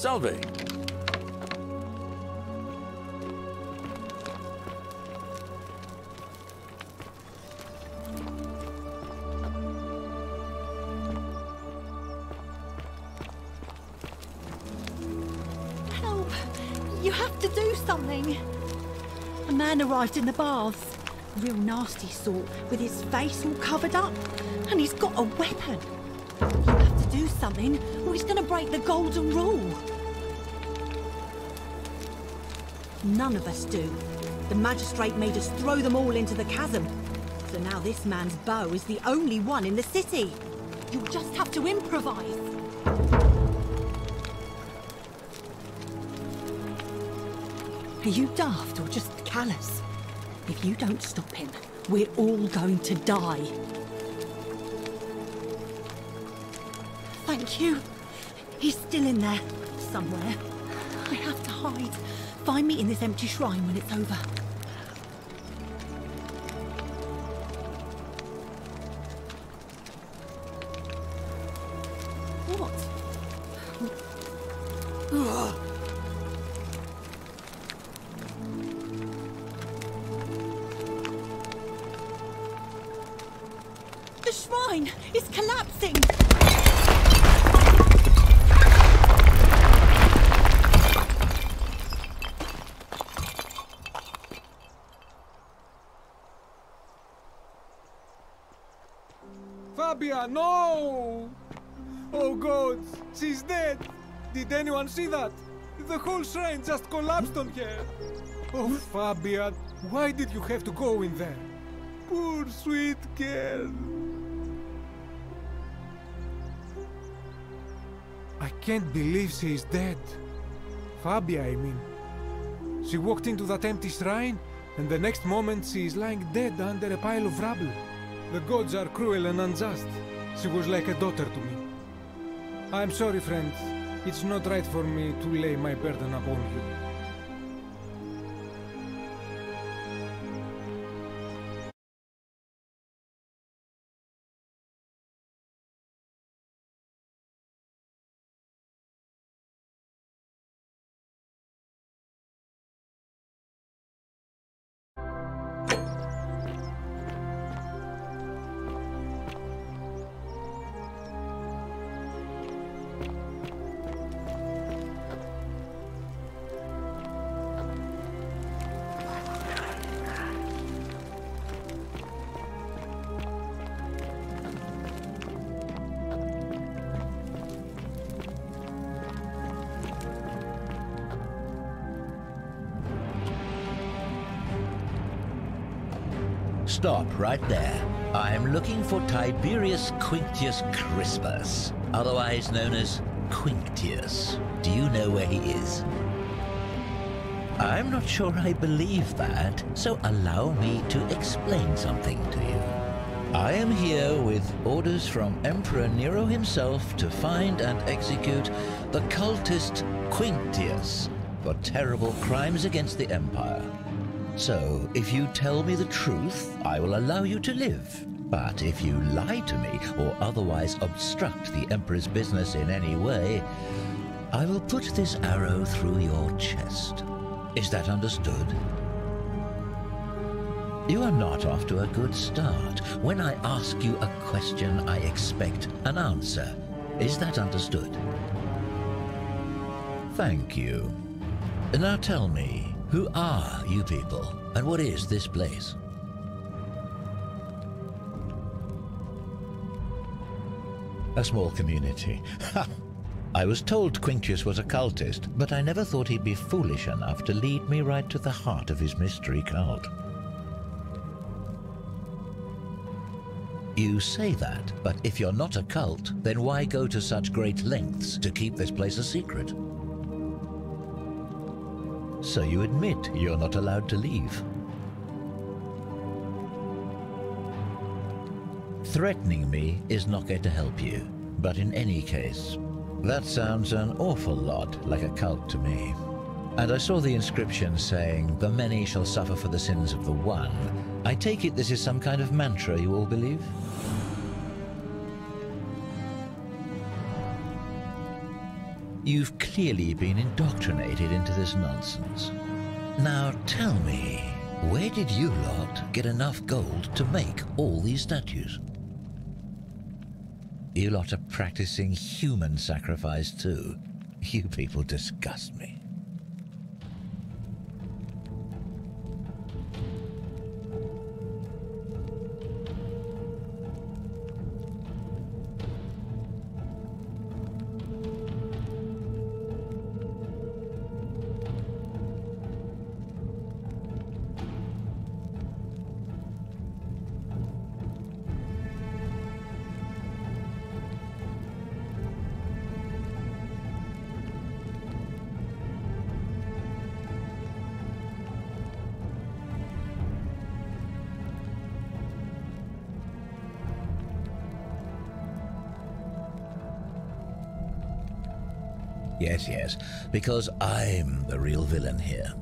Salve. Help! You have to do something. A man arrived in the baths. Real nasty sort, with his face all covered up. And he's got a weapon. You have to do something, or he's going to break the golden rule. None of us do. The magistrate made us throw them all into the chasm. So now this man's bow is the only one in the city. You'll just have to improvise. Are you daft or just callous? If you don't stop him, we're all going to die. Thank you. He's still in there, somewhere. I have to hide. Find me in this empty shrine when it's over. What? Ugh. The shrine is collapsing! Fabia, no! Oh God, she's dead! Did anyone see that? The whole shrine just collapsed on her! Oh, Fabia, why did you have to go in there? Poor sweet girl! I can't believe she is dead. Fabia, I mean. She walked into that empty shrine, and the next moment she is lying dead under a pile of rubble. The gods are cruel and unjust. She was like a daughter to me. I'm sorry, friend. It's not right for me to lay my burden upon you. Stop right there. I'm looking for Tiberius Quinctius Crispus, otherwise known as Quinctius. Do you know where he is? I'm not sure I believe that, so allow me to explain something to you. I am here with orders from Emperor Nero himself to find and execute the cultist Quinctius for terrible crimes against the Empire. So, if you tell me the truth, I will allow you to live. But if you lie to me or otherwise obstruct the Emperor's business in any way, I will put this arrow through your chest. Is that understood? You are not off to a good start. When I ask you a question, I expect an answer. Is that understood? Thank you. Now tell me, who are you people, and what is this place? A small community. Ha! I was told Quinctius was a cultist, but I never thought he'd be foolish enough to lead me right to the heart of his mystery cult. You say that, but if you're not a cult, then why go to such great lengths to keep this place a secret? So you admit you're not allowed to leave. Threatening me is not going to help you, but in any case, that sounds an awful lot like a cult to me. And I saw the inscription saying, "The many shall suffer for the sins of the one." I take it this is some kind of mantra you all believe? You've clearly been indoctrinated into this nonsense. Now tell me, where did you lot get enough gold to make all these statues? You lot are practicing human sacrifice too. You people disgust me. Yes, because I'm the real villain here.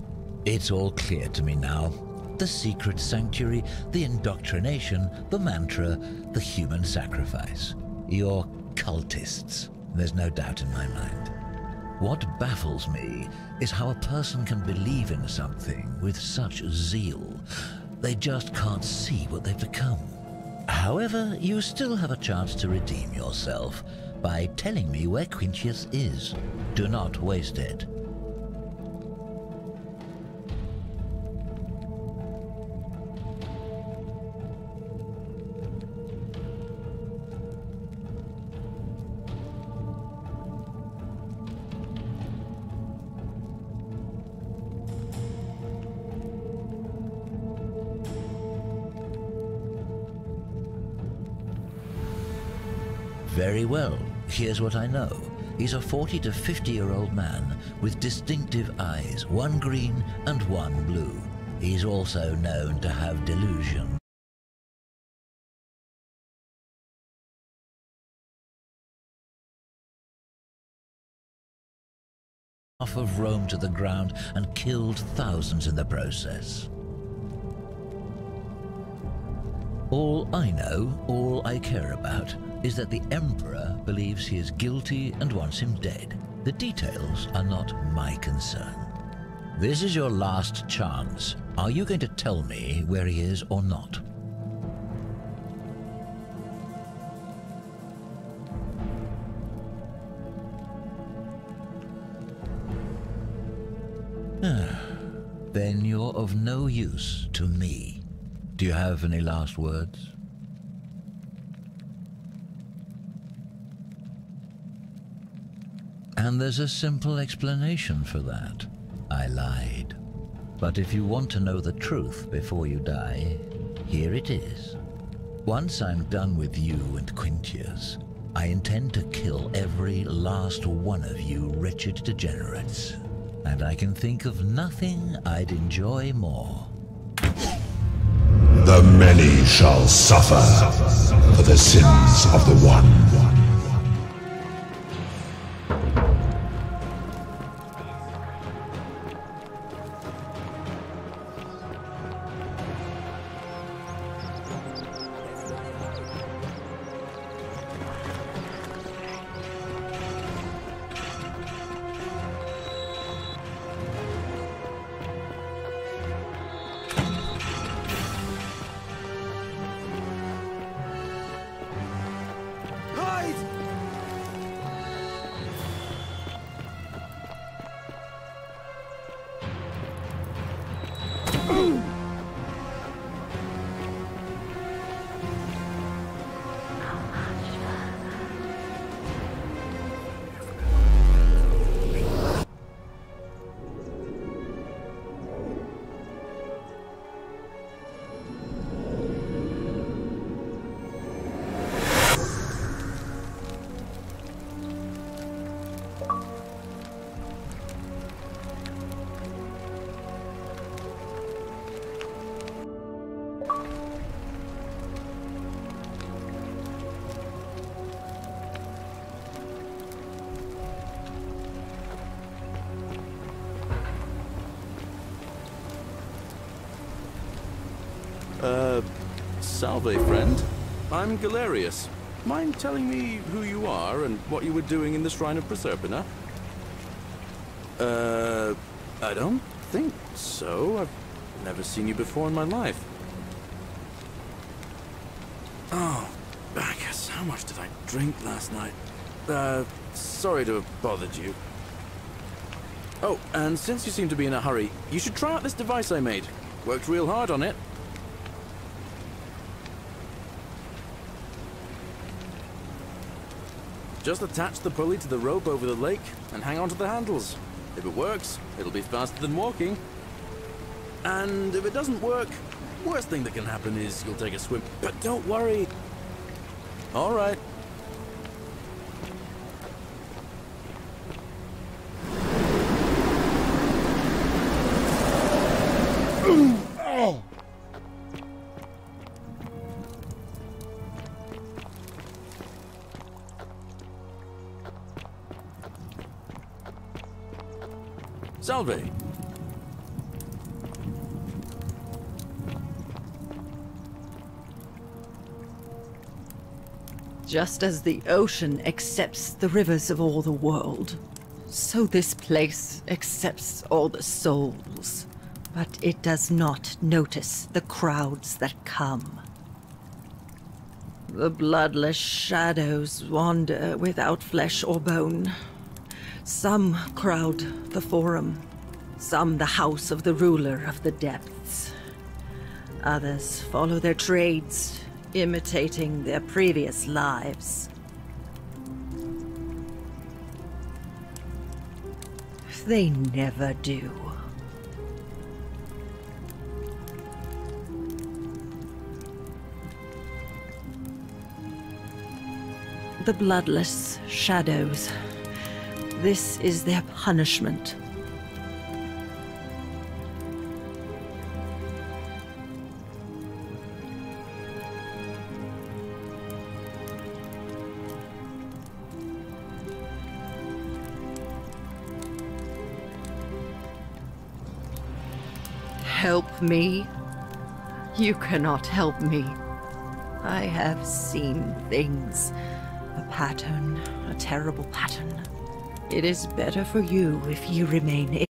It's all clear to me now. The secret sanctuary, the indoctrination, the mantra, the human sacrifice. You're cultists, there's no doubt in my mind. What baffles me is how a person can believe in something with such zeal. They just can't see what they've become. However, you still have a chance to redeem yourself by telling me where Quintius is. Do not waste it. Very well. Here's what I know. He's a 40 to 50-year-old man with distinctive eyes, one green and one blue. He's also known to have delusion. Half of Rome to the ground and killed thousands in the process. All I know, all I care about, is that the Emperor believes he is guilty and wants him dead. The details are not my concern. This is your last chance. Are you going to tell me where he is or not? Then you're of no use to me. Do you have any last words? And there's a simple explanation for that. I lied. But if you want to know the truth before you die, here it is. Once I'm done with you and Quintius, I intend to kill every last one of you wretched degenerates. And I can think of nothing I'd enjoy more. The many shall suffer for the sins of the one. Salve, friend. I'm Galerius. Mind telling me who you are and what you were doing in the Shrine of Proserpina? I don't think so. I've never seen you before in my life. Oh, Bacchus, how much did I drink last night? Sorry to have bothered you. Oh, and since you seem to be in a hurry, you should try out this device I made. Worked real hard on it. Just attach the pulley to the rope over the lake and hang on to the handles. If it works, it'll be faster than walking. And if it doesn't work, worst thing that can happen is you'll take a swim. But don't worry. All right. Oh! Salve. Just as the ocean accepts the rivers of all the world, so this place accepts all the souls. But it does not notice the crowds that come. The bloodless shadows wander without flesh or bone. Some crowd the forum, some the house of the ruler of the depths. Others follow their trades, imitating their previous lives. They never do. The bloodless shadows. This is their punishment. Help me? You cannot help me. I have seen things. A pattern, a terrible pattern. It is better for you if you remain.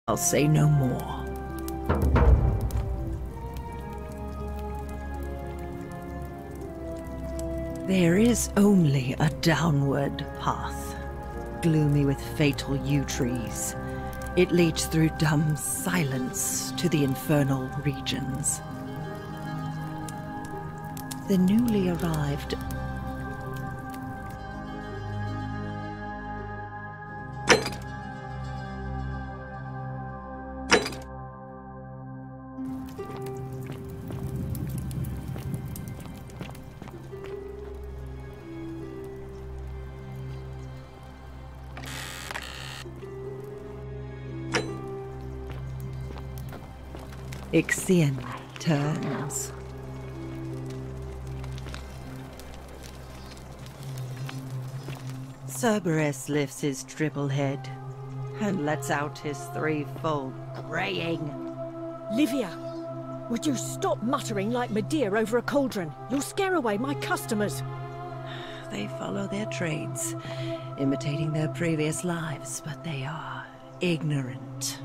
I'll say no more. There is only a downward path, gloomy with fatal yew trees. It leads through dumb silence to the infernal regions. The newly arrived Ixion turns. Cerberus lifts his triple head and lets out his threefold braying. Livia, would you stop muttering like Medea over a cauldron? You'll scare away my customers. They follow their trades, imitating their previous lives, but they are ignorant.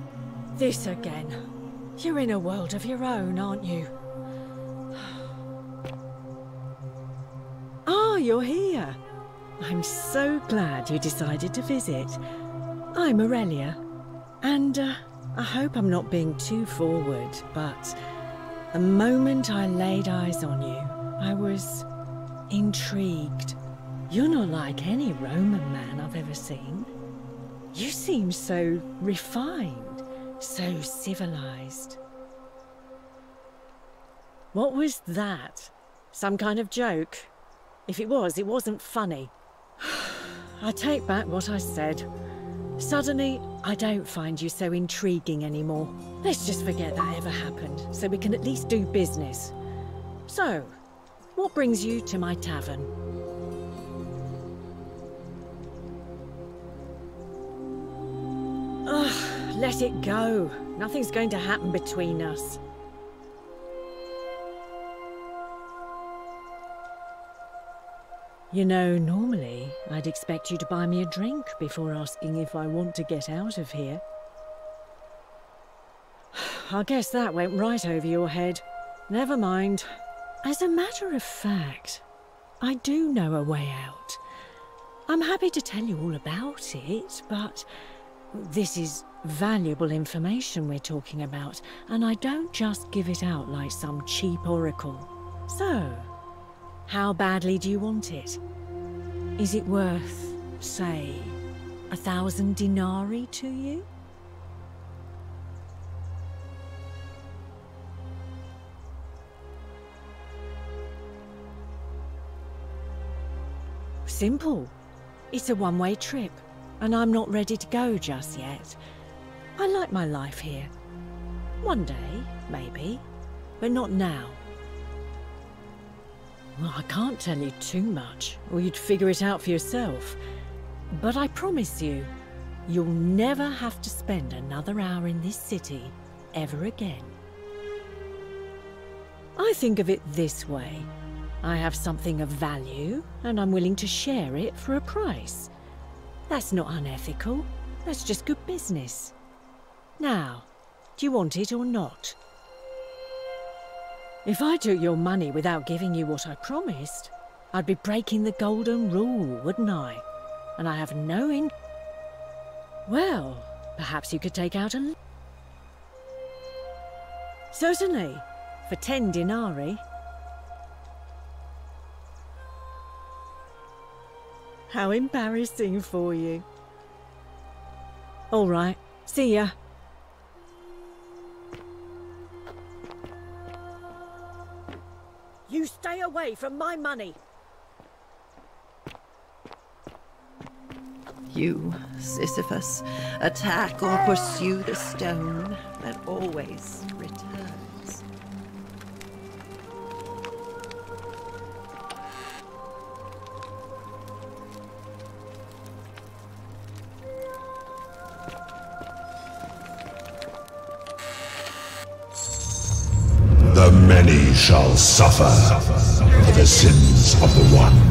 This again. You're in a world of your own, aren't you? Ah, you're here. I'm so glad you decided to visit. I'm Aurelia, and I hope I'm not being too forward, but the moment I laid eyes on you, I was intrigued. You're not like any Roman man I've ever seen. You seem so refined, so civilized. What was that? Some kind of joke? If it was, it wasn't funny. I take back what I said. Suddenly, I don't find you so intriguing anymore. Let's just forget that ever happened, so we can at least do business. So, what brings you to my tavern? Ugh, let it go. Nothing's going to happen between us. You know, normally I'd expect you to buy me a drink before asking if I want to get out of here. I guess that went right over your head. Never mind. As a matter of fact, I do know a way out. I'm happy to tell you all about it, but this is valuable information we're talking about, and I don't just give it out like some cheap oracle. So, how badly do you want it? Is it worth, say, 1,000 denarii to you? Simple. It's a one-way trip, and I'm not ready to go just yet. I like my life here. One day, maybe, but not now. Well, I can't tell you too much, or you'd figure it out for yourself. But I promise you, you'll never have to spend another hour in this city ever again. I think of it this way. I have something of value, and I'm willing to share it for a price. That's not unethical. That's just good business. Now, do you want it or not? If I took your money without giving you what I promised, I'd be breaking the golden rule, wouldn't I? And I have no Well, perhaps you could take out a... Certainly, for 10 denarii. How embarrassing for you. All right, see ya. You stay away from my money. You, Sisyphus, attack or pursue the stone that always returns. The many shall suffer for the sins of the one.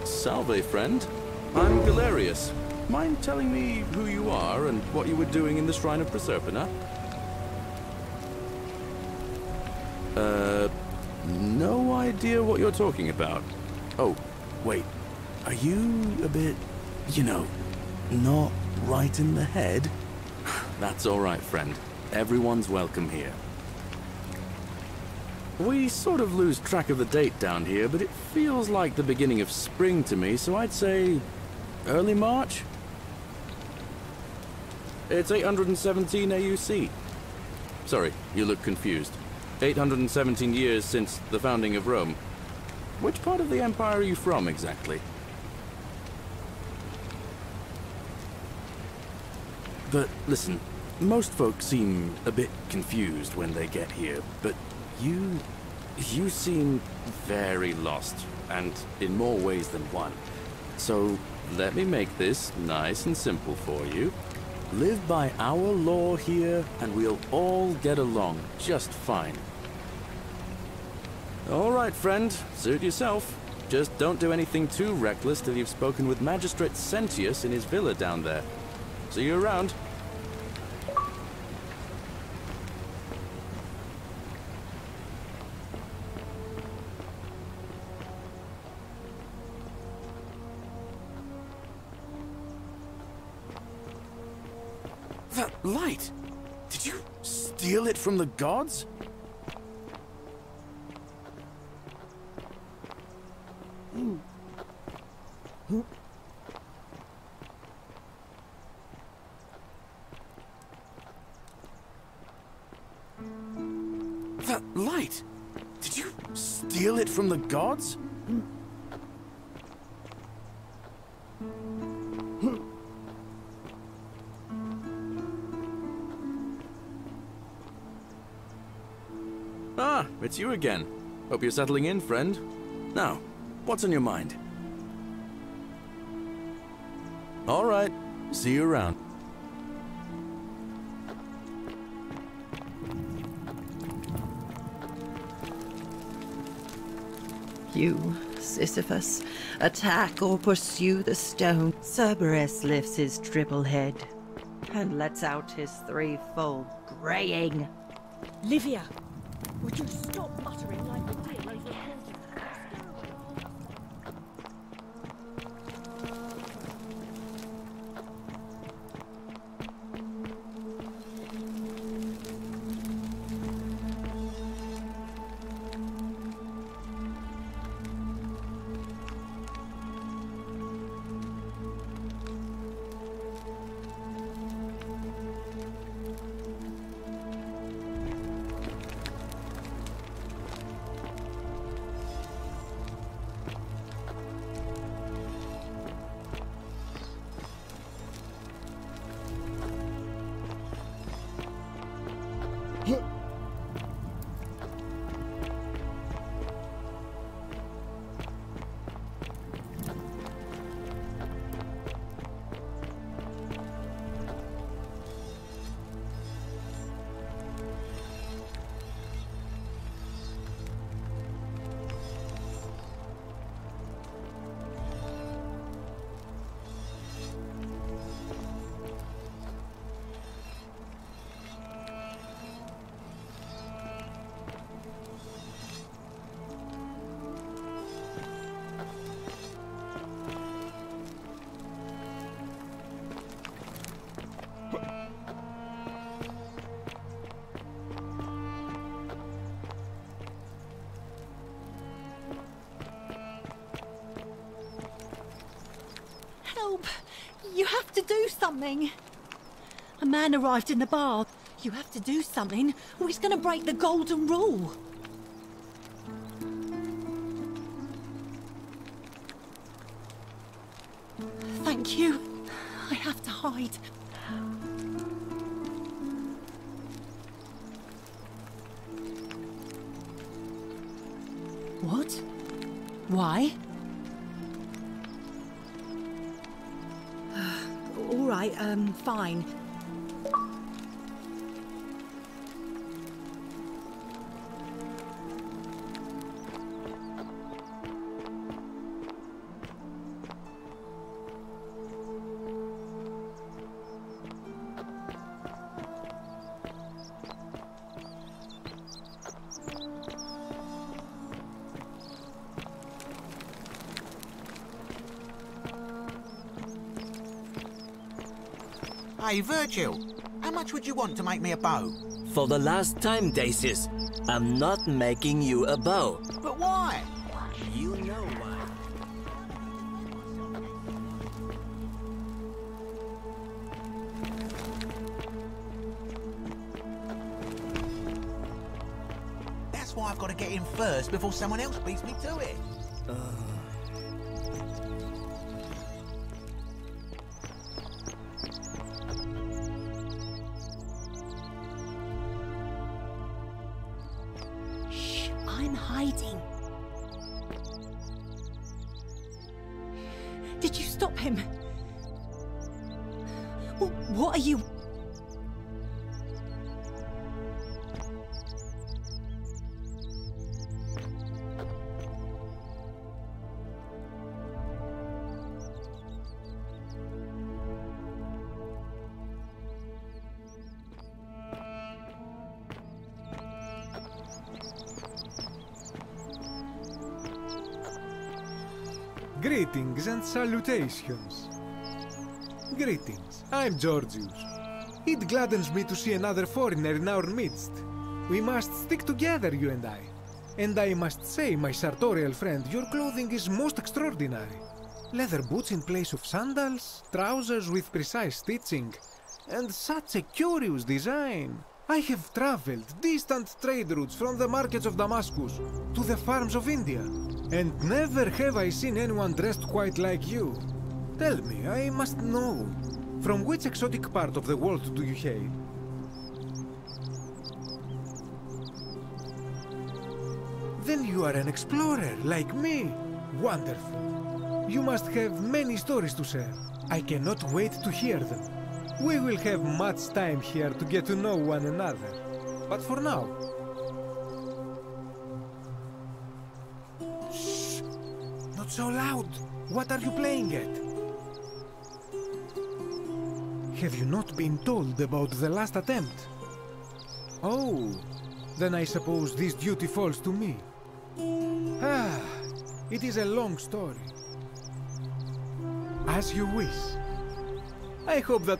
Salve, friend. I'm Galerius. Mind telling me who you are and what you were doing in the Shrine of Proserpina? No idea what you're talking about. Oh, wait. Are you a bit, you know, not right in the head? That's all right, friend. Everyone's welcome here. We sort of lose track of the date down here, but it feels like the beginning of spring to me, so I'd say early March? It's 817 AUC. Sorry, you look confused. 817 years since the founding of Rome. Which part of the Empire are you from, exactly? But listen, most folks seem a bit confused when they get here, but you seem very lost, and in more ways than one. So let me make this nice and simple for you. Live by our law here, and we'll all get along just fine. All right, friend, suit yourself. Just don't do anything too reckless till you've spoken with Magistrate Sentius in his villa down there. See you around. That light! Did you steal it from the gods? That light! Did you steal it from the gods? Ah, it's you again. Hope you're settling in, friend. Now, what's on your mind? All right, see you around. You, Sisyphus, attack or pursue the stone. Cerberus lifts his triple head and lets out his threefold braying. Livia, would you stop muttering like the deer over a Help! You have to do something! A man arrived in the bar. You have to do something, or he's gonna break the golden rule. Thank you. I have to hide. What? Why? All right, fine. Hey, Virgil, how much would you want to make me a bow? For the last time, Dacius, I'm not making you a bow. But why? You know why. That's why I've got to get in first before someone else beats me to it. I'm hiding. Did you stop him? What are you... Greetings and salutations. Greetings, I'm Georgius. It gladdens me to see another foreigner in our midst. We must stick together, you and I. And I must say, my sartorial friend, your clothing is most extraordinary. Leather boots in place of sandals, trousers with precise stitching, and such a curious design. I have traveled distant trade routes from the markets of Damascus to the farms of India, and never have I seen anyone dressed quite like you. Tell me, I must know, from which exotic part of the world do you hail? Then you are an explorer, like me. Wonderful. You must have many stories to share. I cannot wait to hear them. We will have much time here to get to know one another. But for now... Shh! Not so loud! What are you playing at? Have you not been told about the last attempt? Oh, then I suppose this duty falls to me. Ah, it is a long story. As you wish. I hope that...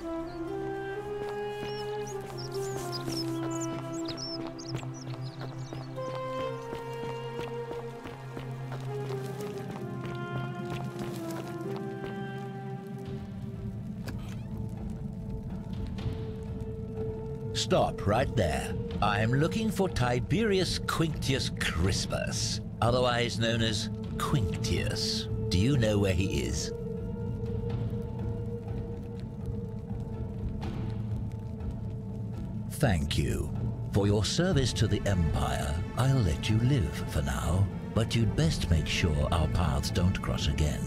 Stop right there. I'm looking for Tiberius Quinctius Crispus, otherwise known as Quinctius. Do you know where he is? Thank you. For your service to the Empire, I'll let you live for now, but you'd best make sure our paths don't cross again.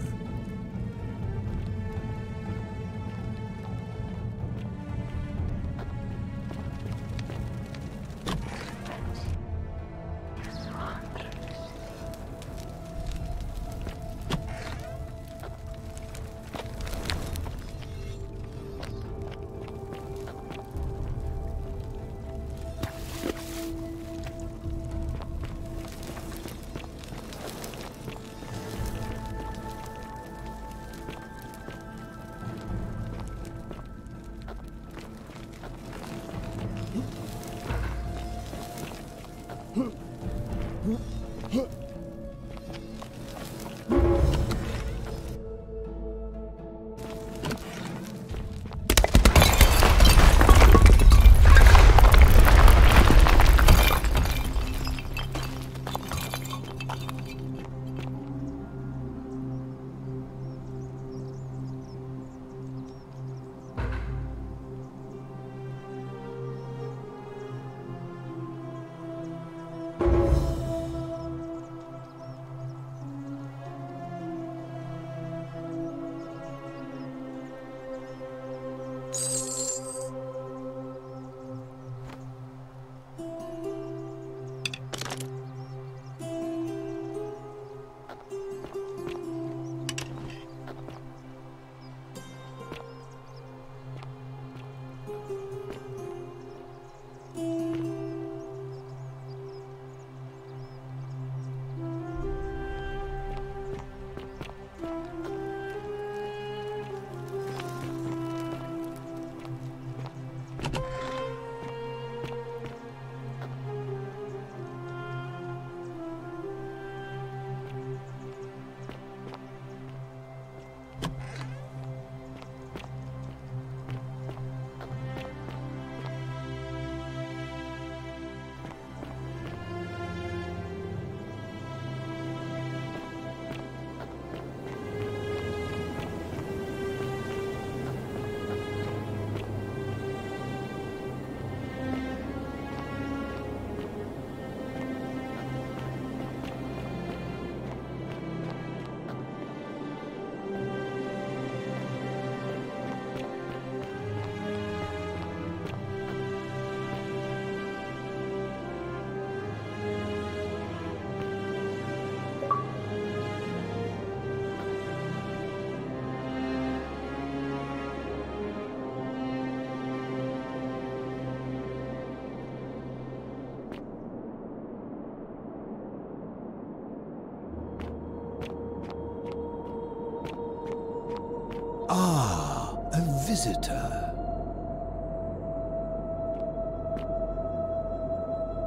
Ah, a visitor.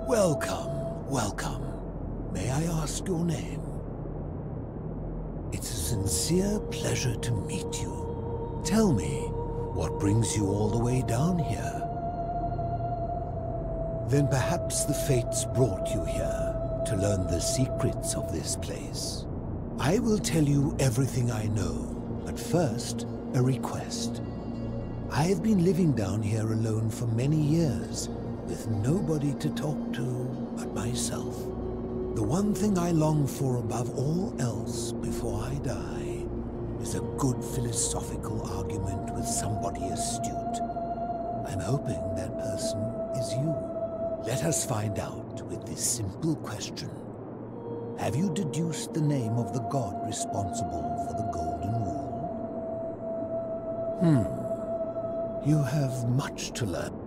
Welcome, welcome. May I ask your name? It's a sincere pleasure to meet you. Tell me, what brings you all the way down here? Then perhaps the fates brought you here to learn the secrets of this place. I will tell you everything I know, but first, a request. I've been living down here alone for many years, with nobody to talk to but myself. The one thing I long for above all else before I die is a good philosophical argument with somebody astute. I'm hoping that person is you. Let us find out with this simple question. Have you deduced the name of the god responsible for the Golden Rule? You have much to learn.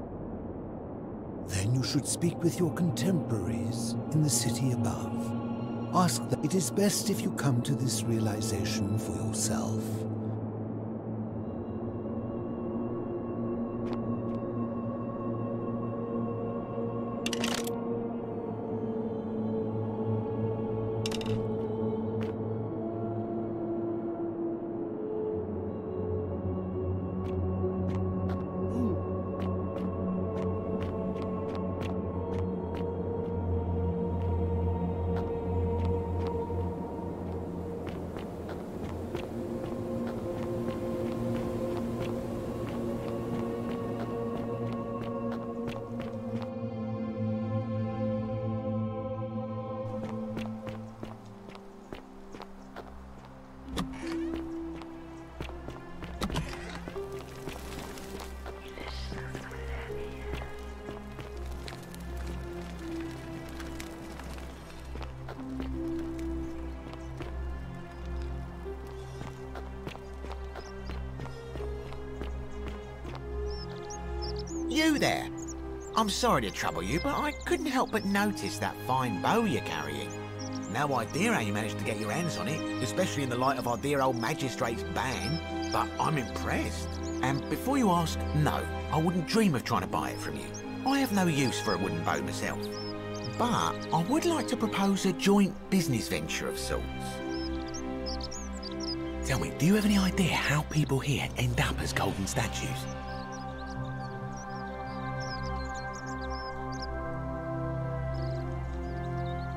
Then you should speak with your contemporaries in the city above. Ask them. It is best if you come to this realization for yourself. You there? I'm sorry to trouble you, but I couldn't help but notice that fine bow you're carrying. No idea how you managed to get your hands on it, especially in the light of our dear old magistrate's ban, but I'm impressed. And before you ask, no, I wouldn't dream of trying to buy it from you. I have no use for a wooden bow myself. But I would like to propose a joint business venture of sorts. Tell me, do you have any idea how people here end up as golden statues?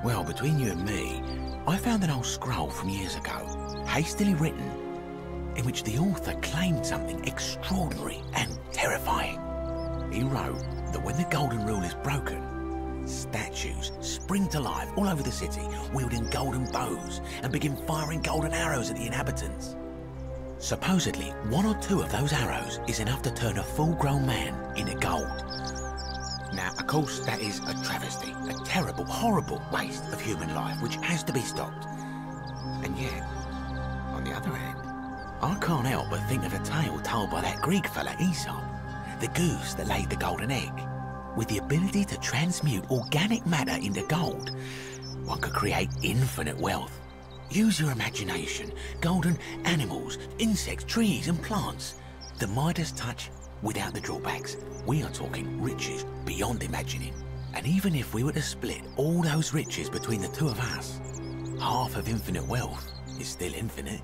Well, between you and me, I found an old scroll from years ago, hastily written, in which the author claimed something extraordinary and terrifying. He wrote that when the Golden Rule is broken, statues spring to life all over the city, wielding golden bows, and begin firing golden arrows at the inhabitants. Supposedly, one or two of those arrows is enough to turn a full-grown man into gold. Now, of course, that is a travesty, a terrible, horrible waste of human life, which has to be stopped. And yet, on the other hand, I can't help but think of a tale told by that Greek fella Aesop, the goose that laid the golden egg. With the ability to transmute organic matter into gold, one could create infinite wealth. Use your imagination, golden animals, insects, trees and plants. The Midas touch without the drawbacks. We are talking riches beyond imagining. And even if we were to split all those riches between the two of us, half of infinite wealth is still infinite.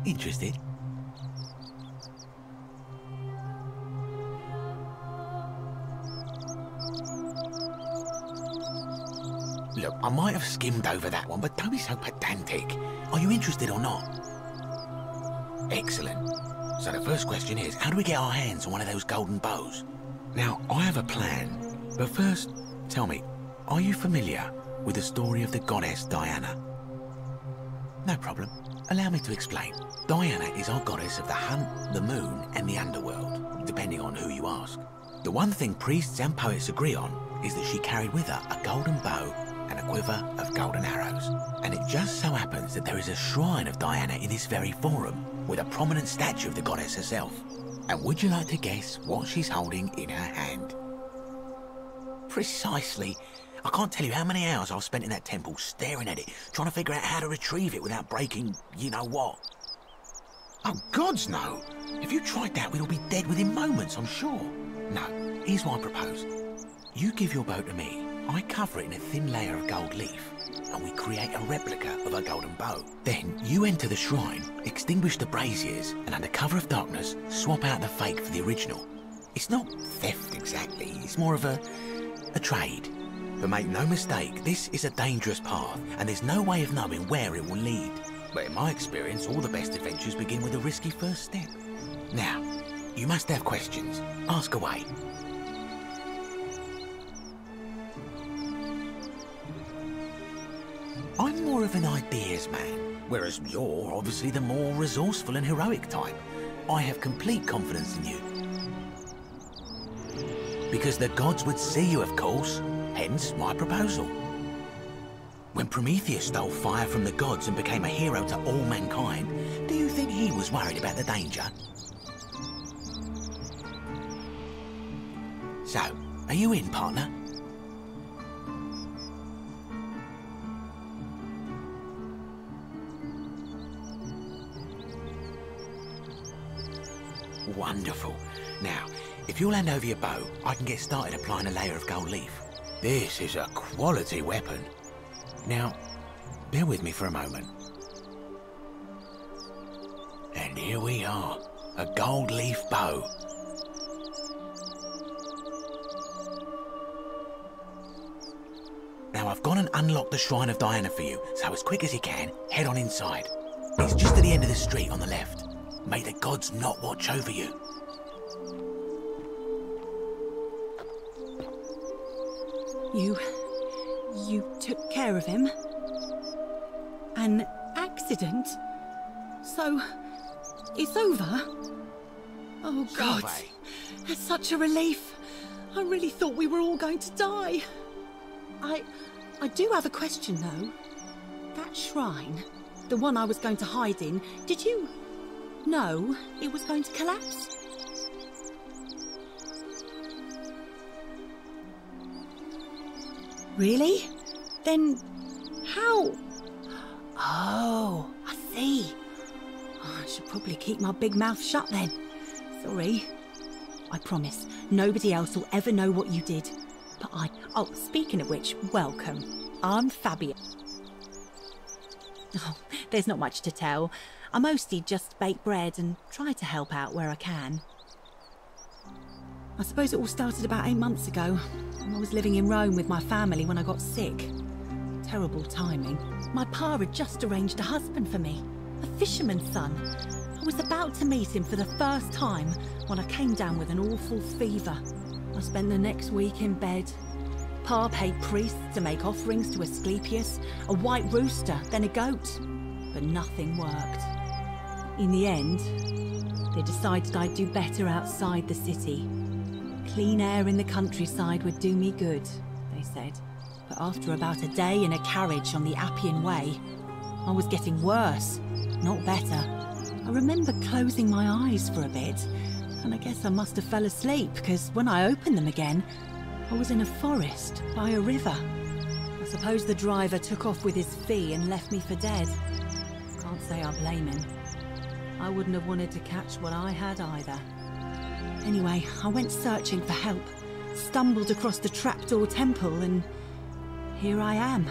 Interested? Look, I might have skimmed over that one, but don't be so pedantic. Are you interested or not? Excellent. So the first question is, how do we get our hands on one of those golden bows? Now, I have a plan, but first, tell me, are you familiar with the story of the goddess Diana? No problem. Allow me to explain. Diana is our goddess of the hunt, the moon, and the underworld, depending on who you ask. The one thing priests and poets agree on is that she carried with her a golden bow and a quiver of golden arrows. And it just so happens that there is a shrine of Diana in this very forum, with a prominent statue of the goddess herself. And would you like to guess what she's holding in her hand? Precisely. I can't tell you how many hours I've spent in that temple staring at it, trying to figure out how to retrieve it without breaking you-know-what. Oh, gods, no. If you tried that, we'd all be dead within moments, I'm sure. No, here's what I propose. You give your bow to me, I cover it in a thin layer of gold leaf, and we create a replica of a golden bow. Then you enter the shrine, extinguish the braziers, and under cover of darkness, swap out the fake for the original. It's not theft exactly, it's more of a trade. But make no mistake, this is a dangerous path, and there's no way of knowing where it will lead. But in my experience, all the best adventures begin with a risky first step. Now, you must have questions. Ask away. I'm more of an ideas man, whereas you're obviously the more resourceful and heroic type. I have complete confidence in you. Because the gods would see you, of course, hence my proposal. When Prometheus stole fire from the gods and became a hero to all mankind, do you think he was worried about the danger? So, are you in, partner? Wonderful. Now, if you'll hand over your bow, I can get started applying a layer of gold leaf. This is a quality weapon. Now, bear with me for a moment. And here we are, a gold leaf bow. Now I've gone and unlocked the Shrine of Diana for you, so as quick as you can, head on inside. It's just at the end of the street on the left. May the gods not watch over you. You took care of him? An accident? So, it's over? Oh God, that's such a relief. I really thought we were all going to die. I do have a question though. That shrine, the one I was going to hide in, did you know it was going to collapse? Really? Then how? Oh, I see. Oh, I should probably keep my big mouth shut then. Sorry. I promise, nobody else will ever know what you did. But Oh, speaking of which, welcome. I'm Fabia. Oh, there's not much to tell. I mostly just bake bread and try to help out where I can. I suppose it all started about 8 months ago. I was living in Rome with my family when I got sick. Terrible timing. My pa had just arranged a husband for me, a fisherman's son. I was about to meet him for the first time when I came down with an awful fever. I spent the next week in bed. Pa paid priests to make offerings to Asclepius, a white rooster, then a goat. But nothing worked. In the end, they decided I'd do better outside the city. Clean air in the countryside would do me good, they said. But after about a day in a carriage on the Appian Way, I was getting worse, not better. I remember closing my eyes for a bit, and I guess I must have fell asleep, because when I opened them again, I was in a forest by a river. I suppose the driver took off with his fee and left me for dead. Can't say I blame him. I wouldn't have wanted to catch what I had either. Anyway, I went searching for help, stumbled across the trapdoor temple, and here I am.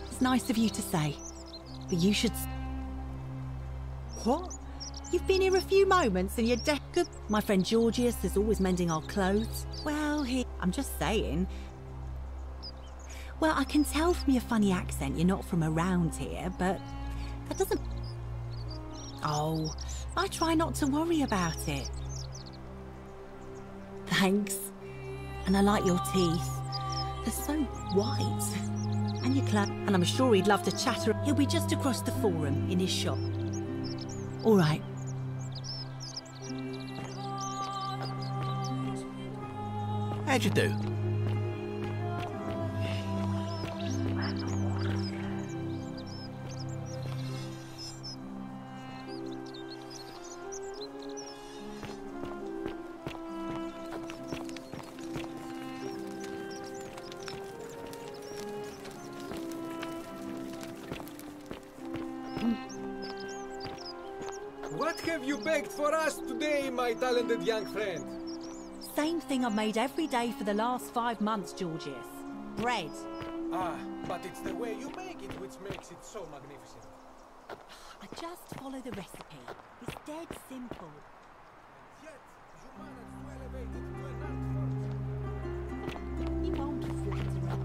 It's nice of you to say, but you should... What? You've been here a few moments and you're dead good. My friend Georgius is always mending our clothes. Well, I'm just saying. Well, I can tell from your funny accent you're not from around here, but that doesn't... Oh, I try not to worry about it. Thanks. And I like your teeth. They're so white. And your clothes. And I'm sure he'd love to chatter. He'll be just across the forum in his shop. All right. How'd you do? What have you baked for us today, my talented young friend? same thing I've made every day for the last 5 months, Georgius. Bread. Ah, but it's the way you make it which makes it so magnificent. I just follow the recipe. It's dead simple. Yet, you managed to elevate it to an art form. You won't flatter her.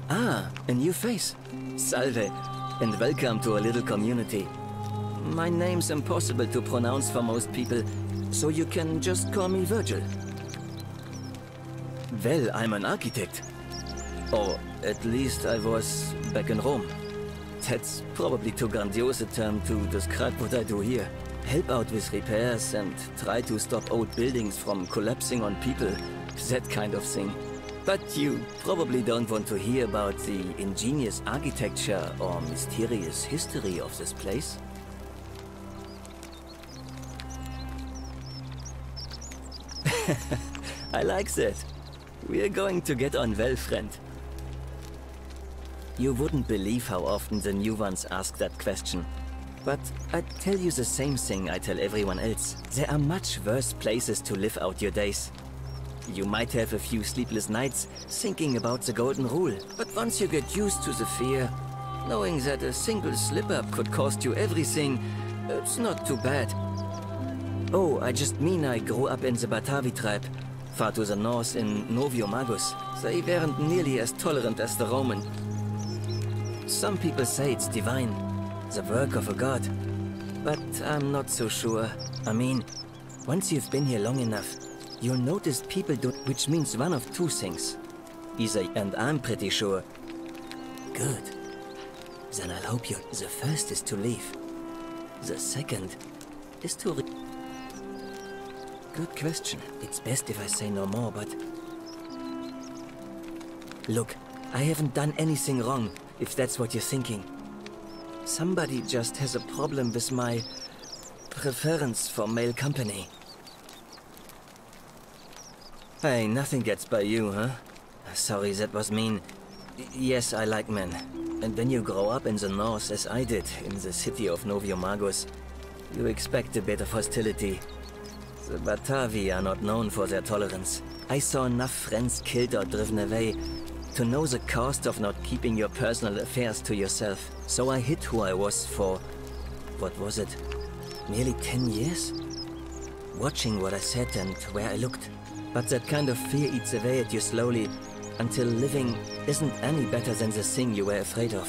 Ah, a new face. Salve, and welcome to a little community. My name's impossible to pronounce for most people, so you can just call me Virgil. Well, I'm an architect. Or at least I was back in Rome. That's probably too grandiose a term to describe what I do here. Help out with repairs and try to stop old buildings from collapsing on people. That kind of thing. But you probably don't want to hear about the ingenious architecture or mysterious history of this place. I like that. We're going to get on well, friend. You wouldn't believe how often the new ones ask that question. But I'd tell you the same thing I tell everyone else. There are much worse places to live out your days. You might have a few sleepless nights thinking about the golden rule, but once you get used to the fear, knowing that a single slip-up could cost you everything, it's not too bad. Oh, I just mean I grew up in the Batavi tribe, far to the north in Novio Magus. They weren't nearly as tolerant as the Roman. Some people say it's divine, the work of a god, but I'm not so sure. I mean, once you've been here long enough, you'll notice people do, which means one of two things. Either, and I'm pretty sure. Good. Then I'll hope you. The first is to leave. The second is to Good question. It's best if I say no more, but... Look, I haven't done anything wrong, if that's what you're thinking. Somebody just has a problem with my preference for male company. Hey, nothing gets by you, huh? Sorry, that was mean. Yes, I like men. And when you grow up in the north, as I did, in the city of Novio Magus, you expect a bit of hostility. The Batavi are not known for their tolerance. I saw enough friends killed or driven away to know the cost of not keeping your personal affairs to yourself. So I hid who I was for, what was it, nearly 10 years? Watching what I said and where I looked. But that kind of fear eats away at you slowly, until living isn't any better than the thing you were afraid of.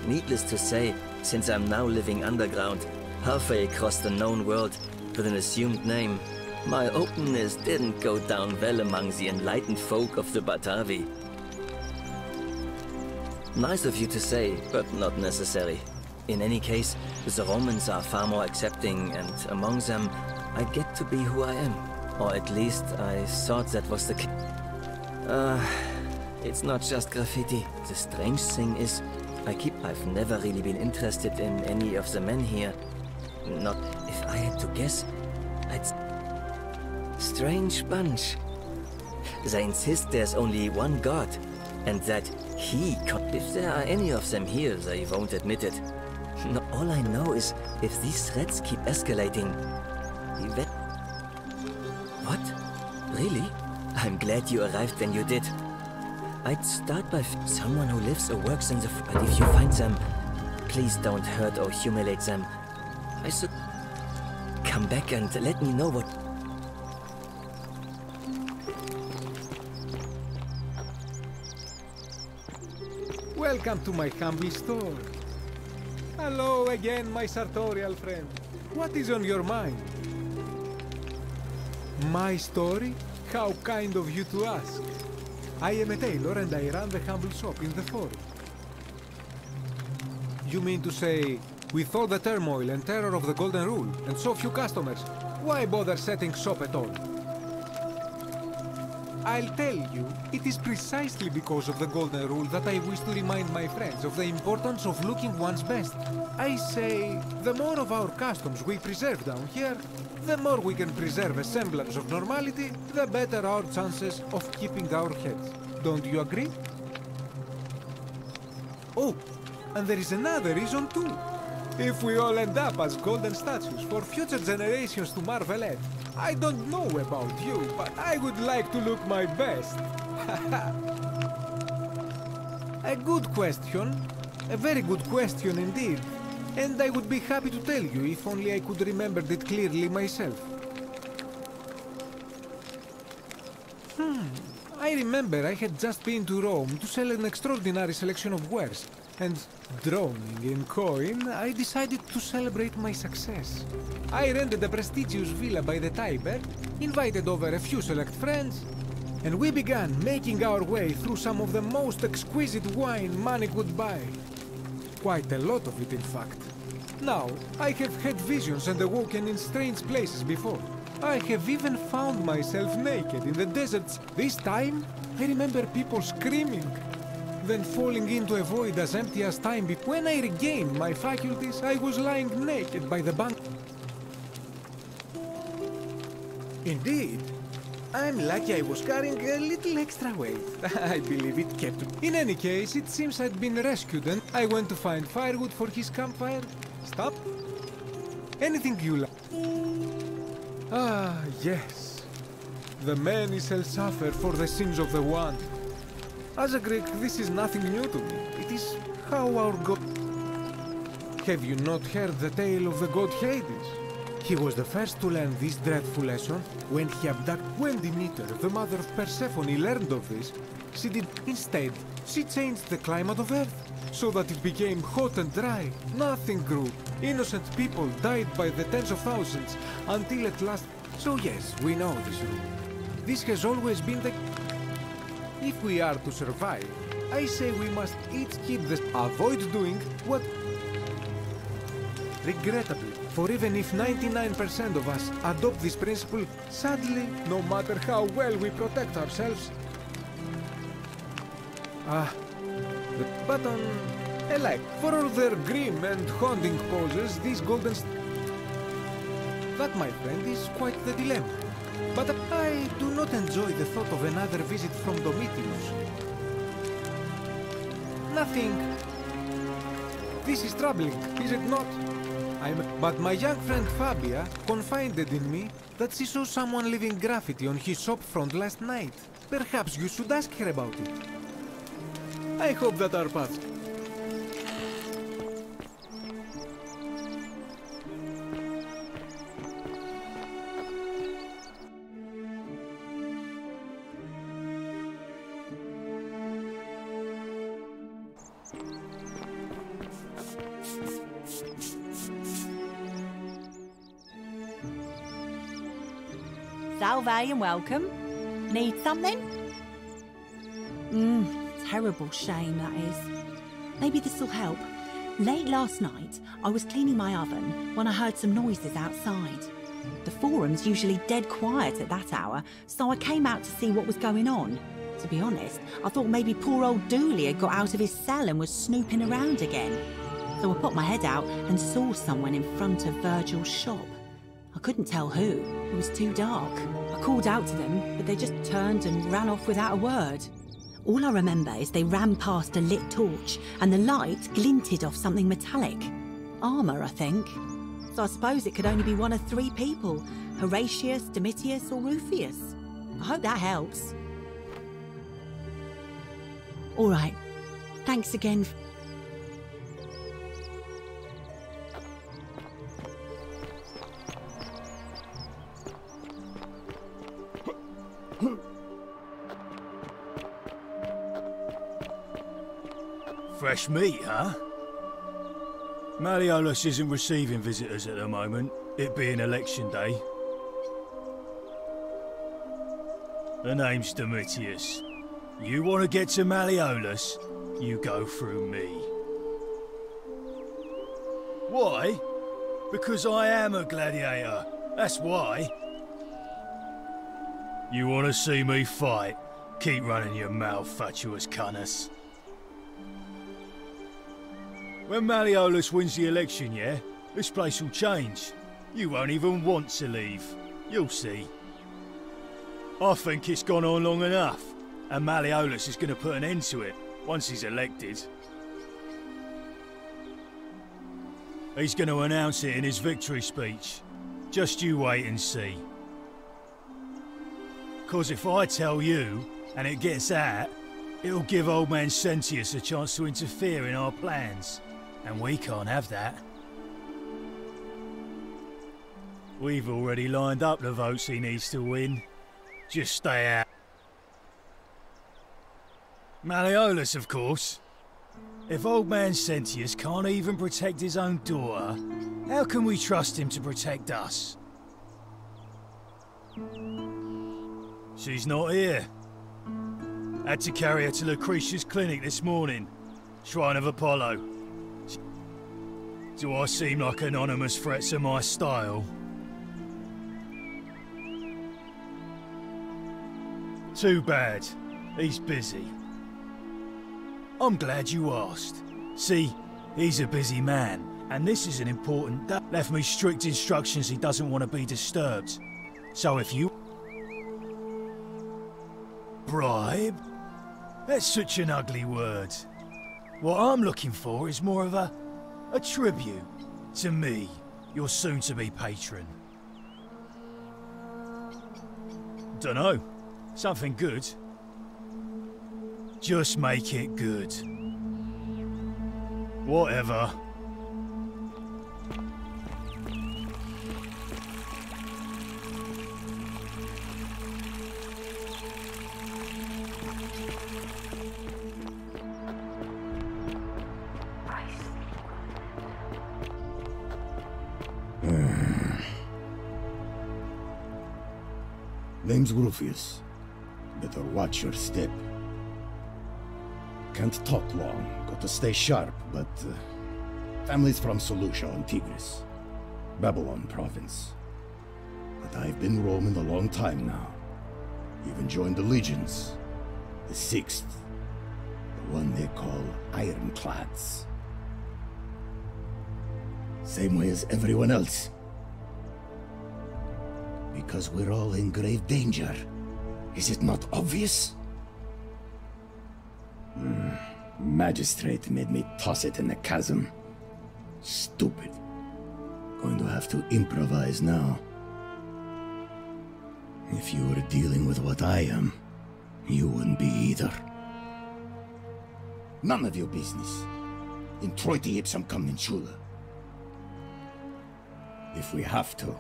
Needless to say, since I'm now living underground, halfway across the known world, with an assumed name, my openness didn't go down well among the enlightened folk of the Batavi. Nice of you to say, but not necessary. In any case, the Romans are far more accepting, and among them, I get to be who I am. Or at least I thought that was the case. It's not just graffiti. The strange thing is, I've never really been interested in any of the men here. Not if I had to guess, Strange bunch. They insist there's only one god, and that if there are any of them here, they won't admit it. No, all I know is, if these threats keep escalating, What? Really? I'm glad you arrived when you did. I'd start by someone who lives or works in the... But if you find them, please don't hurt or humiliate them. I should... Come back and let me know what... Welcome to my humble store. Hello again, my sartorial friend. What is on your mind? My story? How kind of you to ask. I am a tailor and I run the humble shop in the forum. You mean to say, with all the turmoil and terror of the Golden Rule, and so few customers, why bother setting shop at all? I'll tell you, it is precisely because of the golden rule that I wish to remind my friends of the importance of looking one's best. I say, the more of our customs we preserve down here, the more we can preserve a semblance of normality, the better our chances of keeping our heads. Don't you agree? Oh, and there is another reason too. If we all end up as golden statues for future generations to marvel at, I don't know about you, but I would like to look my best. A good question. A very good question indeed. And I would be happy to tell you if only I could remember it clearly myself. I remember I had just been to Rome to sell an extraordinary selection of wares. And, drowning in coin, I decided to celebrate my success. I rented a prestigious villa by the Tiber, invited over a few select friends, and we began making our way through some of the most exquisite wine money could buy. Quite a lot of it, in fact. Now, I have had visions and awoken in strange places before. I have even found myself naked in the deserts. This time, I remember people screaming, then falling into a void as empty as time. When I regained my faculties, I was lying naked by the bank. Indeed. I'm lucky I was carrying a little extra weight. I believe it kept me. In any case, it seems I'd been rescued and I went to find firewood for his campfire. Stop. Anything you like. Ah, yes. The many shall suffer for the sins of the one. As a Greek, this is nothing new to me. It is how our god... Have you not heard the tale of the god Hades? He was the first to learn this dreadful lesson when he abducted... When Demeter, the mother of Persephone, learned of this, she did... Instead, she changed the climate of Earth, so that it became hot and dry. Nothing grew. Innocent people died by the tens of thousands, until at last... So yes, we know this rule. This has always been the... If we are to survive, I say we must each keep this... Avoid doing what... Regrettably, for even if 99% of us adopt this principle, sadly, no matter how well we protect ourselves... But alike, for all their grim and haunting poses, these golden... That, my friend, is quite the dilemma. But I do not enjoy the thought of another visit from Domitius. Nothing. This is troubling, is it not? But my young friend Fabia confided in me that she saw someone leaving graffiti on his shop front last night. Perhaps you should ask her about it. I hope that our paths... Salve and welcome. Need something? Terrible shame, that is. Maybe this'll help. Late last night, I was cleaning my oven when I heard some noises outside. The forum's usually dead quiet at that hour, so I came out to see what was going on. To be honest, I thought maybe poor old Dooley had got out of his cell and was snooping around again. So I put my head out and saw someone in front of Virgil's shop. I couldn't tell who. It was too dark. I called out to them, but they just turned and ran off without a word. All I remember is they ran past a lit torch, and the light glinted off something metallic. Armour, I think. So I suppose it could only be one of three people. Horatius, Domitius, or Rufius. I hope that helps. All right. Thanks again. Fresh meat, huh? Malleolus isn't receiving visitors at the moment, it being election day. The name's Domitius. You want to get to Malleolus, you go through me. Why? Because I am a gladiator, that's why. You want to see me fight? Keep running your mouth, fatuous cunners. When Malleolus wins the election, yeah, this place will change. You won't even want to leave. You'll see. I think it's gone on long enough, and Malleolus is going to put an end to it once he's elected. He's going to announce it in his victory speech. Just you wait and see. 'Cause if I tell you, and it gets out, it'll give old man Sentius a chance to interfere in our plans. And we can't have that. We've already lined up the votes he needs to win. Just stay out. Malleolus, of course. If old man Sentius can't even protect his own daughter, how can we trust him to protect us? She's not here. Had to carry her to Lucretia's clinic this morning. Shrine of Apollo. Do I seem like anonymous threats are my style? Too bad. He's busy. I'm glad you asked. See, he's a busy man, and this is an important day. Left me strict instructions he doesn't want to be disturbed. So if you... Bribe? That's such an ugly word. What I'm looking for is more of a tribute to me, your soon-to-be patron. Dunno. Something good. Just make it good. Whatever. Name's Rufius. Better watch your step. Can't talk long, got to stay sharp, but... family's from Seleucia on Tigris, Babylon province. But I've been roaming a long time now. Even joined the legions. The 6th. The one they call Ironclads. Same way as everyone else. Because we're all in grave danger. Is it not obvious? Magistrate made me toss it in the chasm. Stupid. Going to have to improvise now. If you were dealing with what I am, you wouldn't be either. None of your business. In Troite ipsum commensula. If we have to.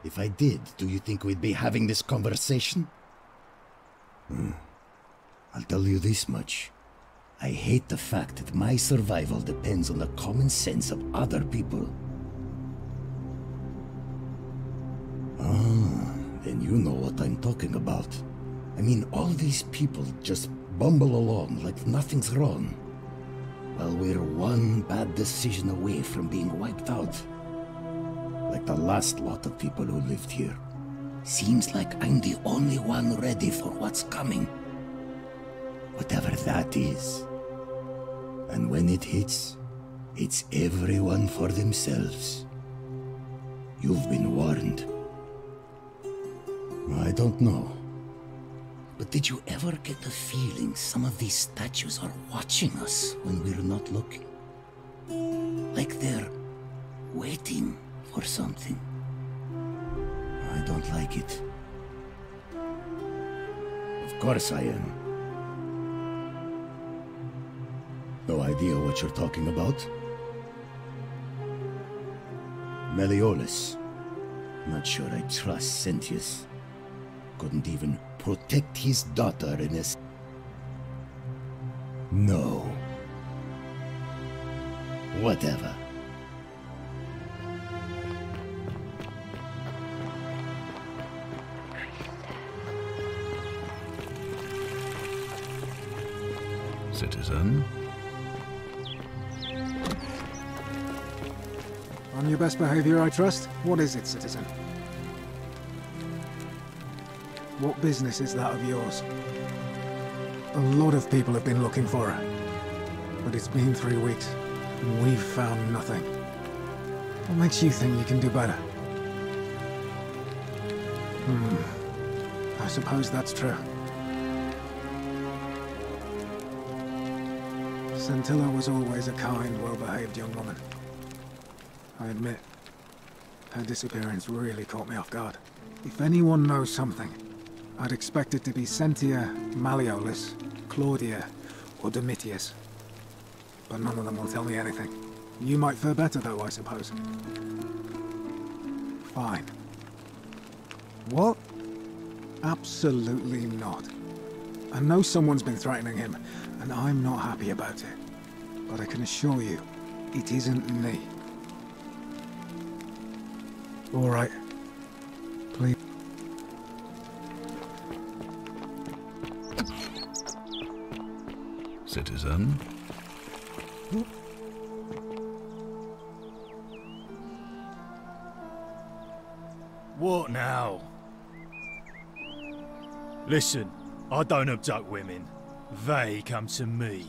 If I did, do you think we'd be having this conversation? I'll tell you this much. I hate the fact that my survival depends on the common sense of other people. Ah, then you know what I'm talking about. I mean, all these people just bumble along like nothing's wrong, while we're one bad decision away from being wiped out. Like the last lot of people who lived here. Seems like I'm the only one ready for what's coming. Whatever that is. And when it hits, it's everyone for themselves. You've been warned. I don't know. But did you ever get the feeling some of these statues are watching us when we're not looking? Like they're waiting for something. I don't like it. Of course I am. No idea what you're talking about? Malleolus. Not sure I trust Sentius. Couldn't even protect his daughter in his... No. Whatever. Citizen? On your best behavior, I trust? What is it, citizen? What business is that of yours? A lot of people have been looking for her. But it's been 3 weeks, and we've found nothing. What makes you think you can do better? I suppose that's true. Scintilla was always a kind, well-behaved young woman. I admit, her disappearance really caught me off guard. If anyone knows something, I'd expect it to be Sentia, Malleolus, Claudia, or Domitius. But none of them will tell me anything. You might fare better though, I suppose. Fine. What? Absolutely not. I know someone's been threatening him, and I'm not happy about it. But I can assure you, it isn't me. All right. Please. Citizen? What now? Listen, I don't abduct women. They come to me.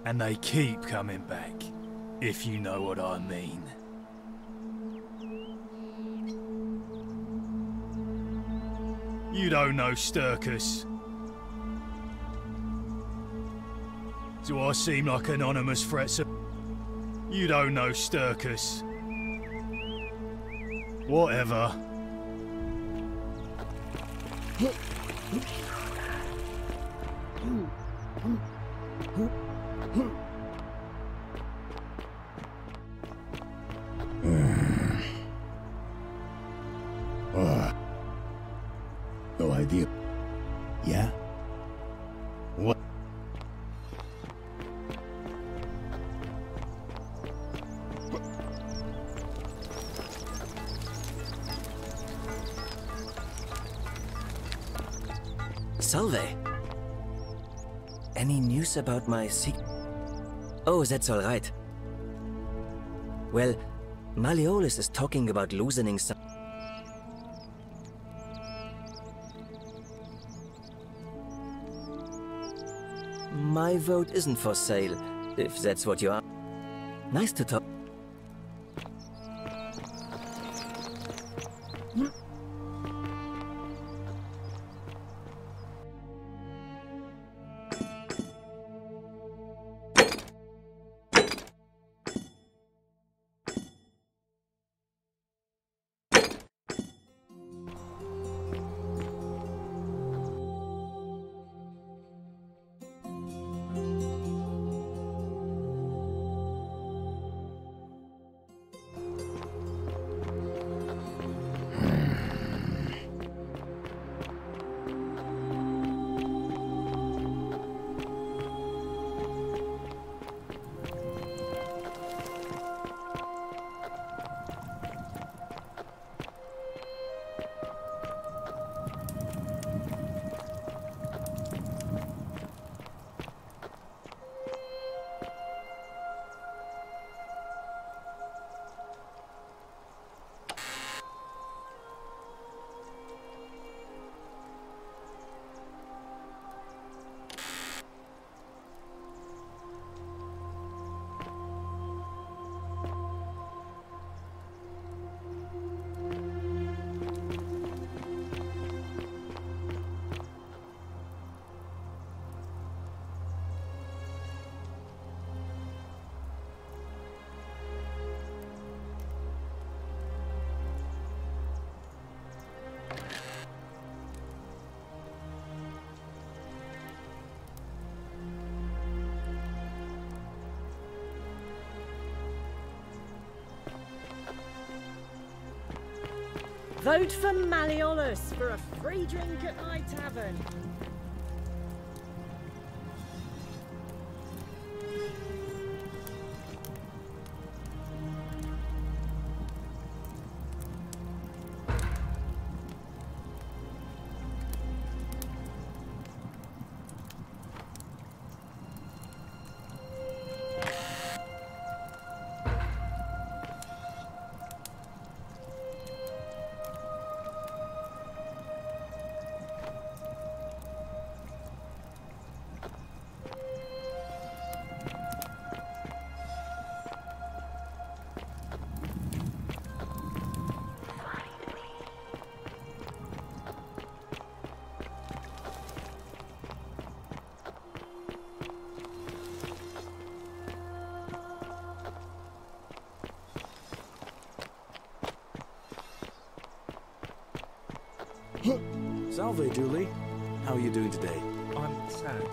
And they keep coming back, if you know what I mean. You don't know Sturkus. Do I seem like anonymous threats? You don't know Sturkus. Whatever. No idea. Yeah? What? Salve. Any news about my Oh, that's all right. Well, Malleolus is talking about loosening some... My vote isn't for sale, if that's what you are. Nice to talk. Vote for Malleolus for a free drink at my tavern. Salve, Julie. How are you doing today? I'm sad.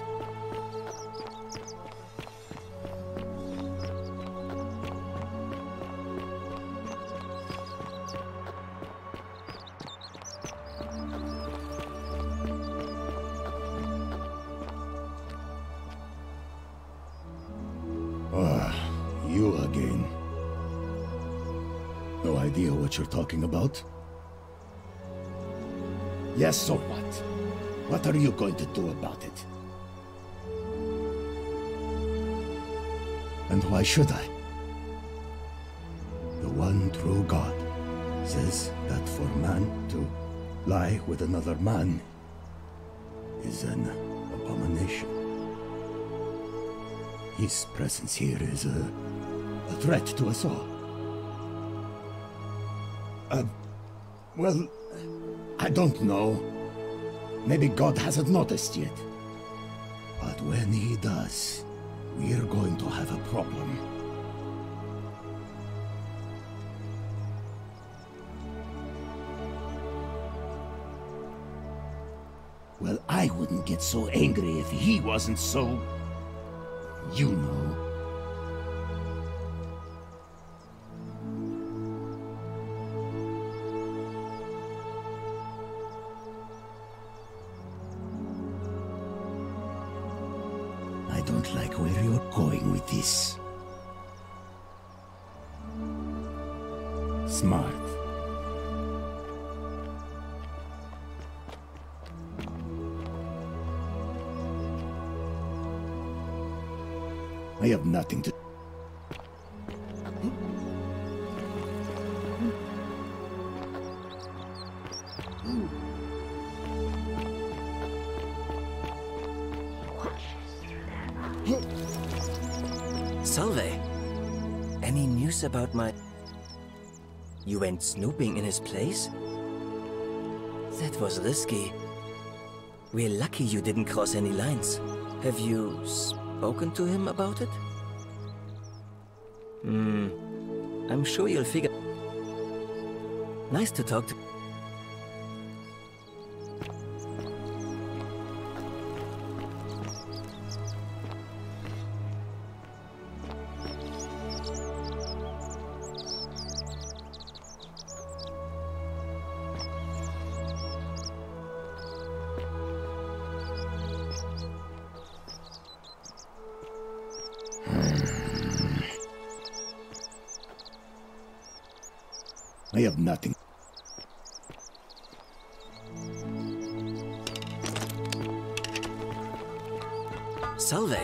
You again. No idea what you're talking about? Yes, so what? What are you going to do about it? And why should I? The one true God says that for man to lie with another man is an abomination. His presence here is a threat to us all. Well, I don't know. Maybe God hasn't noticed yet. But when he does, we're going to have a problem. Well, I wouldn't get so angry if he wasn't so... you know. I don't like where you're going with this. Smart. I have nothing to... Salve! Any news about my... You went snooping in his place? That was risky. We're lucky you didn't cross any lines. Have you spoken to him about it? I'm sure you'll figure... Nice to talk to... I have nothing. Salve!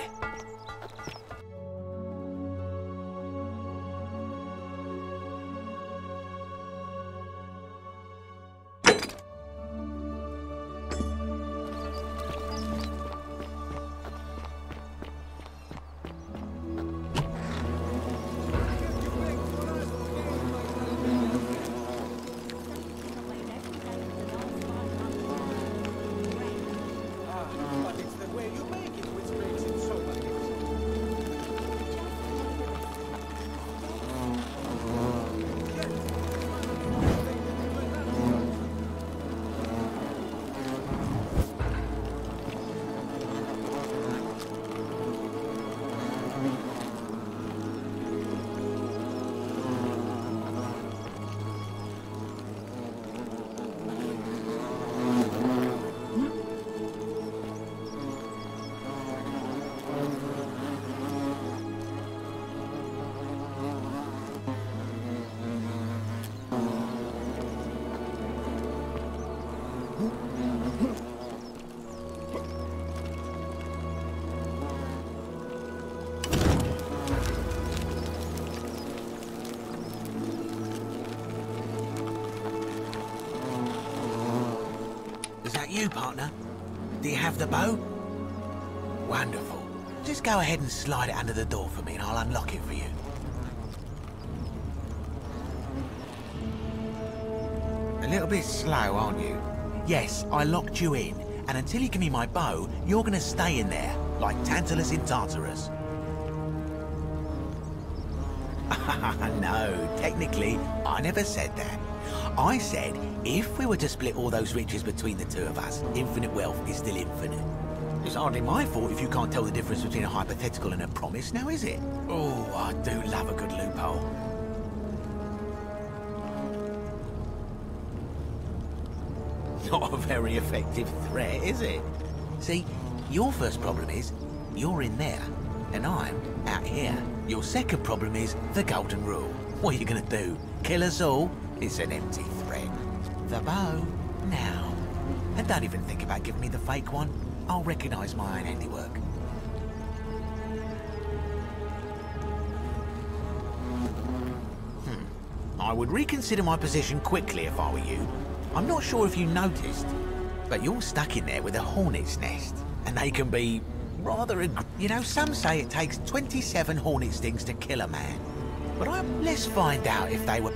Is that you, partner? Do you have the bow? Wonderful. Just go ahead and slide it under the door for me and I'll unlock it for you. A little bit slow, aren't you? Yes, I locked you in, and until you give me my bow, you're gonna stay in there, like Tantalus in Tartarus. No, technically, I never said that. I said, if we were to split all those riches between the two of us, infinite wealth is still infinite. It's hardly my fault if you can't tell the difference between a hypothetical and a promise, now is it? Oh, I do love a good loophole. Not a very effective threat, is it? See, your first problem is, you're in there, and I'm out here. Your second problem is the golden rule. What are you gonna do? Kill us all? It's an empty threat. The bow, now. And don't even think about giving me the fake one. I'll recognise my own handiwork. I would reconsider my position quickly if I were you. I'm not sure if you noticed, but you're stuck in there with a hornet's nest, and they can be rather you know, some say it takes 27 hornet stings to kill a man, but let's find out if they were...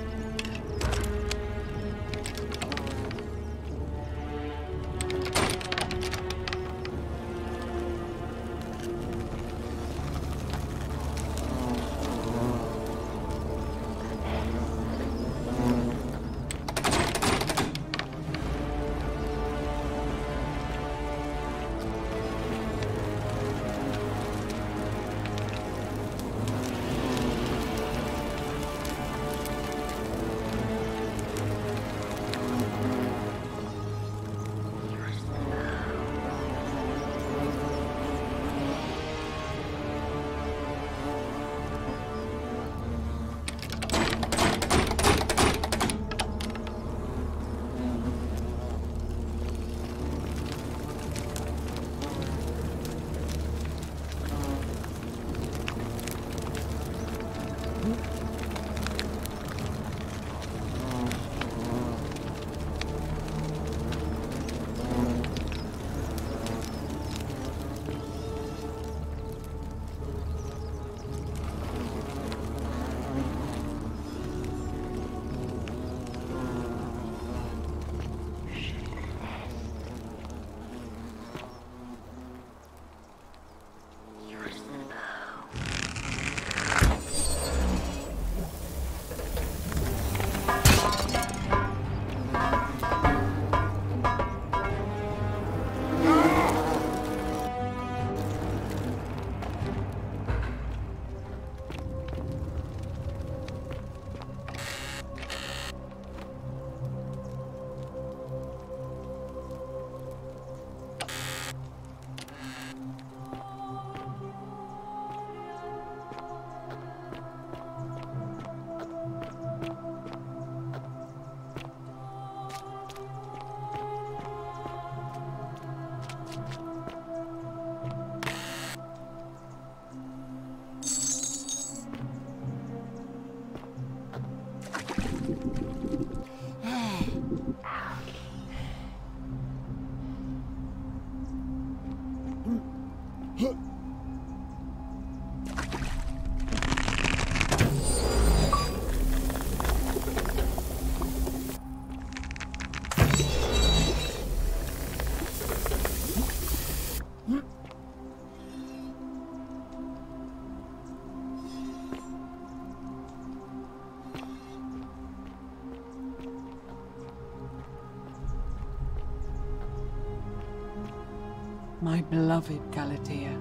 My beloved Galatea,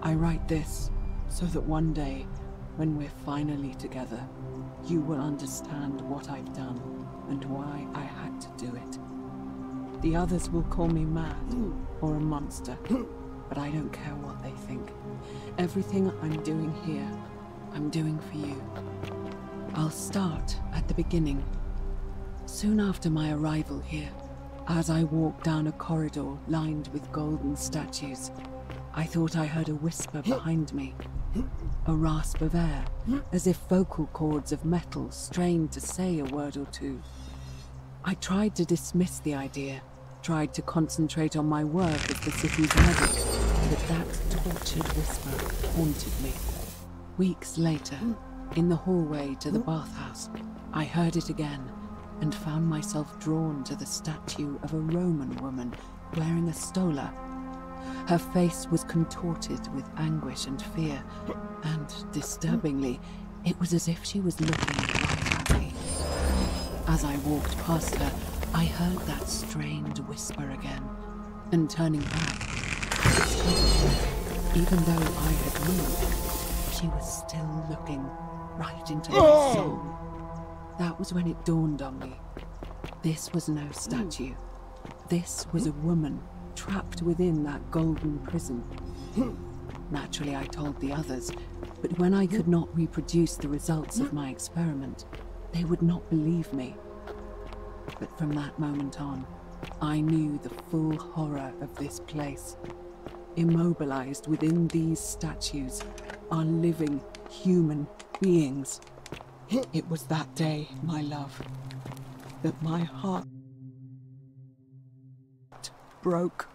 I write this so that one day, when we're finally together, you will understand what I've done and why I had to do it. The others will call me mad or a monster, but I don't care what they think. Everything I'm doing here, I'm doing for you. I'll start at the beginning. Soon after my arrival here, as I walked down a corridor lined with golden statues, I thought I heard a whisper behind me. A rasp of air, as if vocal cords of metal strained to say a word or two. I tried to dismiss the idea, tried to concentrate on my work as the city's medic, but that tortured whisper haunted me. Weeks later, in the hallway to the bathhouse, I heard it again, and found myself drawn to the statue of a Roman woman wearing a stola. Her face was contorted with anguish and fear, and, disturbingly, it was as if she was looking right at me. As I walked past her, I heard that strained whisper again, and turning back, even though I had moved, she was still looking right into my soul. That was when it dawned on me. This was no statue. This was a woman trapped within that golden prison. Naturally, I told the others, but when I could not reproduce the results of my experiment, they would not believe me. But from that moment on, I knew the full horror of this place. Immobilized within these statues are living human beings. It was that day, my love, that my heart broke.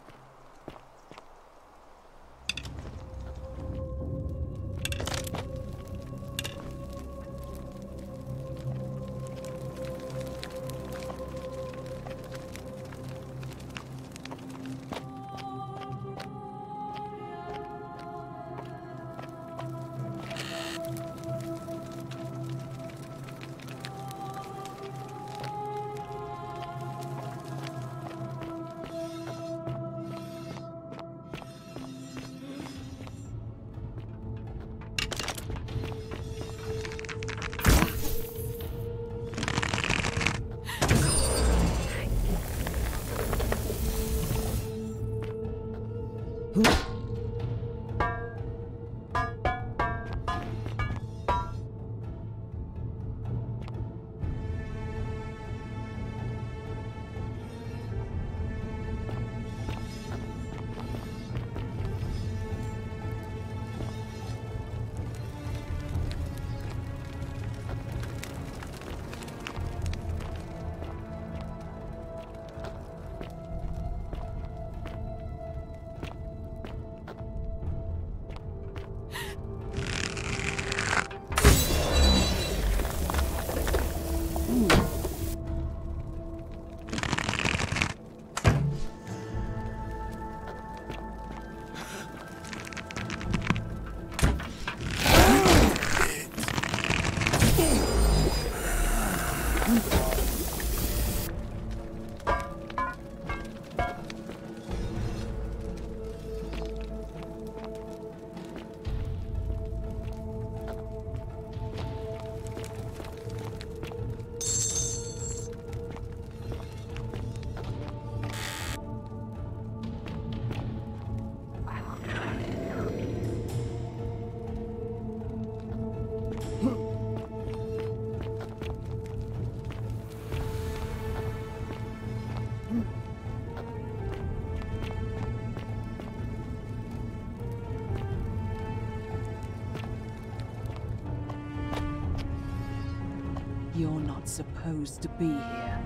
You're not supposed to be here.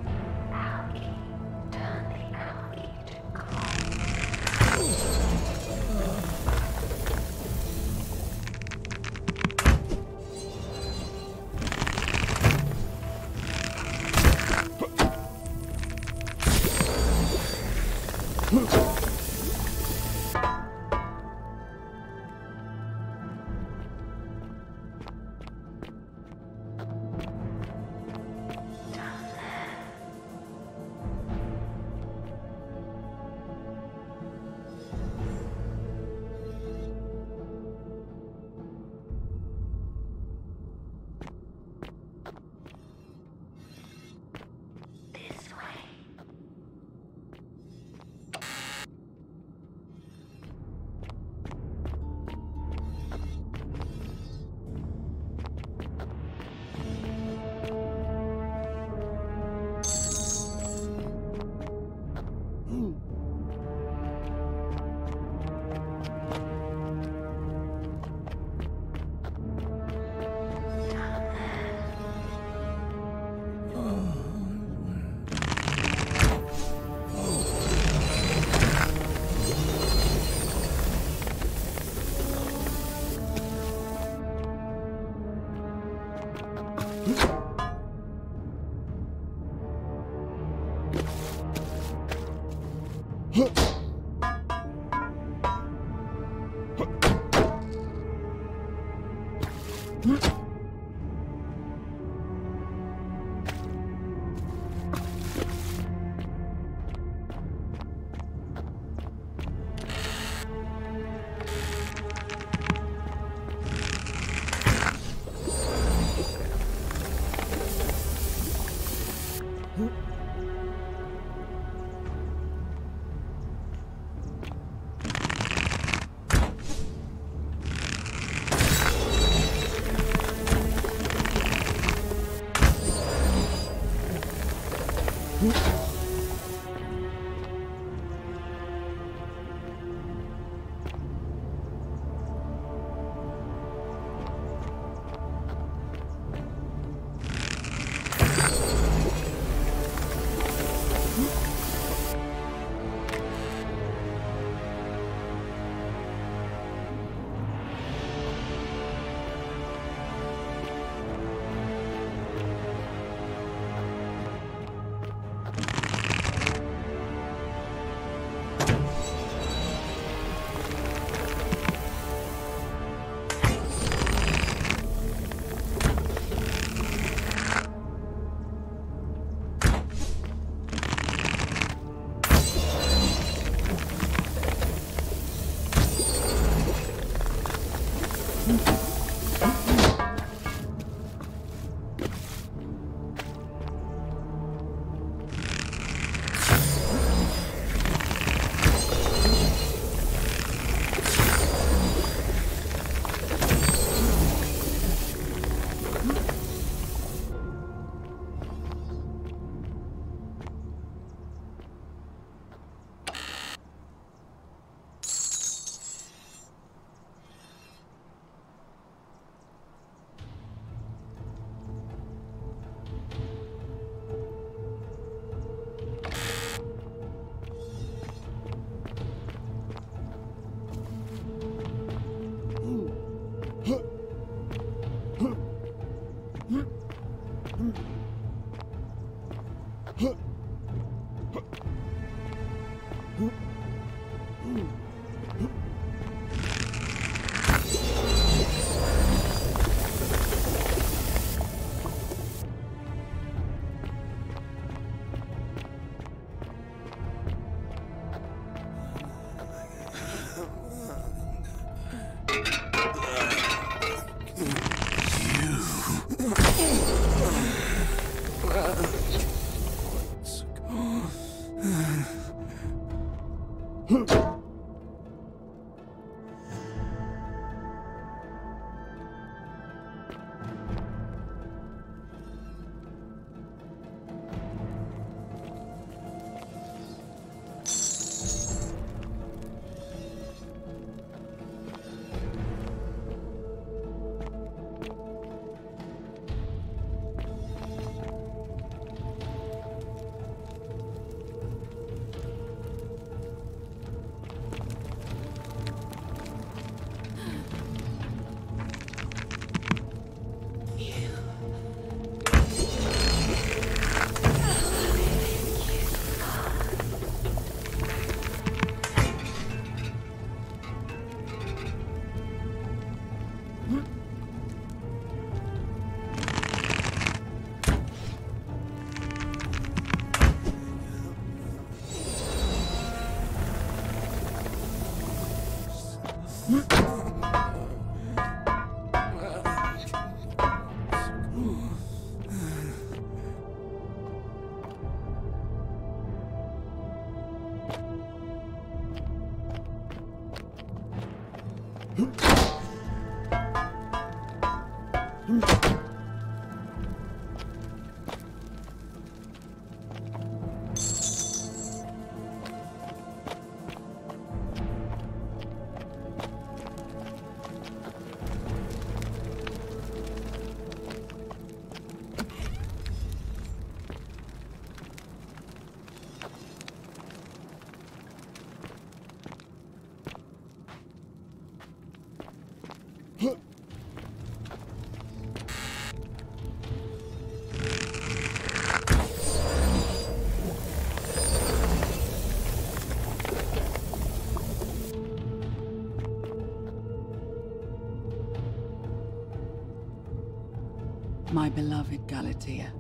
My beloved Galatea,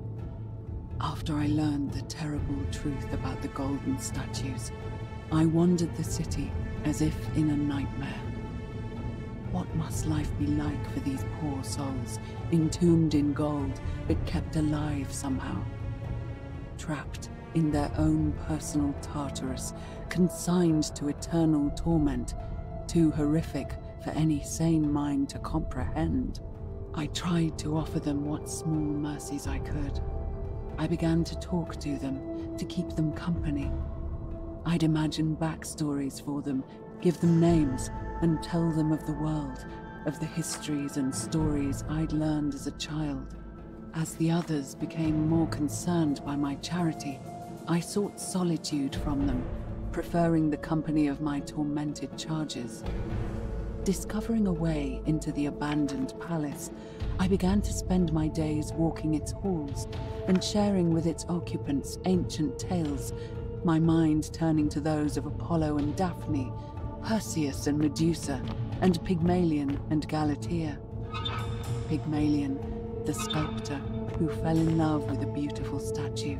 after I learned the terrible truth about the golden statues, I wandered the city as if in a nightmare. What must life be like for these poor souls, entombed in gold, but kept alive somehow? Trapped in their own personal Tartarus, consigned to eternal torment, too horrific for any sane mind to comprehend. I tried to offer them what small mercies I could. I began to talk to them, to keep them company. I'd imagine backstories for them, give them names, and tell them of the world, of the histories and stories I'd learned as a child. As the others became more concerned by my charity, I sought solitude from them, preferring the company of my tormented charges. Discovering a way into the abandoned palace, I began to spend my days walking its halls and sharing with its occupants ancient tales, my mind turning to those of Apollo and Daphne, Perseus and Medusa, and Pygmalion and Galatea. Pygmalion, the sculptor who fell in love with a beautiful statue,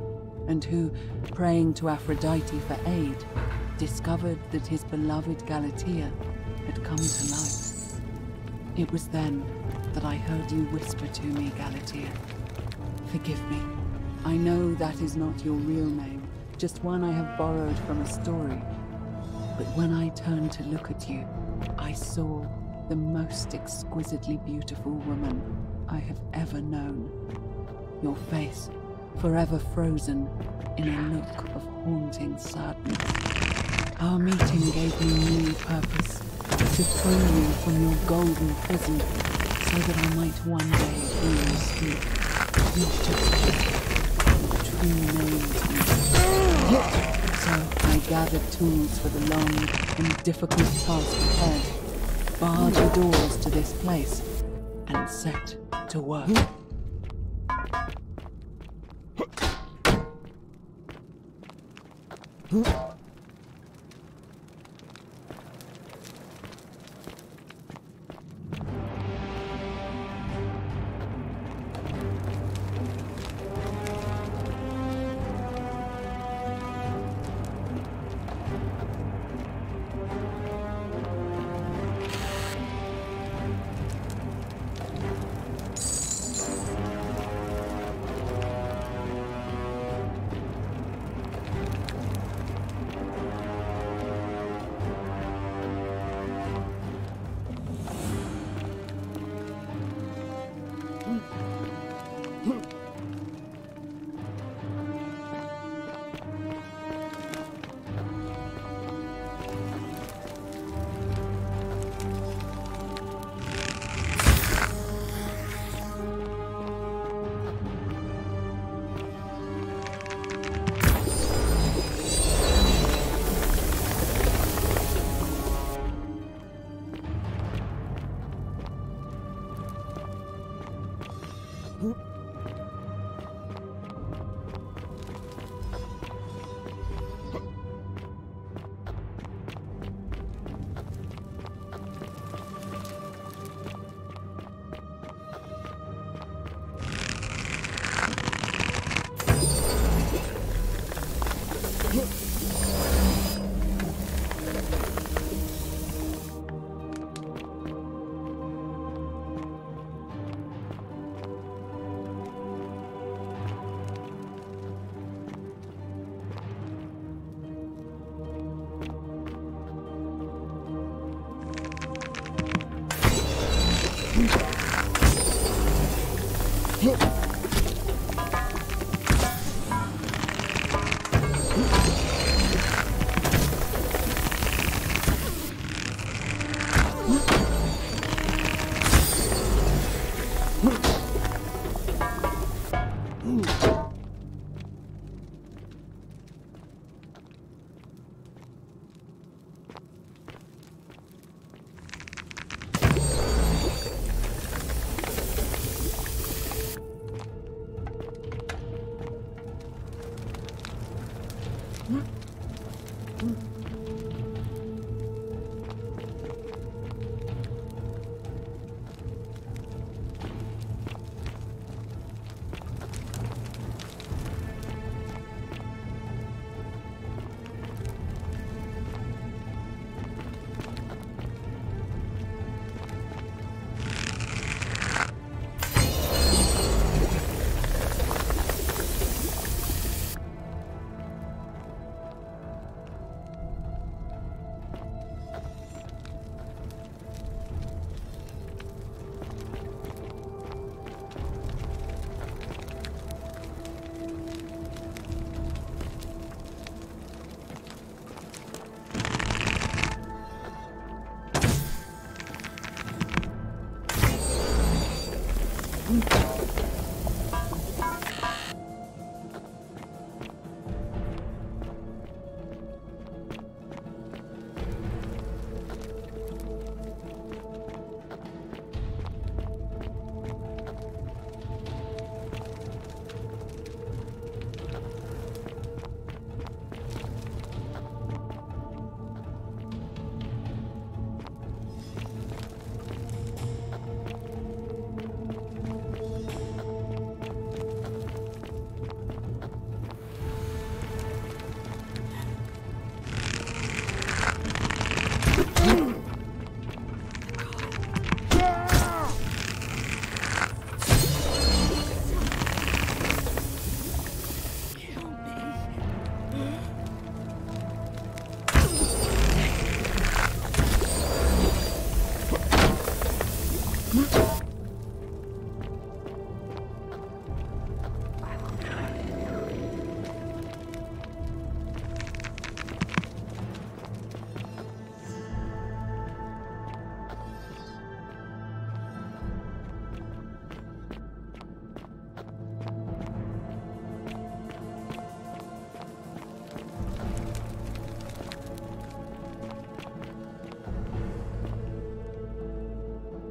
and who, praying to Aphrodite for aid, discovered that his beloved Galatea had come to life. It was then that I heard you whisper to me, Galatea. Forgive me. I know that is not your real name, just one I have borrowed from a story. But when I turned to look at you, I saw the most exquisitely beautiful woman I have ever known. Your face, forever frozen in a look of haunting sadness. Our meeting gave me new purpose, to free you from your golden prison, so that I might one day hear you speak, not just your true name to me. So I gathered tools for the long and difficult task ahead, barred the doors to this place, and set to work.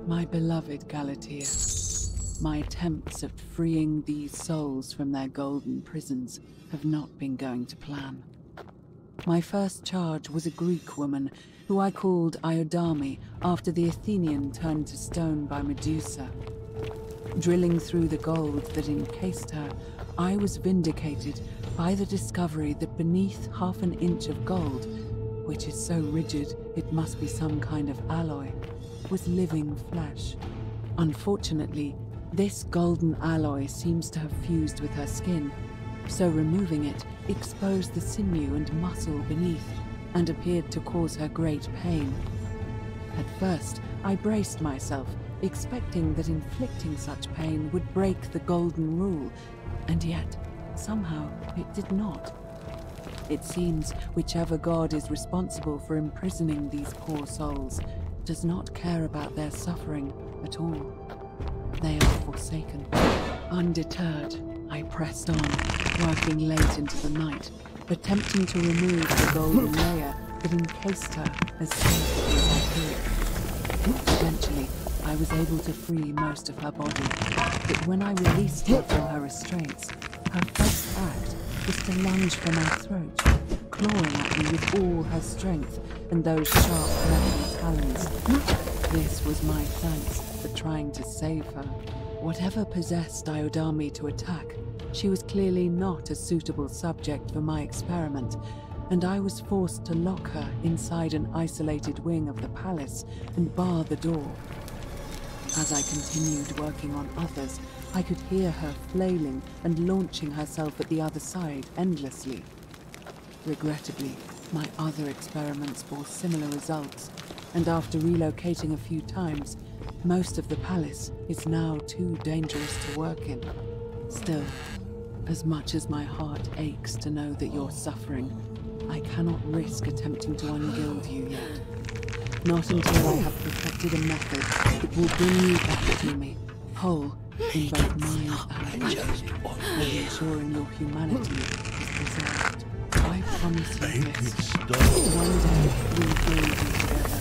My beloved Galatea, my attempts at freeing these souls from their golden prisons have not been going to plan. My first charge was a Greek woman who I called Iodame after the Athenian turned to stone by Medusa. Drilling through the gold that encased her, I was vindicated by the discovery that beneath half an inch of gold, which is so rigid it must be some kind of alloy, was living flesh. Unfortunately, this golden alloy seems to have fused with her skin, so removing it exposed the sinew and muscle beneath and appeared to cause her great pain. At first, I braced myself, expecting that inflicting such pain would break the golden rule, and yet, somehow, it did not. It seems whichever god is responsible for imprisoning these poor souls does not care about their suffering at all. They are forsaken. Undeterred, I pressed on, working late into the night, attempting to remove the golden layer that encased her as safely as I could. Eventually, I was able to free most of her body, but when I released her from her restraints, her first act was to lunge for my throat, clawing at me with all her strength and those sharp metal talons. This was my thanks for trying to save her. Whatever possessed Iodame to attack, she was clearly not a suitable subject for my experiment, and I was forced to lock her inside an isolated wing of the palace and bar the door. As I continued working on others, I could hear her flailing and launching herself at the other side endlessly. Regrettably, my other experiments bore similar results, and after relocating a few times, most of the palace is now too dangerous to work in. Still, as much as my heart aches to know that you're suffering, I cannot risk attempting to ungild you yet. Not until I have perfected a method that will bring you back to me, whole in both mind and body, and ensuring your humanity is preserved. I promise you this. One day we'll build you together,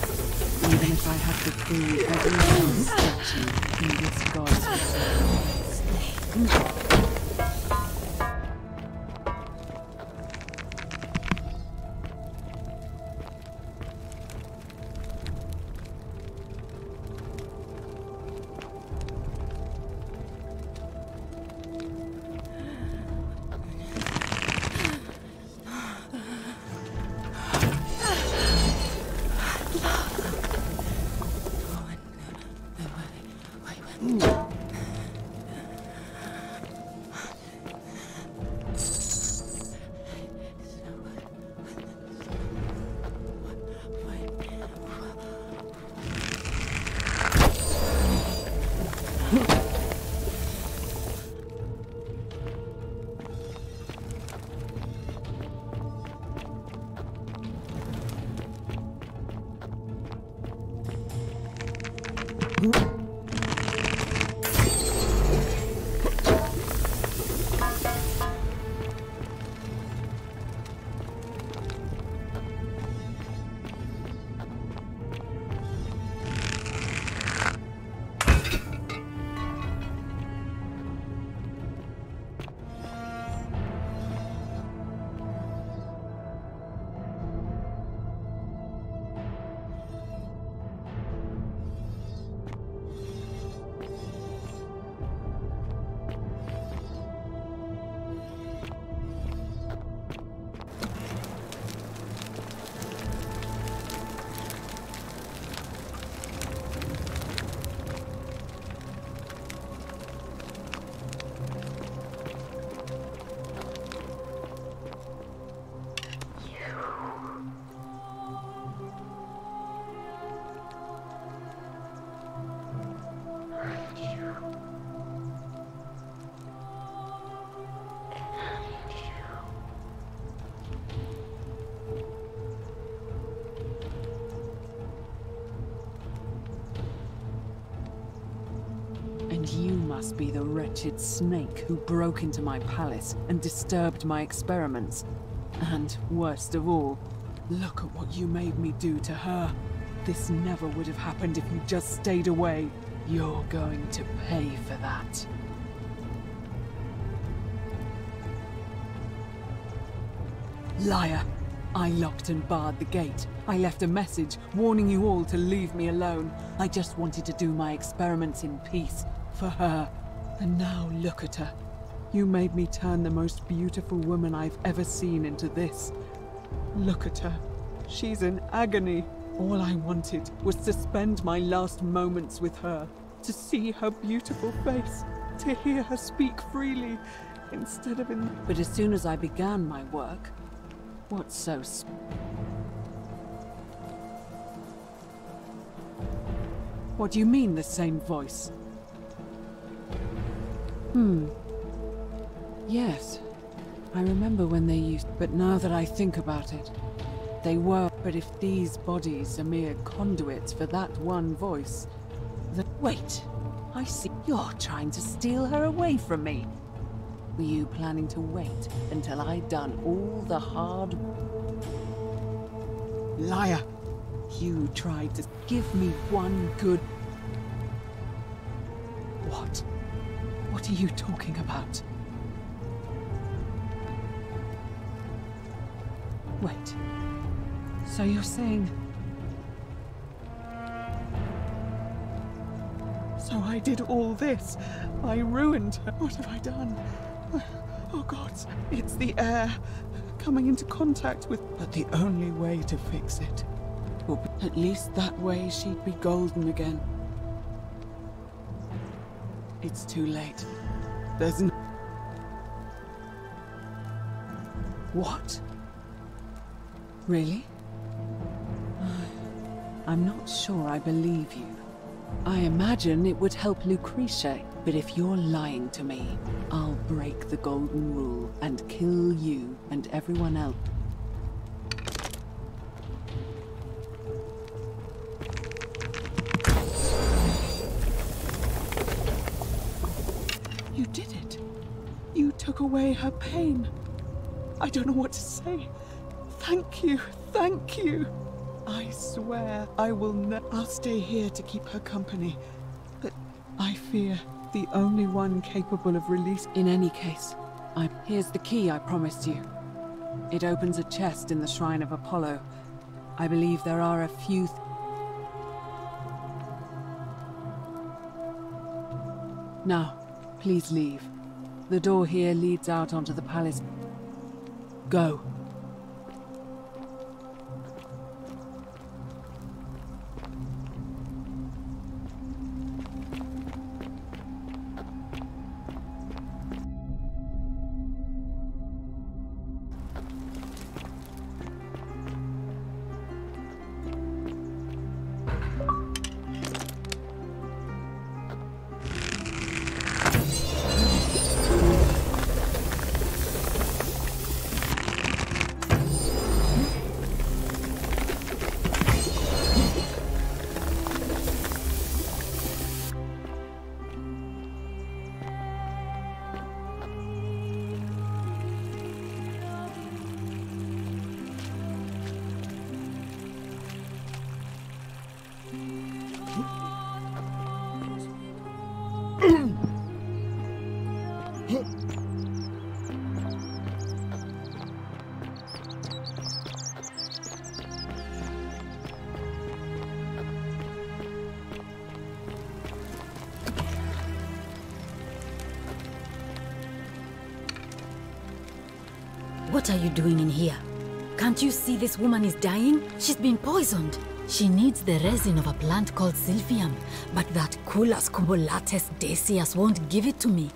even if I have to prove every last statue in this god's facilities. You must be the wretched snake who broke into my palace and disturbed my experiments. And, worst of all, look at what you made me do to her. This never would have happened if you just stayed away. You're going to pay for that. Liar! I locked and barred the gate. I left a message warning you all to leave me alone. I just wanted to do my experiments in peace, for her. And now look at her. You made me turn the most beautiful woman I've ever seen into this. Look at her. She's in agony. All I wanted was to spend my last moments with her, to see her beautiful face, to hear her speak freely, instead of in... But as soon as I began my work, what's so... What do you mean, the same voice? Yes. I remember when they used... But now that I think about it, they were... But if these bodies are mere conduits for that one voice... Wait! I see you're trying to steal her away from me. Were you planning to wait until I'd done all the hard... Liar! You tried to give me one good... What? What are you talking about? Wait. So you're saying... So I did all this. I ruined her. What have I done? Oh God, it's the air. Coming into contact with... But the only way to fix it... Well, at least that way she'd be golden again. It's too late. There's no... What? Really? I'm not sure I believe you. I imagine it would help Lucretia, but if you're lying to me, I'll break the golden rule and kill you and everyone else. You did it. You took away her pain. I don't know what to say. Thank you. Thank you. I swear I will I'll stay here to keep her company. But I fear the only one capable of release. In any case, here's the key I promised you. It opens a chest in the Shrine of Apollo. I believe there are a few... Now, please leave. The door here leads out onto the palace. Go. What are you doing in here? Can't you see this woman is dying? She's been poisoned. She needs the resin of a plant called Silphium, but that Culus cumbulatus Decius won't give it to me.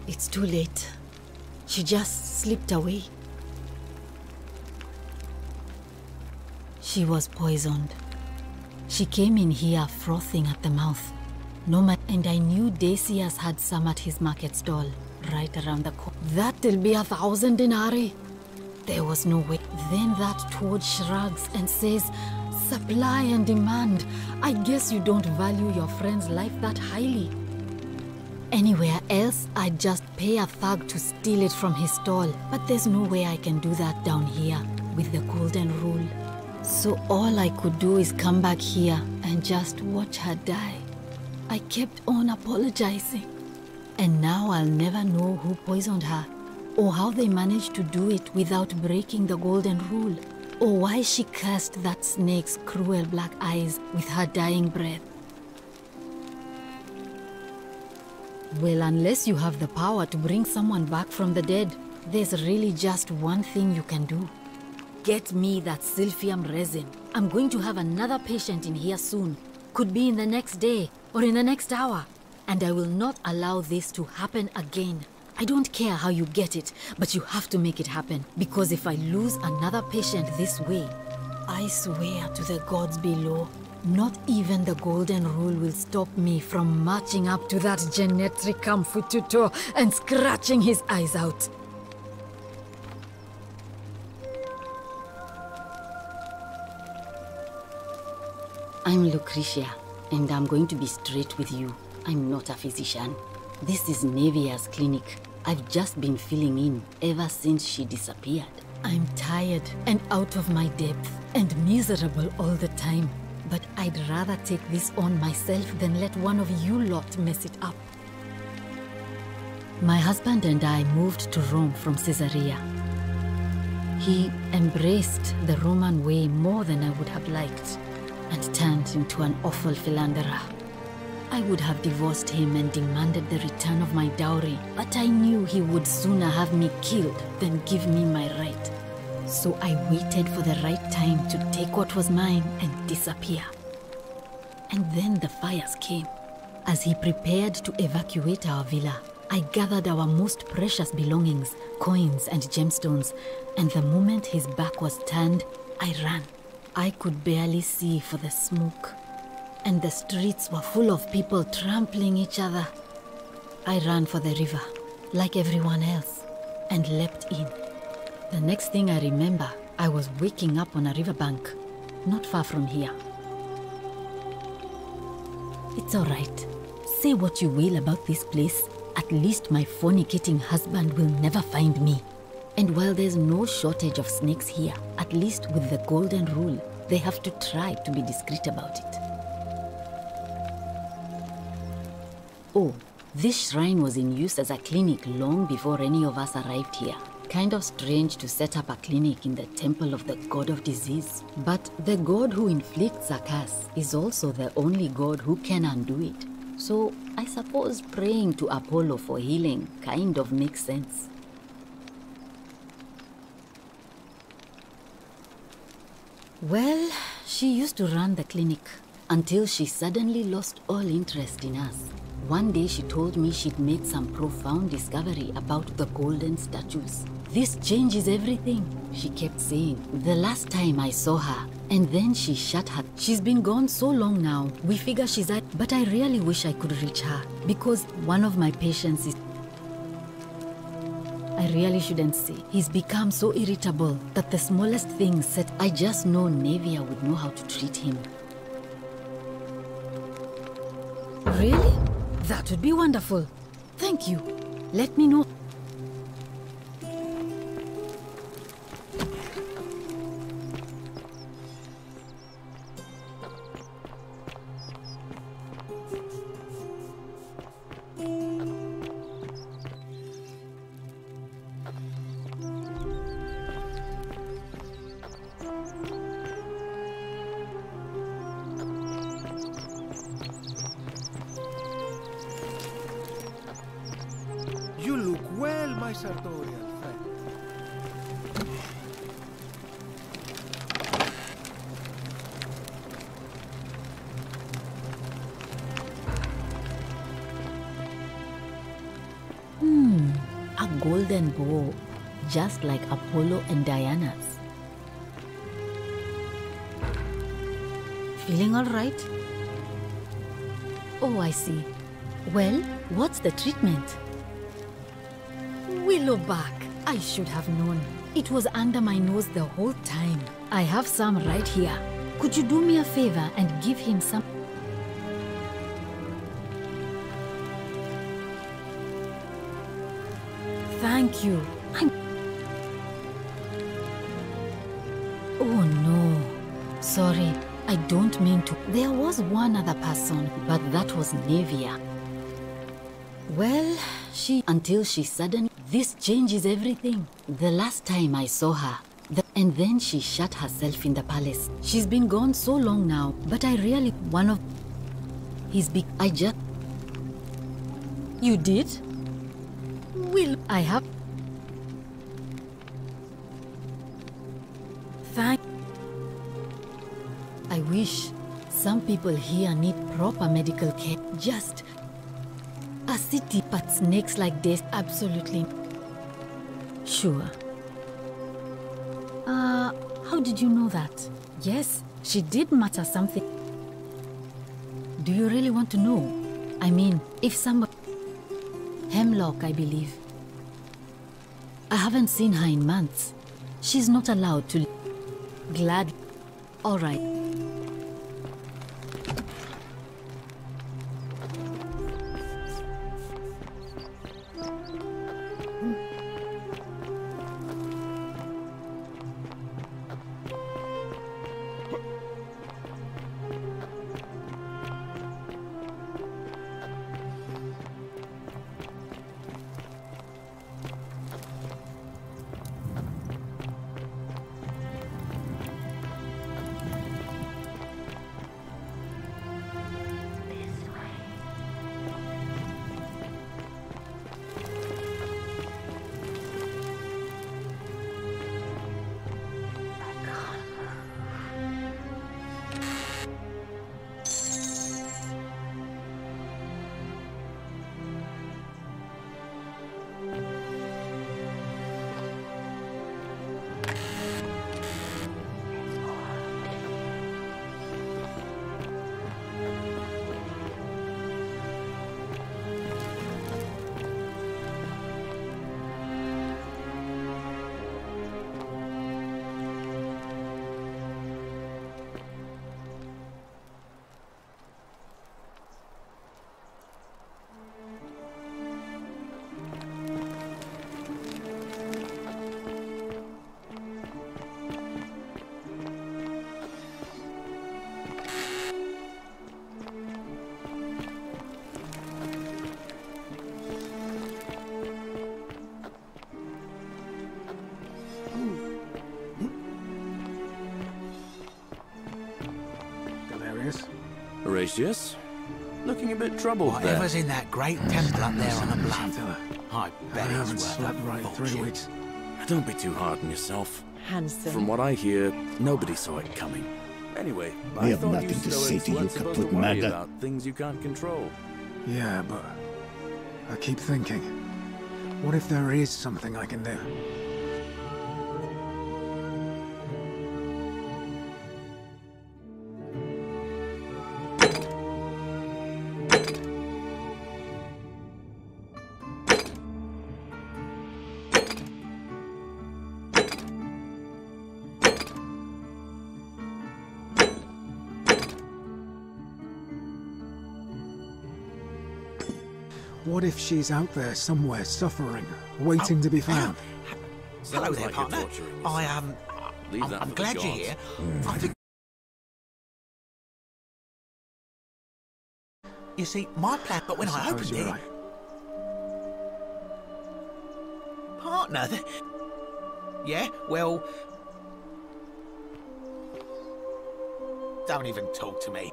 It's too late. She just slipped away. She was poisoned. She came in here frothing at the mouth. And I knew Decius had some at his market stall, right around the corner. That'll be 1,000 denarii. There was no way. Then that toad shrugs and says, supply and demand. I guess you don't value your friend's life that highly. Anywhere else, I'd just pay a thug to steal it from his stall. But there's no way I can do that down here. with the golden rule. So all I could do is come back here and just watch her die. I kept on apologizing. And now I'll never know who poisoned her, or how they managed to do it without breaking the golden rule, or why she cursed that snake's cruel black eyes with her dying breath. Well, unless you have the power to bring someone back from the dead, there's really just one thing you can do. Get me that silphium resin. I'm going to have another patient in here soon. Could be in the next day, or in the next hour. And I will not allow this to happen again. I don't care how you get it, but you have to make it happen. Because if I lose another patient this way, I swear to the gods below, not even the golden rule will stop me from marching up to that Genetricum Fututo and scratching his eyes out. I'm Lucretia, and I'm going to be straight with you. I'm not a physician. This is Nevia's clinic. I've just been filling in ever since she disappeared. I'm tired and out of my depth and miserable all the time. But I'd rather take this on myself than let one of you lot mess it up. My husband and I moved to Rome from Caesarea. He embraced the Roman way more than I would have liked and turned into an awful philanderer. I would have divorced him and demanded the return of my dowry, but I knew he would sooner have me killed than give me my right. So I waited for the right time to take what was mine and disappear. And then the fires came. As he prepared to evacuate our villa, I gathered our most precious belongings, coins and gemstones, and the moment his back was turned, I ran. I could barely see for the smoke, and the streets were full of people trampling each other. I ran for the river, like everyone else, and leapt in. The next thing I remember, I was waking up on a riverbank, not far from here. It's all right. Say what you will about this place. At least my fornicating husband will never find me. And while there's no shortage of snakes here, at least with the golden rule, they have to try to be discreet about it. Oh, this shrine was in use as a clinic long before any of us arrived here. Kind of strange to set up a clinic in the temple of the god of disease. But the god who inflicts a curse is also the only god who can undo it. So I suppose praying to Apollo for healing kind of makes sense. Well, she used to run the clinic until she suddenly lost all interest in us. One day she told me she'd made some profound discovery about the golden statues. This changes everything, she kept saying. The last time I saw her, and then she shut her. She's been gone so long now, we figure she's at... But I really wish I could reach her, because one of my patients is... I really shouldn't say. He's become so irritable that the smallest thing said, I just know Nevia would know how to treat him. Really? That would be wonderful. Thank you. Let me know. You look well, my sartorial friend. A golden bow, just like Apollo and Diana's. Feeling all right? Oh, I see. Well, what's the treatment? Willowback. I should have known. It was under my nose the whole time. I have some right here. Could you do me a favor and give him some? Thank you. Oh no. Sorry, I don't mean to. There was one other person, but that was Nevia. Well, until she suddenly... This changes everything. The last time I saw her, and then she shut herself in the palace. She's been gone so long now, but I really... One of... I just... You did? Will I have... Thank... I wish some people here need proper medical care. Just... A city, but snakes like this, absolutely. Sure. How did you know that? Yes, she did mutter something. Do you really want to know? I mean, if somebody... Hemlock, I believe. I haven't seen her in months. She's not allowed to... Glad... All right. Horatius? Looking a bit troubled there. Whatever's in that great temple up there on the bluff, I bet it's worth slept right in 3 weeks. Don't be too hard on yourself. Handsome. From what I hear, nobody saw it coming. Anyway, I have thought nothing you to stoics say to you, weren't supposed Caput to worry Maga. about things you can't control. Yeah, but I keep thinking, what if there is something I can do? What if she's out there somewhere suffering, waiting to be found? Hello there, partner. I'm glad you're here. I think... You see, my plan, but when I opened it... Right. Partner, yeah, well... Don't even talk to me.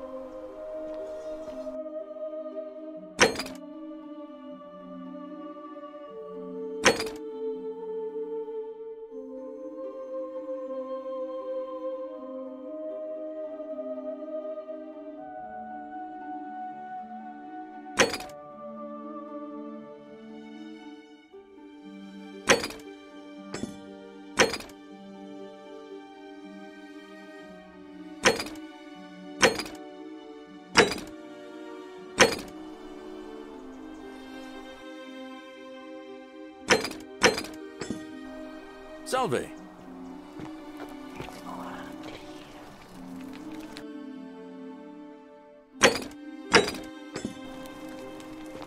Salve.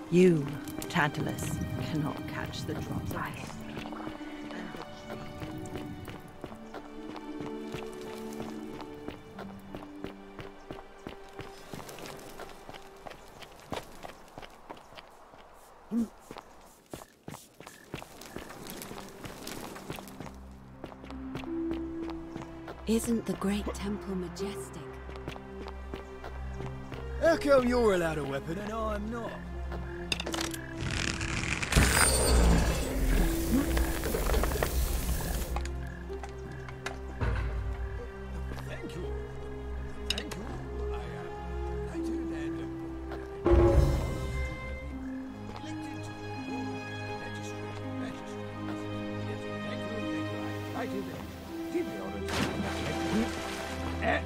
You, Tantalus, cannot catch the drops of Isn't the great temple majestic? How come you're allowed a weapon and I'm not? Thank you. Thank you. I do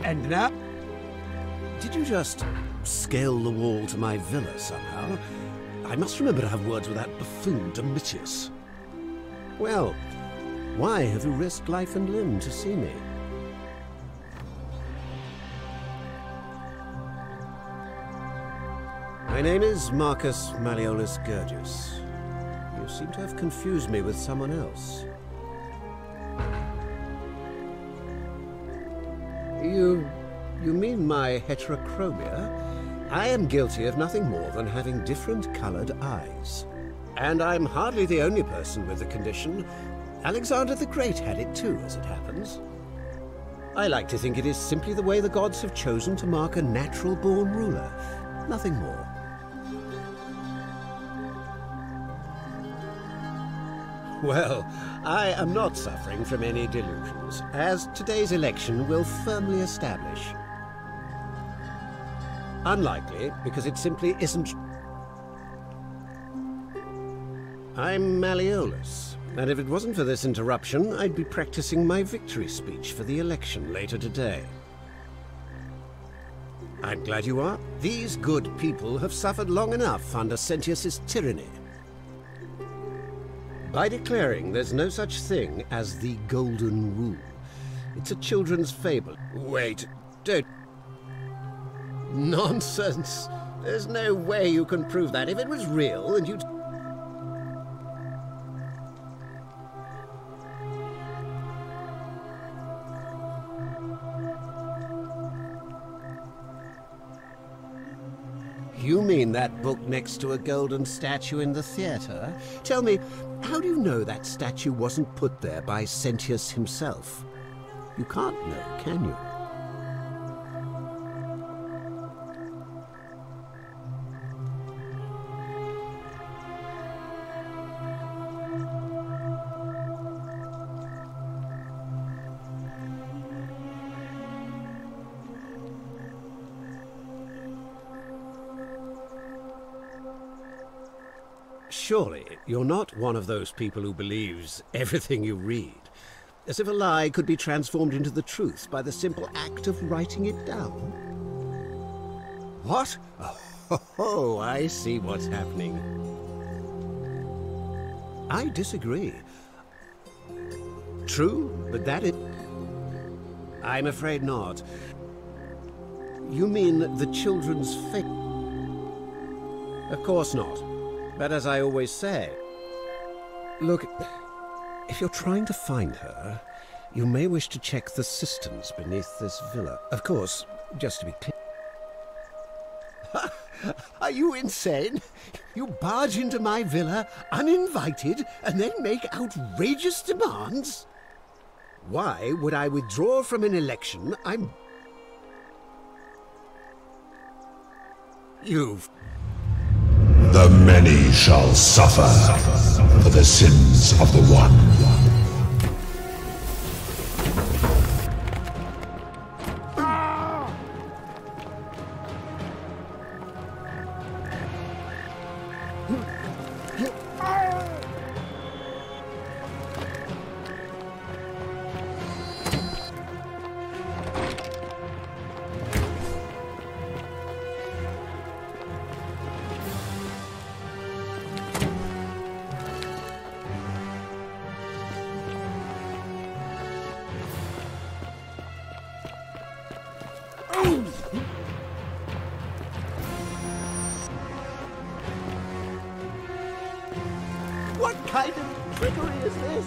And now? Did you just scale the wall to my villa somehow? I must remember to have words with that buffoon Domitius. Well, why have you risked life and limb to see me? My name is Marcus Malleolus Gurgis. You seem to have confused me with someone else. You mean my heterochromia? I am guilty of nothing more than having different colored eyes. And I'm hardly the only person with the condition. Alexander the Great had it too, as it happens. I like to think it is simply the way the gods have chosen to mark a natural-born ruler. Nothing more. Well, I am not suffering from any delusions, as today's election will firmly establish. Unlikely, because it simply isn't. I'm Malleolus, and if it wasn't for this interruption, I'd be practicing my victory speech for the election later today. I'm glad you are. These good people have suffered long enough under Sentius's tyranny. By declaring there's no such thing as the Golden Rule. It's a children's fable. Wait, don't... Nonsense! There's no way you can prove that. If it was real, and you'd... You mean that book next to a golden statue in the theater? Tell me, how do you know that statue wasn't put there by Sentius himself? You can't know, can you? Surely, you're not one of those people who believes everything you read, as if a lie could be transformed into the truth by the simple act of writing it down? What? Oh, I see what's happening. I disagree. True, but that is... I'm afraid not. You mean the children's fate? Of course not. But as I always say, look, if you're trying to find her, you may wish to check the cisterns beneath this villa. Of course, just to be clear. Are you insane? You barge into my villa uninvited and then make outrageous demands? Why would I withdraw from an election You've... The many shall suffer for the sins of the one. What kind of trickery is this?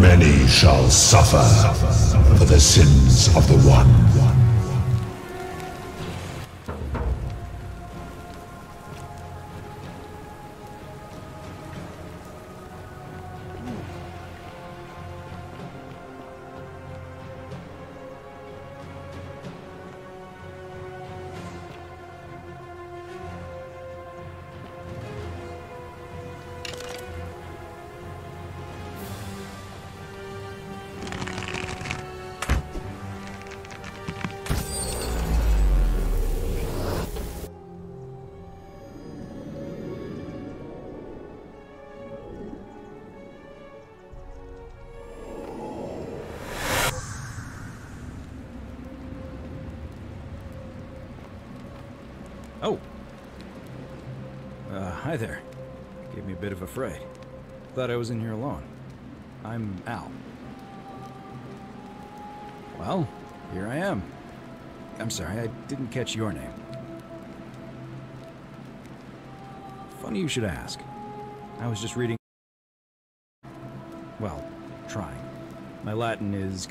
many shall suffer for the sins of the one. Oh. Hi there. Gave me a bit of a fright. Thought I was in here alone. I'm Al. Well, here I am. I'm sorry, I didn't catch your name. Funny you should ask. I was just reading... Well, trying. My Latin is...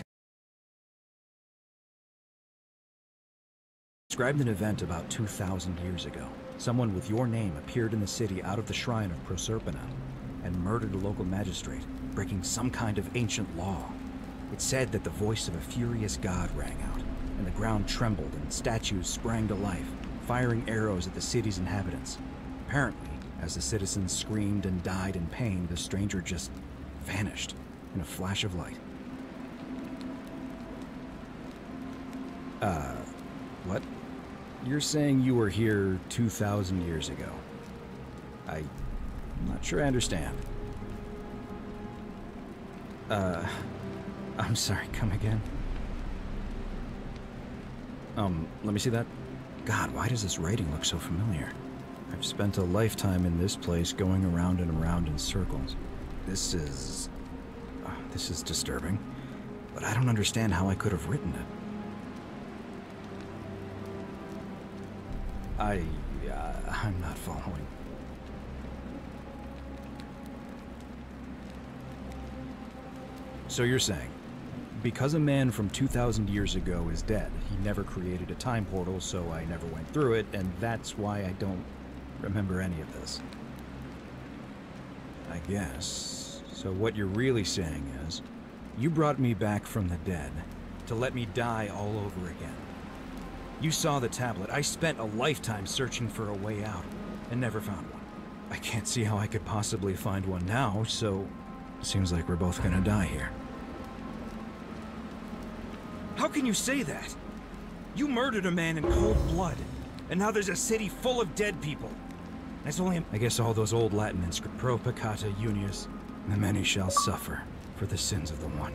Described an event about 2,000 years ago. Someone with your name appeared in the city out of the shrine of Proserpina and murdered a local magistrate, breaking some kind of ancient law. It said that the voice of a furious god rang out, and the ground trembled and statues sprang to life, firing arrows at the city's inhabitants. Apparently, as the citizens screamed and died in pain, the stranger just vanished in a flash of light. What? You're saying you were here 2,000 years ago? I'm not sure I understand. I'm sorry, come again? Let me see that. God, why does this writing look so familiar? I've spent a lifetime in this place going around and around in circles. This is disturbing, but I don't understand how I could have written it. I'm not following. So you're saying, because a man from 2,000 years ago is dead, he never created a time portal, so I never went through it, and that's why I don't remember any of this. I guess. So what you're really saying is, you brought me back from the dead to let me die all over again. You saw the tablet. I spent a lifetime searching for a way out, and never found one. I can't see how I could possibly find one now, so it seems like we're both gonna die here. How can you say that? You murdered a man in cold blood, and now there's a city full of dead people. That's only... I guess all those old Latin and script, pro peccata unius, the many shall suffer for the sins of the one.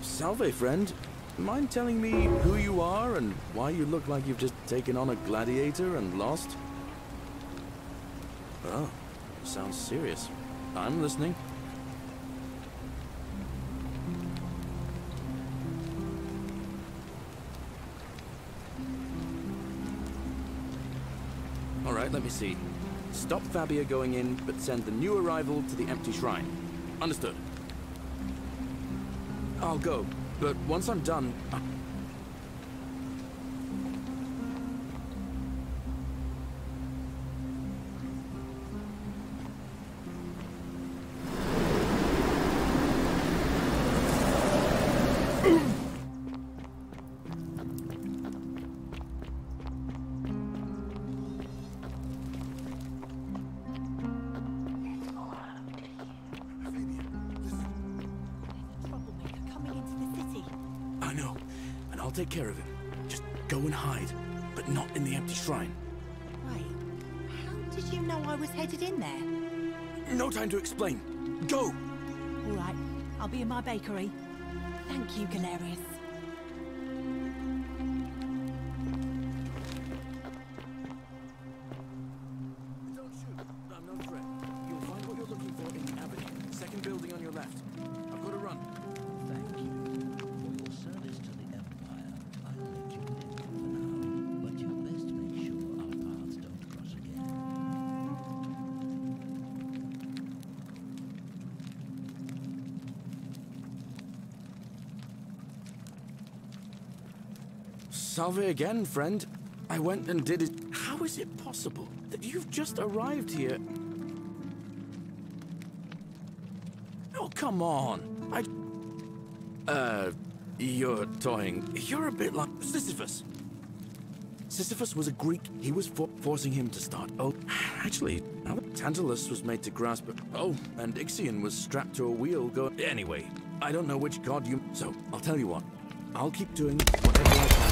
Salve, friend. Mind telling me who you are and why you look like you've just taken on a gladiator and lost? Oh, sounds serious. I'm listening. All right, let me see. Stop Fabia going in, but send the new arrival to the empty shrine. Understood. I'll go, but once I'm done... I'll take care of him. Just go and hide, but not in the empty shrine. Wait, how did you know I was headed in there? No time to explain. Go! All right, I'll be in my bakery. Thank you, Galerius. Don't shoot. I'm no threat. You'll find what you're looking for in the avenue. Second building on your left. I've got to run. Thank you. For your service to the Empire, I'll let you live for now, but you best make sure our paths don't cross again. Salve again, friend. I went and did it. How is it possible that you've just arrived here? Oh, come on. You're toying. You're a bit like Sisyphus. Sisyphus was a Greek. He was forcing him to start. Oh, actually, Tantalus was made to grasp. Oh, and Ixion was strapped to a wheel going. Anyway, I don't know which god you. So, I'll tell you what. I'll keep doing whatever I can.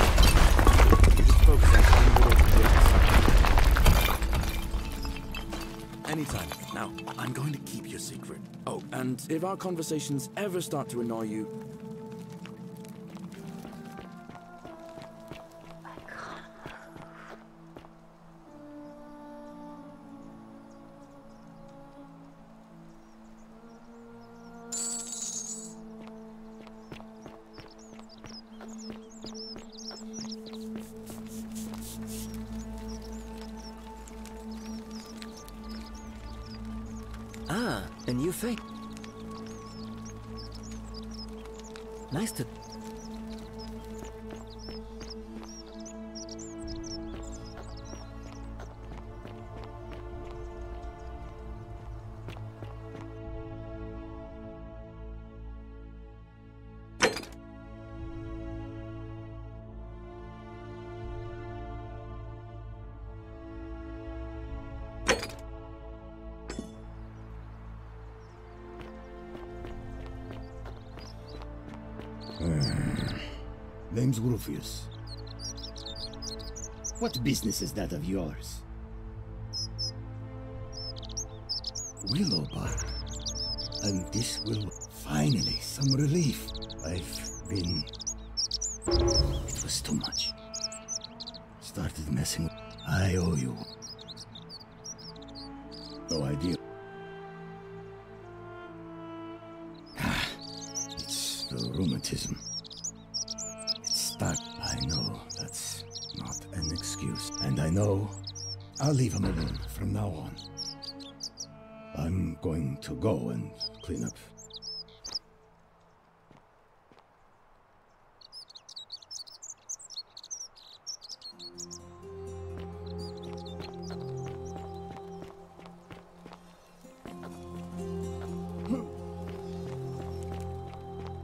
You just focus on finding the Anytime. Now, I'm going to keep your secret. Oh, and if our conversations ever start to annoy you, a new face. Nice to... Name's Rufius. What business is that of yours? Willow bark. And this will... Finally, some relief. I've been... It was too much. Started messing with... I owe you. No idea. It's the rheumatism. It's stuck. I know that's not an excuse. And I know I'll leave him alone from now on. I'm going to go and clean up.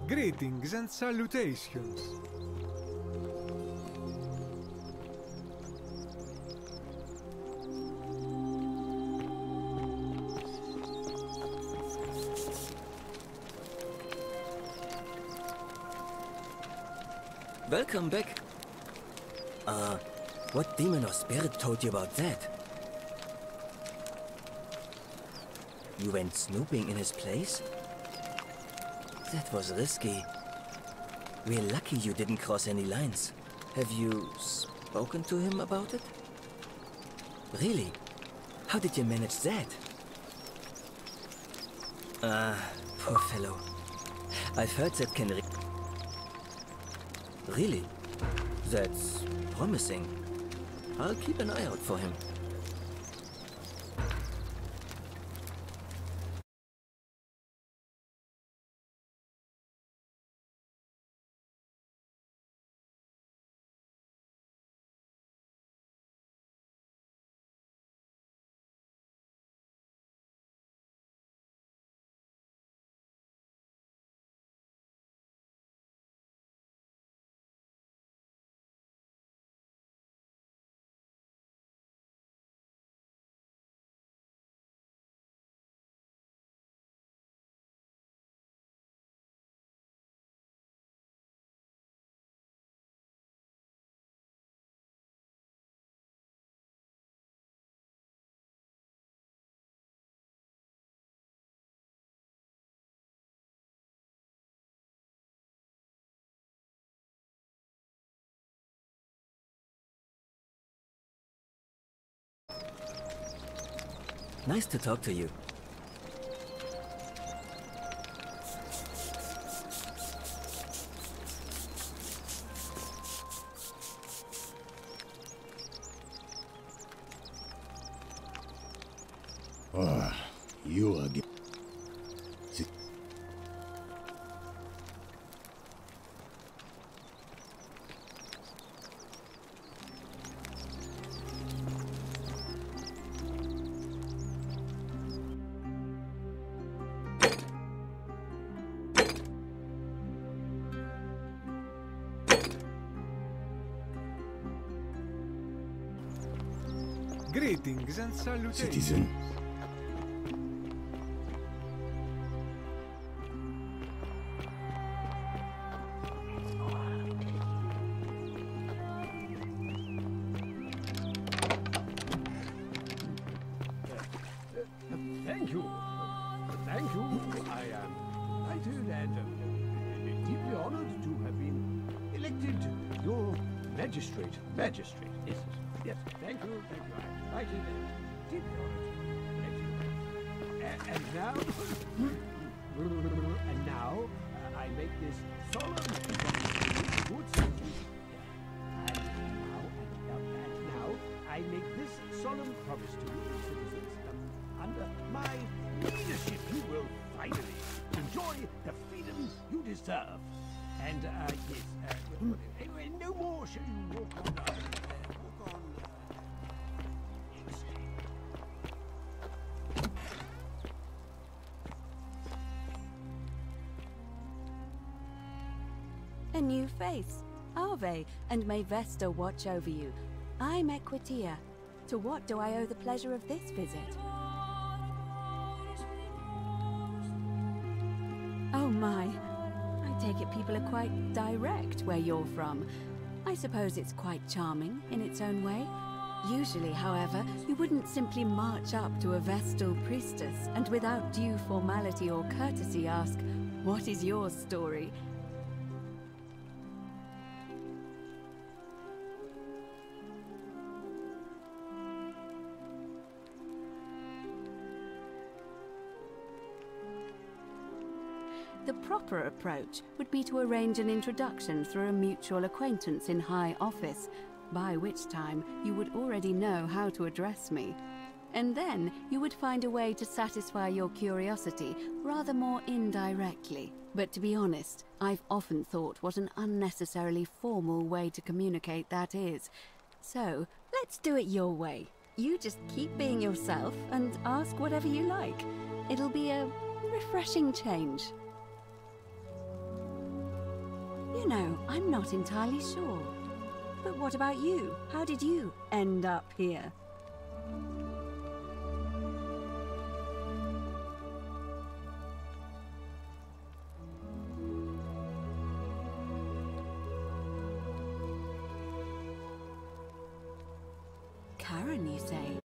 Greetings and salutations. Welcome back. What demon or spirit told you about that? You went snooping in his place? That was risky. We're lucky you didn't cross any lines. Have you spoken to him about it? Really? How did you manage that? Poor fellow. I've heard that can... Really? That's promising. I'll keep an eye out for him. Nice to talk to you. You again. Greetings and salutations. Citizen. Thank you. Thank you. I am delighted and deeply honored to have been elected your magistrate. Magistrate, yes. Yes, thank you. I'm delighted and deeply honored. And now, I make this solemn good citizens. And now, I make this solemn promise to you, citizens. Under my leadership, you will finally enjoy the freedom you deserve. And, yes, anyway, no more shall you walk on, A new face. Ave, and may Vesta watch over you. I'm Equitia. To what do I owe the pleasure of this visit? Oh my, I take it people are quite direct where you're from. I suppose it's quite charming in its own way. Usually, however, you wouldn't simply march up to a Vestal priestess and without due formality or courtesy ask, "What is your story?" The proper approach would be to arrange an introduction through a mutual acquaintance in high office, by which time you would already know how to address me. And then you would find a way to satisfy your curiosity rather more indirectly. But to be honest, I've often thought what an unnecessarily formal way to communicate that is. So, let's do it your way. You just keep being yourself and ask whatever you like. It'll be a refreshing change. You know, I'm not entirely sure. But what about you? How did you end up here? Karen, you say?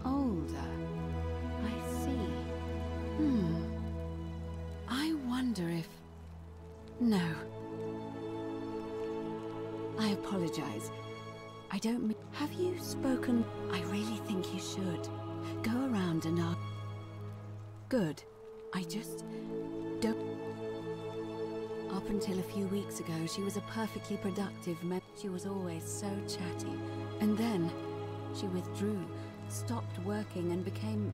Older. I see. I wonder if... No. I apologize. I don't mean... Have you spoken? I really think you should. Go around and ask... Good. I just... don't... Up until a few weeks ago, she was a perfectly productive member. She was always so chatty. And then, she withdrew, stopped working and became...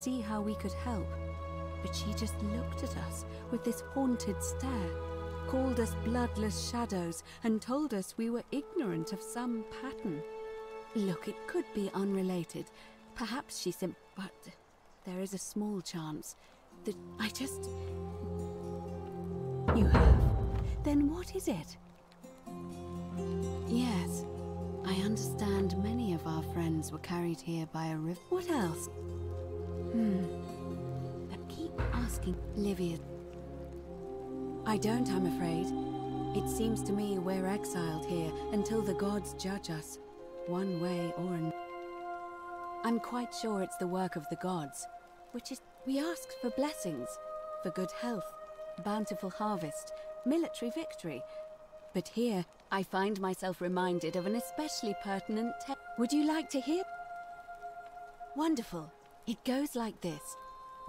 See how we could help. But she just looked at us with this haunted stare, called us bloodless shadows, and told us we were ignorant of some pattern. Look, it could be unrelated. Perhaps she but there is a small chance that I just... You have? Then what is it? Yes, I understand many of our friends were carried here by a river. What else? But keep asking, Livia. I don't, I'm afraid. It seems to me we're exiled here until the gods judge us, one way or another. I'm quite sure it's the work of the gods, which is we ask for blessings, for good health, bountiful harvest, military victory. But here, I find myself reminded of an especially pertinent Would you like to hear? Wonderful. It goes like this.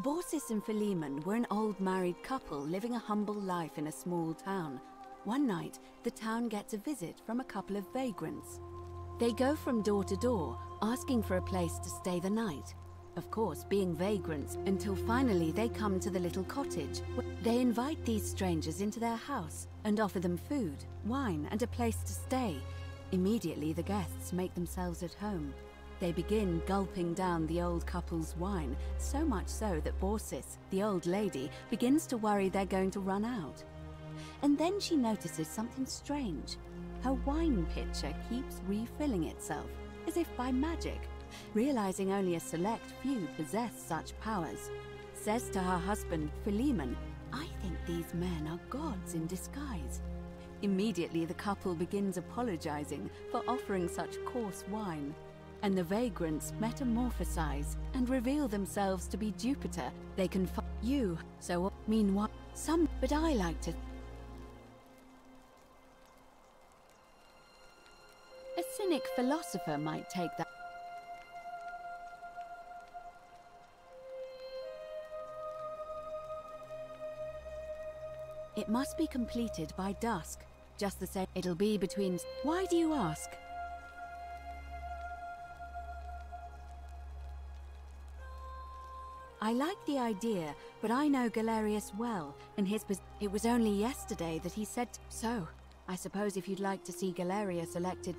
Borsis and Philemon were an old married couple living a humble life in a small town. One night, the town gets a visit from a couple of vagrants. They go from door to door, asking for a place to stay the night. Of course, being vagrants, until finally they come to the little cottage. They invite these strangers into their house and offer them food, wine, and a place to stay. Immediately, the guests make themselves at home. They begin gulping down the old couple's wine, so much so that Borsis, the old lady, begins to worry they're going to run out. And then she notices something strange. Her wine pitcher keeps refilling itself, as if by magic. Realizing only a select few possess such powers, says to her husband, Philemon, "I think these men are gods in disguise." Immediately the couple begins apologizing for offering such coarse wine, and the vagrants metamorphosize and reveal themselves to be Jupiter. They can find you, so meanwhile, but I like to... A cynic philosopher might take that. It must be completed by dusk. Just the same, it'll be between... Why do you ask? I like the idea, but I know Galerius well, and it was only yesterday that he said... So, I suppose if you'd like to see Galerius elected...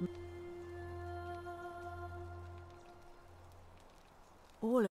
All...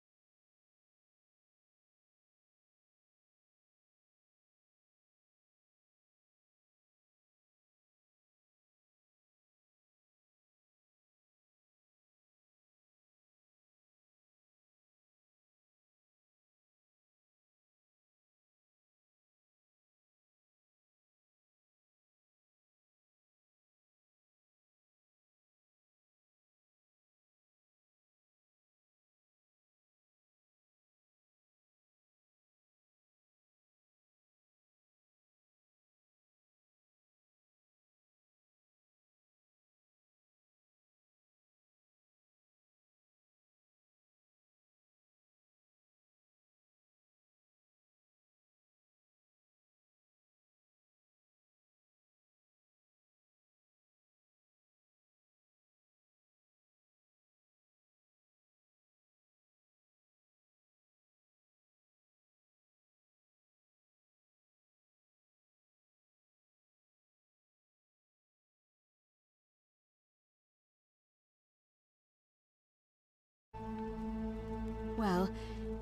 Well,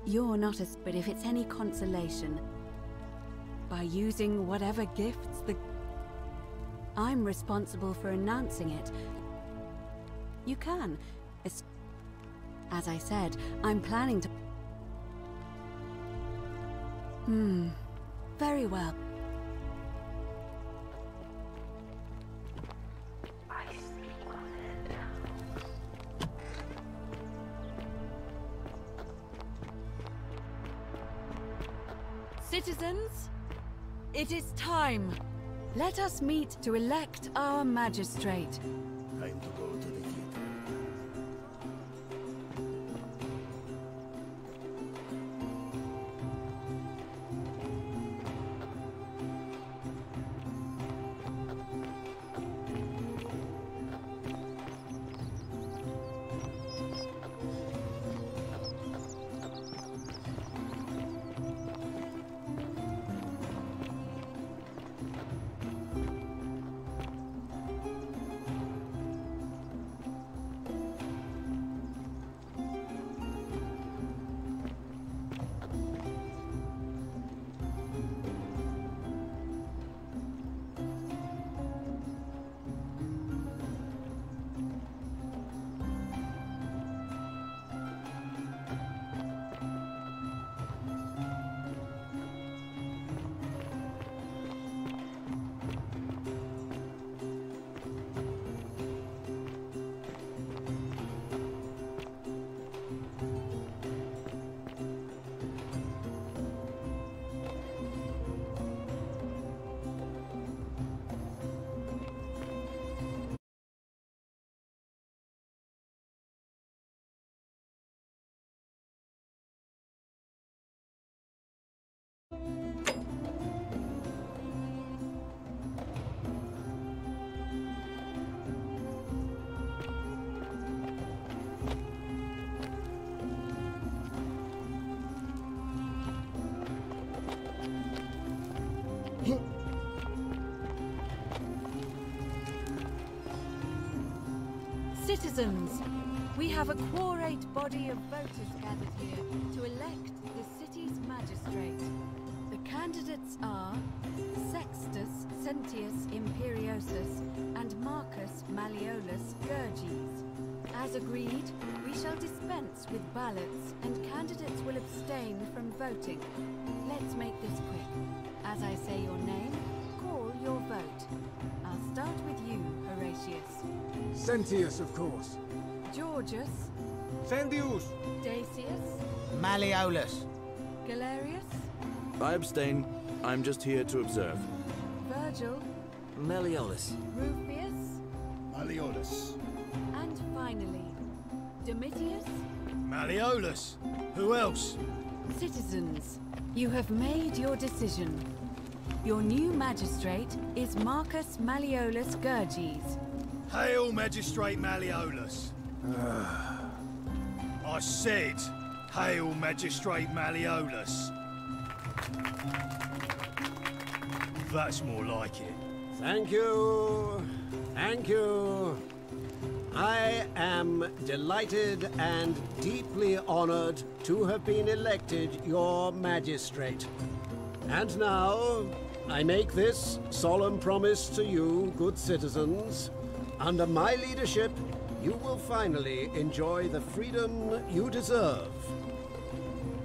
you're not as... But if it's any consolation, by using whatever gifts I'm responsible for announcing it. You can. As I said, I'm planning to... Very well. Citizens, it is time. Let us meet to elect our magistrate. Time to go to the theater. Citizens, we have a quorate body of voters gathered here to elect the city's magistrate. The candidates are Sextus Sentius Imperiosus and Marcus Malleolus Gurges. As agreed, we shall dispense with ballots and candidates will abstain from voting. Let's make this quick. As I say your name, call your vote. I'll start with you, Horatius. Sentius, of course. Georgius. Sendius. Dacius. Malleolus. Galerius. I abstain. I'm just here to observe. Virgil. Malleolus. Rufius. Malleolus. And finally, Domitius. Malleolus. Who else? Citizens, you have made your decision. Your new magistrate is Marcus Malleolus Gurges. Hail, Magistrate Malleolus. I said, hail, Magistrate Malleolus. That's more like it. Thank you. Thank you. I am delighted and deeply honored to have been elected your magistrate. And now, I make this solemn promise to you, good citizens. Under my leadership, you will finally enjoy the freedom you deserve.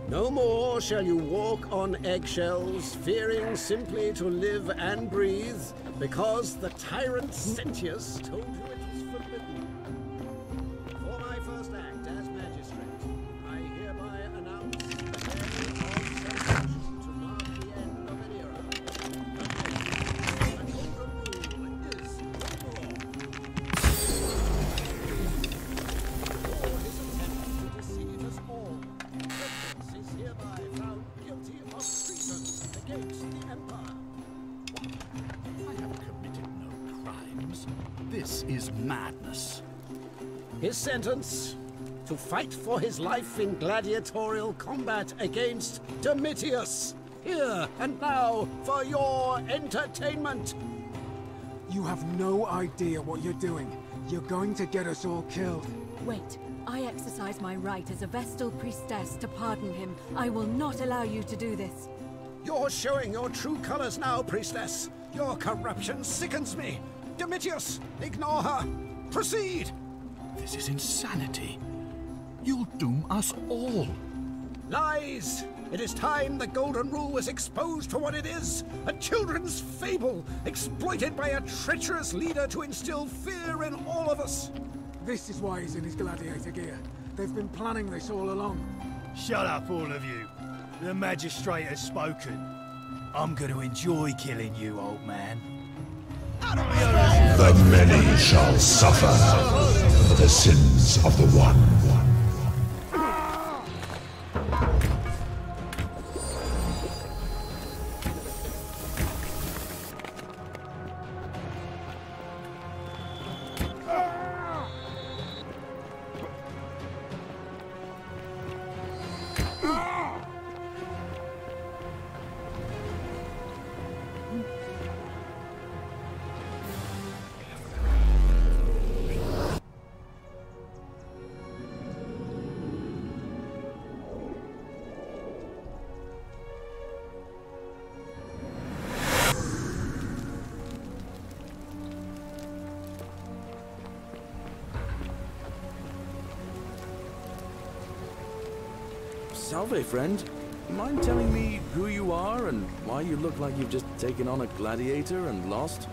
No more shall you walk on eggshells, fearing simply to live and breathe, because the tyrant Sentius told you it was forbidden. For my first act as magistrate, I hereby announce the end of celebration to mark the end of an era. The golden rule is no more. For his attempt to deceive us all, Sentius is hereby found guilty of treason against the Empire. I have committed no crimes. This is madness. His sentence: to fight for his life in gladiatorial combat against Domitius. Here and now for your entertainment. You have no idea what you're doing. You're going to get us all killed. Wait, I exercise my right as a Vestal priestess to pardon him. I will not allow you to do this. You're showing your true colors now, priestess. Your corruption sickens me. Domitius, ignore her. Proceed. This is insanity. You'll doom us all. Lies! It is time the Golden Rule was exposed for what it is. A children's fable, exploited by a treacherous leader to instill fear in all of us. This is why he's in his gladiator gear. They've been planning this all along. Shut up, all of you. The magistrate has spoken. I'm going to enjoy killing you, old man. The many shall suffer for the sins of the one. Salve, friend. Mind telling me who you are and why you look like you've just taken on a gladiator and lost?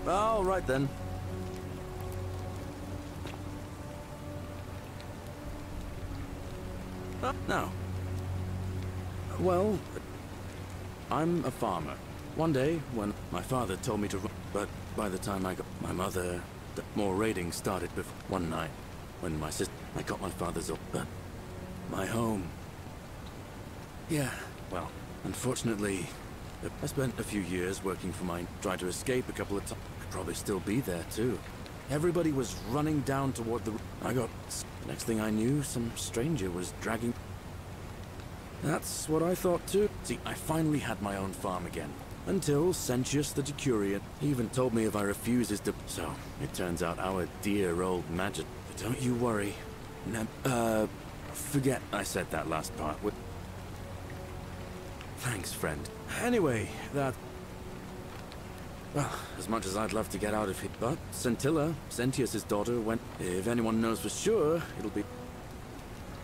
All right then. Now. Well, I'm a farmer. One day, when my father told me to run, but by the time I got my mother, more raiding started before one night. When my sister, I got my father's up, but my home. Yeah, well, unfortunately, I spent a few years working for mine, tried to escape a couple of times. Could probably still be there too. Everybody was running down toward the. Next thing I knew, some stranger was dragging. That's what I thought too. See, I finally had my own farm again. Until Sentius the Decurion, he even told me if I refuse his so, it turns out our dear old magic. But don't you worry. Forget I said that last part. Thanks, friend. Anyway, that... Well, as much as I'd love to get out of here, but Scintilla, Sentius's daughter, went... If anyone knows for sure, it'll be...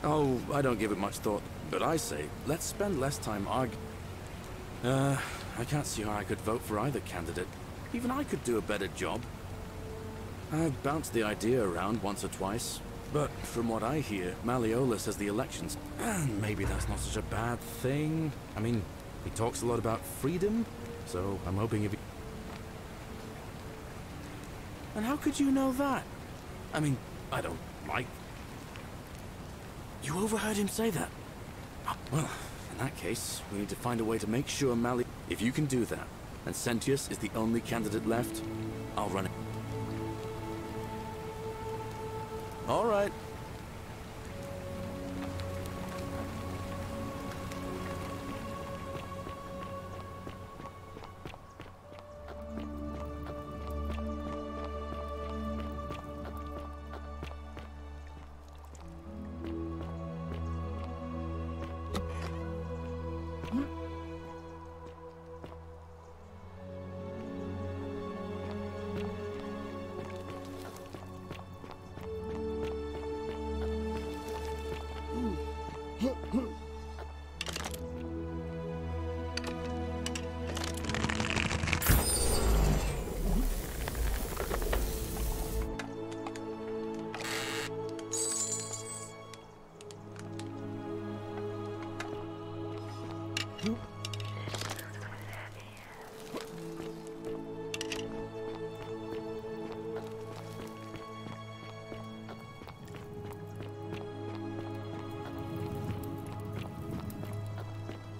Oh, I don't give it much thought, but I say, let's spend less time arguing. I can't see how I could vote for either candidate. Even I could do a better job. I've bounced the idea around once or twice, but from what I hear, Malleolus has the elections. And maybe that's not such a bad thing. I mean, he talks a lot about freedom, so I'm hoping if he... And how could you know that? I mean, I don't like... You overheard him say that? Well, in that case, we need to find a way to make sure If you can do that, and Sentius is the only candidate left, I'll run it. All right.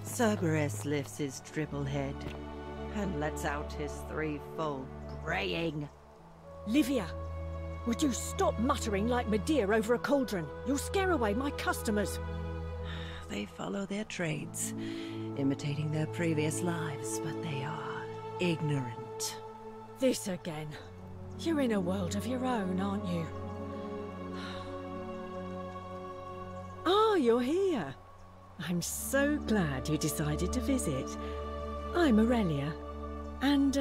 Cerberus lifts his triple head and lets out his threefold braying. Livia, would you stop muttering like Medea over a cauldron? You'll scare away my customers. They follow their trades, imitating their previous lives, but they are ignorant. This again. You're in a world of your own, aren't you? Ah, you're here. I'm so glad you decided to visit. I'm Aurelia, and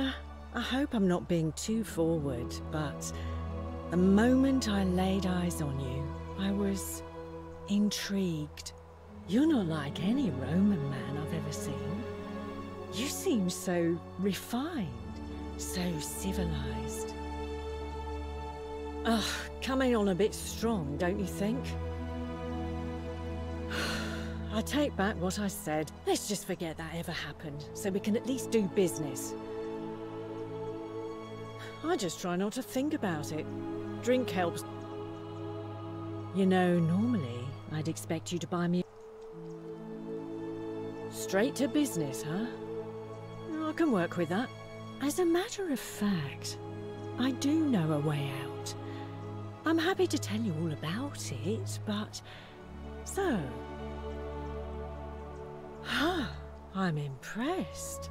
I hope I'm not being too forward, but the moment I laid eyes on you, I was intrigued. You're not like any Roman man I've ever seen. You seem so refined, so civilized. Ugh, coming on a bit strong, don't you think? I take back what I said. Let's just forget that ever happened, so we can at least do business. I just try not to think about it. Drink helps. You know, normally, I'd expect you to buy me... Straight to business, huh? I can work with that. As a matter of fact, I do know a way out. I'm happy to tell you all about it, but... So... I'm impressed.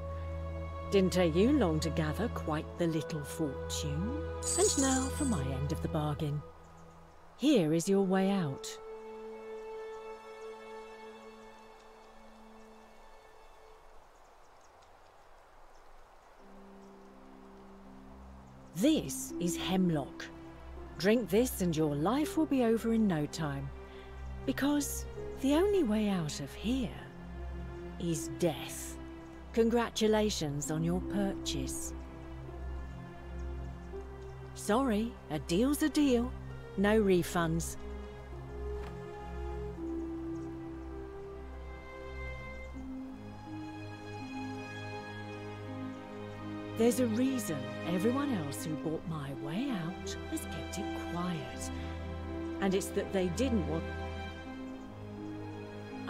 Didn't take you long to gather quite the little fortune. And now for my end of the bargain. Here is your way out. This is hemlock. Drink this and your life will be over in no time. Because the only way out of here is death. Congratulations on your purchase. Sorry, a deal's a deal. No refunds. There's a reason everyone else who bought my way out has kept it quiet. And it's that they didn't want...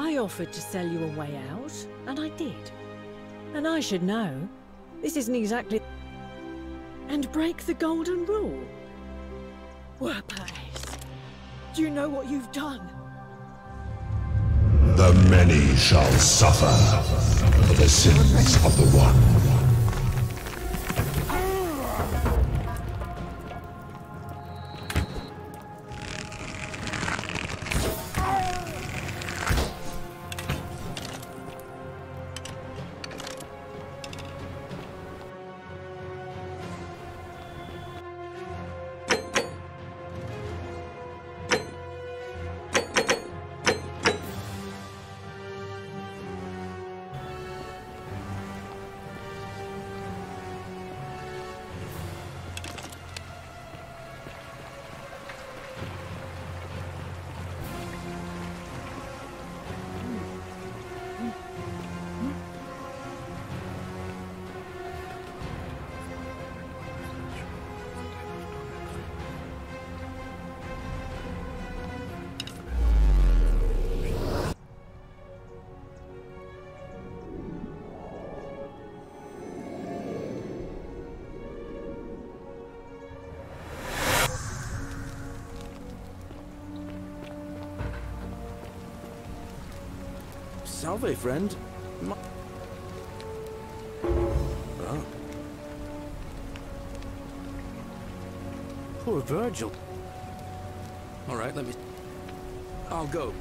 I offered to sell you a way out, and I did. And I should know. This isn't exactly... And break the golden rule. Werpace, do you know what you've done? The many shall suffer for the sins of the one. Salve, friend. Oh. Poor Virgil. All right, I'll go.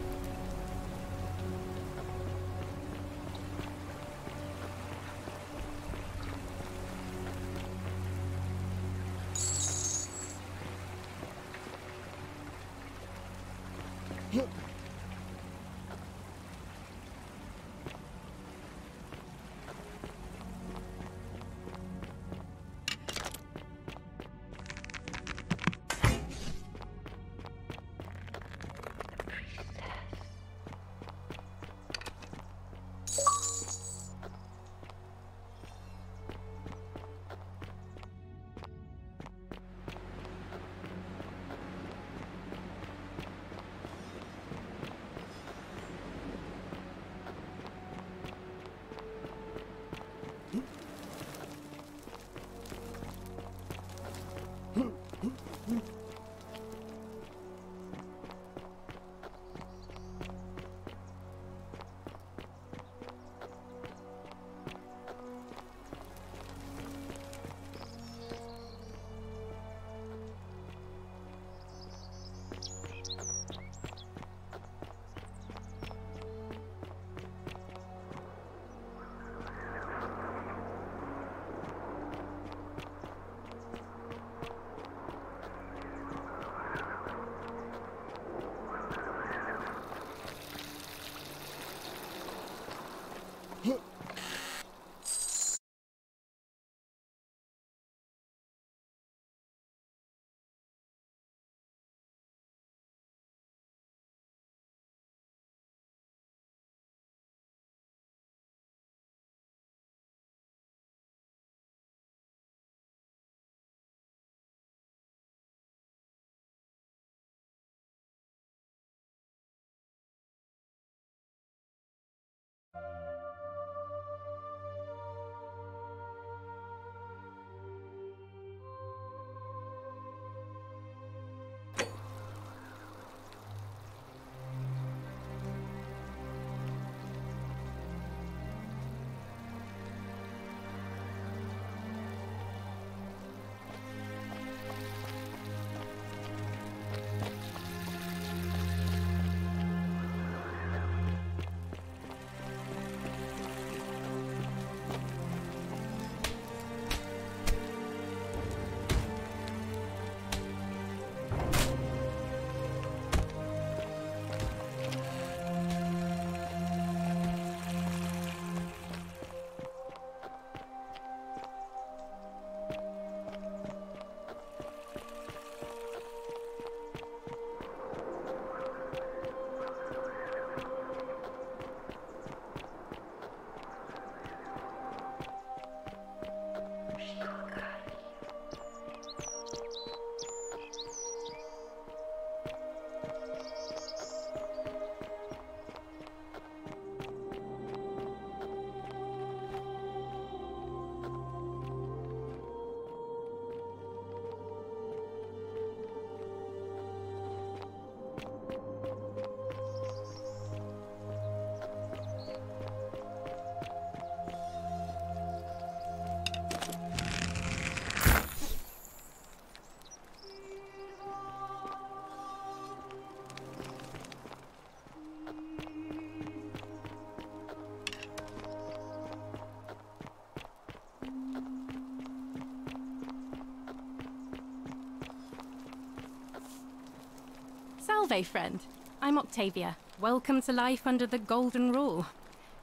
Salve, friend. I'm Octavia. Welcome to life under the Golden Rule.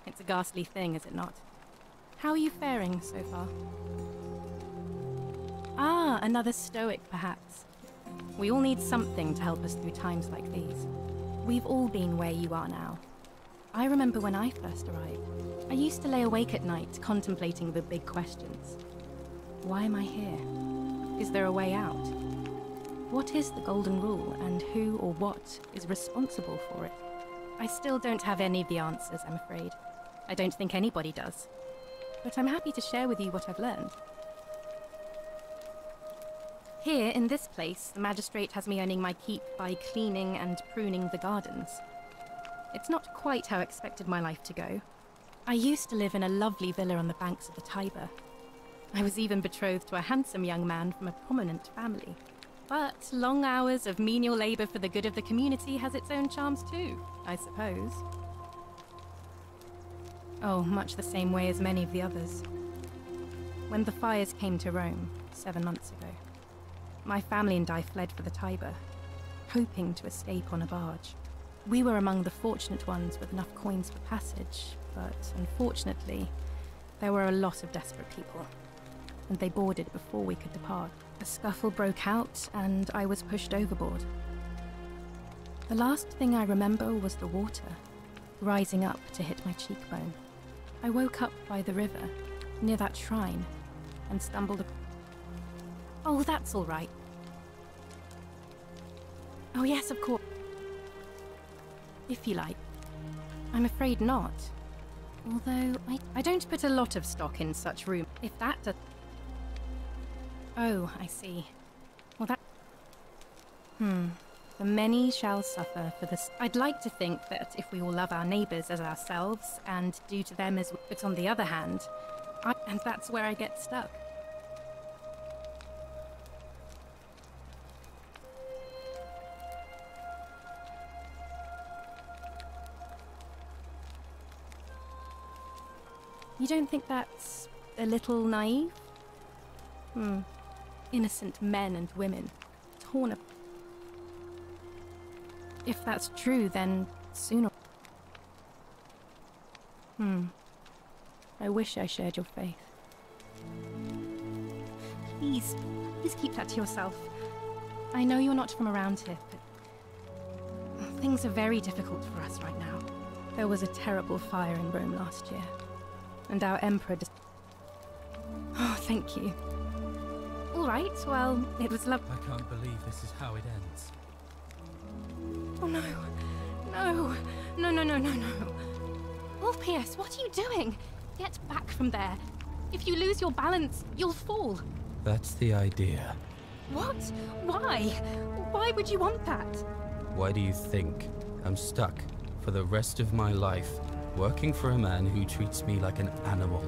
It's a ghastly thing, is it not? How are you faring so far? Ah, another stoic, perhaps. We all need something to help us through times like these. We've all been where you are now. I remember when I first arrived. I used to lay awake at night contemplating the big questions. Why am I here? Is there a way out? What is the Golden Rule, and who or what is responsible for it? I still don't have any of the answers, I'm afraid. I don't think anybody does. But I'm happy to share with you what I've learned. Here, in this place, the magistrate has me earning my keep by cleaning and pruning the gardens. It's not quite how I expected my life to go. I used to live in a lovely villa on the banks of the Tiber. I was even betrothed to a handsome young man from a prominent family. But long hours of menial labour for the good of the community has its own charms too, I suppose. Oh, much the same way as many of the others. When the fires came to Rome 7 months ago, my family and I fled for the Tiber, hoping to escape on a barge. We were among the fortunate ones with enough coins for passage, but unfortunately, there were a lot of desperate people, and they boarded before we could depart. A scuffle broke out, and I was pushed overboard. The last thing I remember was the water, rising up to hit my cheekbone. I woke up by the river, near that shrine, and stumbled. Oh, that's all right. Oh, yes, of course. If you like. I'm afraid not. Although, I don't put a lot of stock in such room. If that's a... Oh, I see. Well, that... The many shall suffer for this. I'd like to think that if we all love our neighbours as ourselves, and do to them as... But on the other hand, and that's where I get stuck. You don't think that's a little naive? Innocent men and women, torn apart. If that's true, then sooner... I wish I shared your faith. Please keep that to yourself. I know you're not from around here, but... Things are very difficult for us right now. There was a terrible fire in Rome last year, and our emperor just... Oh, thank you. All right, well, it was lovely. I can't believe this is how it ends. Oh no. No. No, no, no, no, no. Orpheus, what are you doing? Get back from there. If you lose your balance, you'll fall. That's the idea. What? Why? Why would you want that? Why do you think I'm stuck for the rest of my life working for a man who treats me like an animal?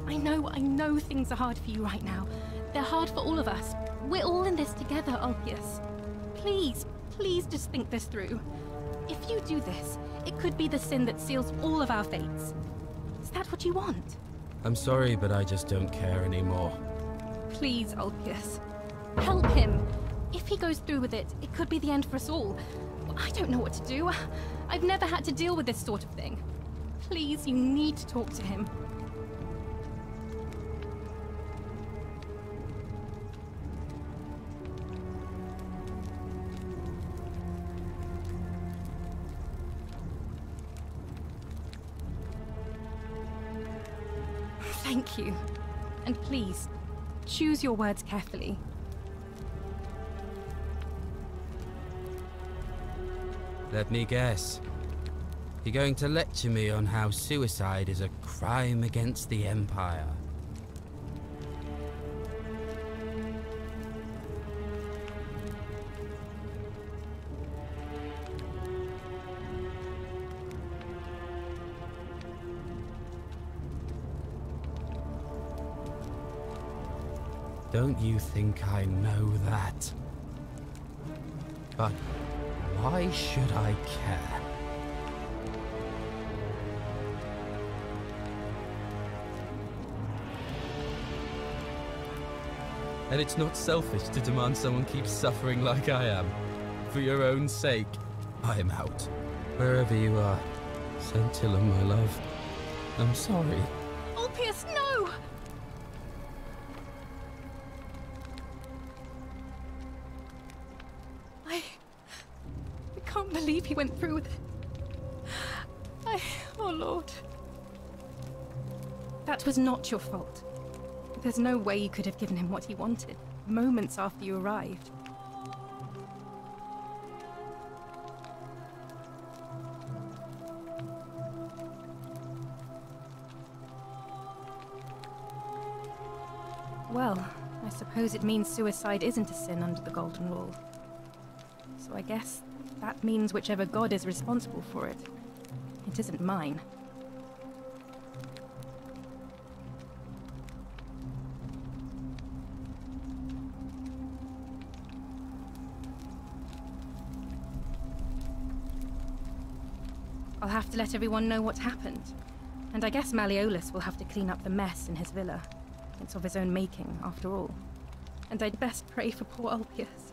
I know things are hard for you right now. They're hard for all of us. We're all in this together, Orpheus. Please just think this through. If you do this, it could be the sin that seals all of our fates. Is that what you want? I'm sorry, but I just don't care anymore. Please, Orpheus. Help him. If he goes through with it, it could be the end for us all. I don't know what to do. I've never had to deal with this sort of thing. Please, you need to talk to him. Thank you. And please, choose your words carefully. Let me guess. You're going to lecture me on how suicide is a crime against the Empire. Don't you think I know that? But why should I care? And it's not selfish to demand someone keeps suffering like I am. For your own sake, I am out. Wherever you are, Scintilla, my love, I'm sorry. Orpheus, no! I can't believe he went through with it. Oh Lord. That was not your fault. There's no way you could have given him what he wanted, moments after you arrived. Well, I suppose it means suicide isn't a sin under the Golden Rule. So I guess that means whichever god is responsible for it It isn't mine. I'll have to let everyone know what's happened. And I guess Malleolus will have to clean up the mess in his villa. It's of his own making, after all. And I'd best pray for poor Ulpius.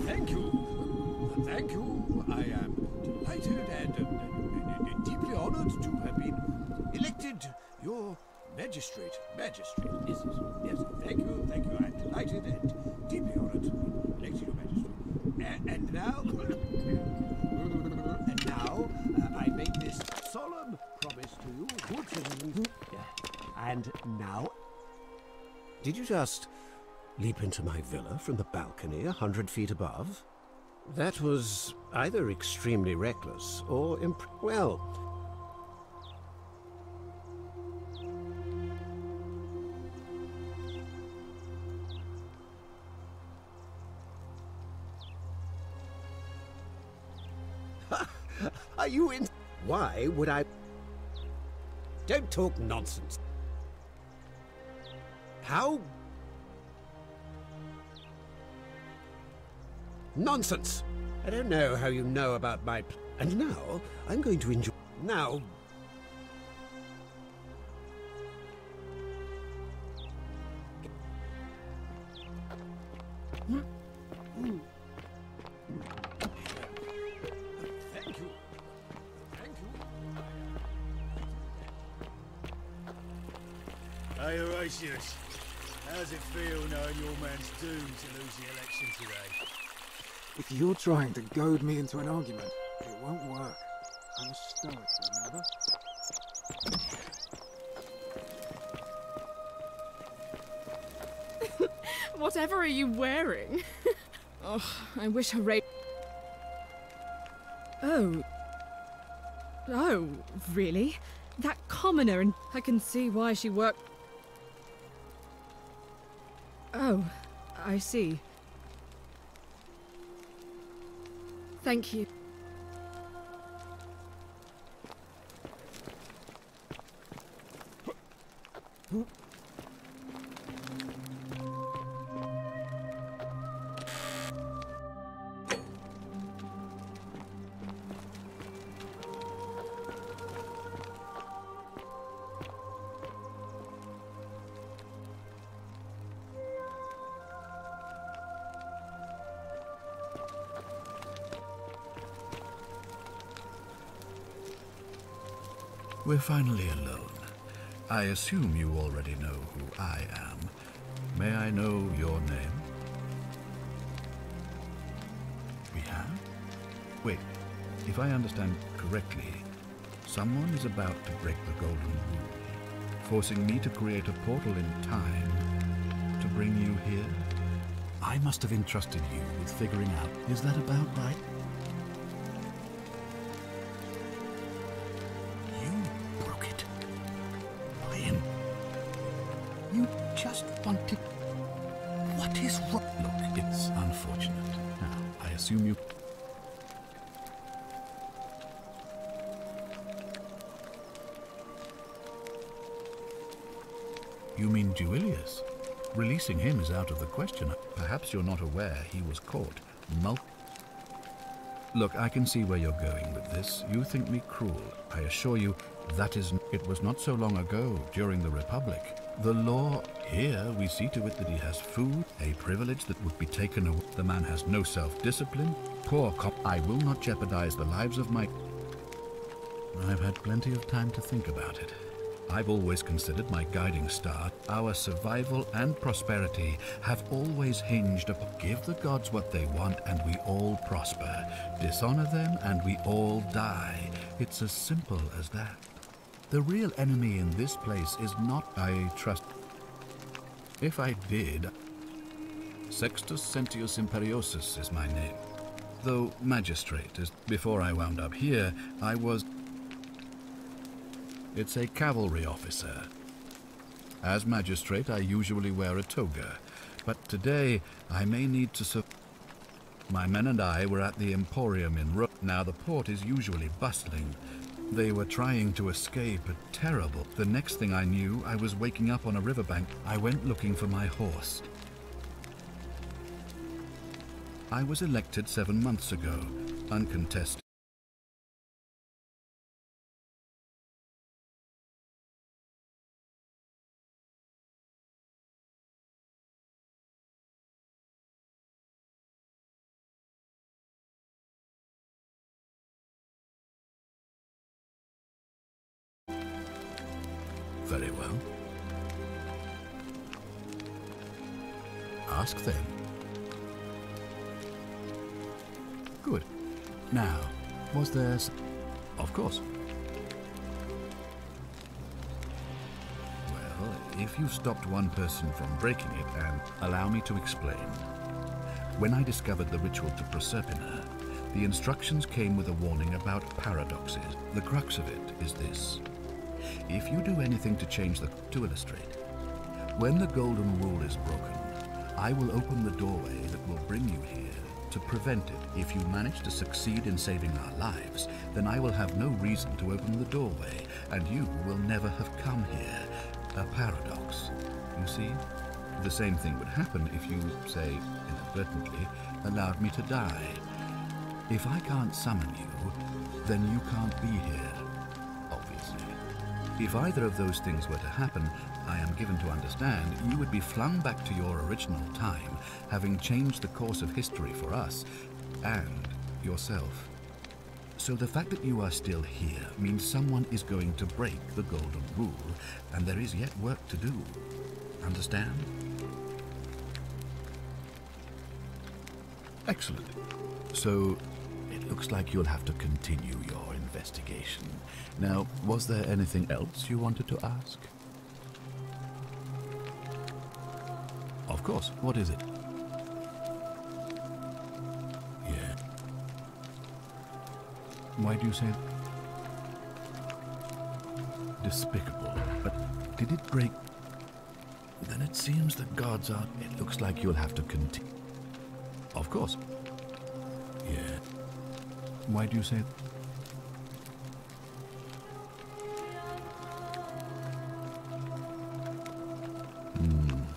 Thank you. Thank you. I am delighted and deeply honored to have been elected your magistrate. Magistrate, yes, yes. Thank you, thank you. I'm delighted and deeply honored to be elected your magistrate. And now, I make this solemn promise to you, good citizens. And now, did you just leap into my villa from the balcony 100 feet above? That was either extremely reckless or well. Are you in? Why would I? Don't talk nonsense. How? Nonsense! I don't know how you know about my... And now, I'm going to enjoy... Now... Thank you. Thank you. Hey, Horatius. How's it feel knowing your man's doomed to lose the election today? If you're trying to goad me into an argument, it won't work. I'm a stoic, remember? Whatever are you wearing? Oh, I wish Horatio... Oh. Oh, really? That commoner, and I can see why she worked... Oh, I see. Thank you. We're finally alone. I assume you already know who I am. May I know your name? We have? Wait, if I understand correctly, someone is about to break the Golden Rule, forcing me to create a portal in time to bring you here? I must have entrusted you with figuring out, is that about right? Just wanted... What is wrong? Look, it's unfortunate. Now, I assume you... You mean Duilius? Releasing him is out of the question. Perhaps you're not aware he was caught. Look, I can see where you're going with this. You think me cruel. I assure you, that is... It was not so long ago, during the Republic. The law... Here, we see to it that he has food, a privilege that would be taken away. The man has no self-discipline. Poor cop. I will not jeopardize the lives of my... I've had plenty of time to think about it. I've always considered my guiding star. Our survival and prosperity have always hinged upon give the gods what they want and we all prosper. Dishonor them and we all die. It's as simple as that. The real enemy in this place is not I trust... If I did... Sextus Sentius Imperiosus is my name. Though magistrate, as before I wound up here, I was... It's a cavalry officer. As magistrate, I usually wear a toga, but today I may need to... My men and I were at the Emporium in Rome. Now the port is usually bustling. They were trying to escape, but terrible. The next thing I knew, I was waking up on a riverbank. I went looking for my horse. I was elected 7 months ago, uncontested. Very well. Ask then. Good. Now, was there... Of course. Well, if you stopped one person from breaking it, and allow me to explain. When I discovered the ritual to Proserpina, the instructions came with a warning about paradoxes. The crux of it is this. If you do anything to change to illustrate, when the golden rule is broken, I will open the doorway that will bring you here to prevent it. If you manage to succeed in saving our lives, then I will have no reason to open the doorway, and you will never have come here. A paradox. You see? The same thing would happen if you, say, inadvertently, allowed me to die. If I can't summon you, then you can't be here, obviously. If either of those things were to happen, I am given to understand, you would be flung back to your original time, having changed the course of history for us and yourself. So the fact that you are still here means someone is going to break the golden rule, and there is yet work to do. Understand? Excellent. So it looks like you'll have to continue your investigation. Now, was there anything else you wanted to ask? Of course. What is it? Yeah. Why do you say despicable? But did it break? Then it seems the gods are... It looks like you'll have to continue. Of course. Yeah. Why do you say...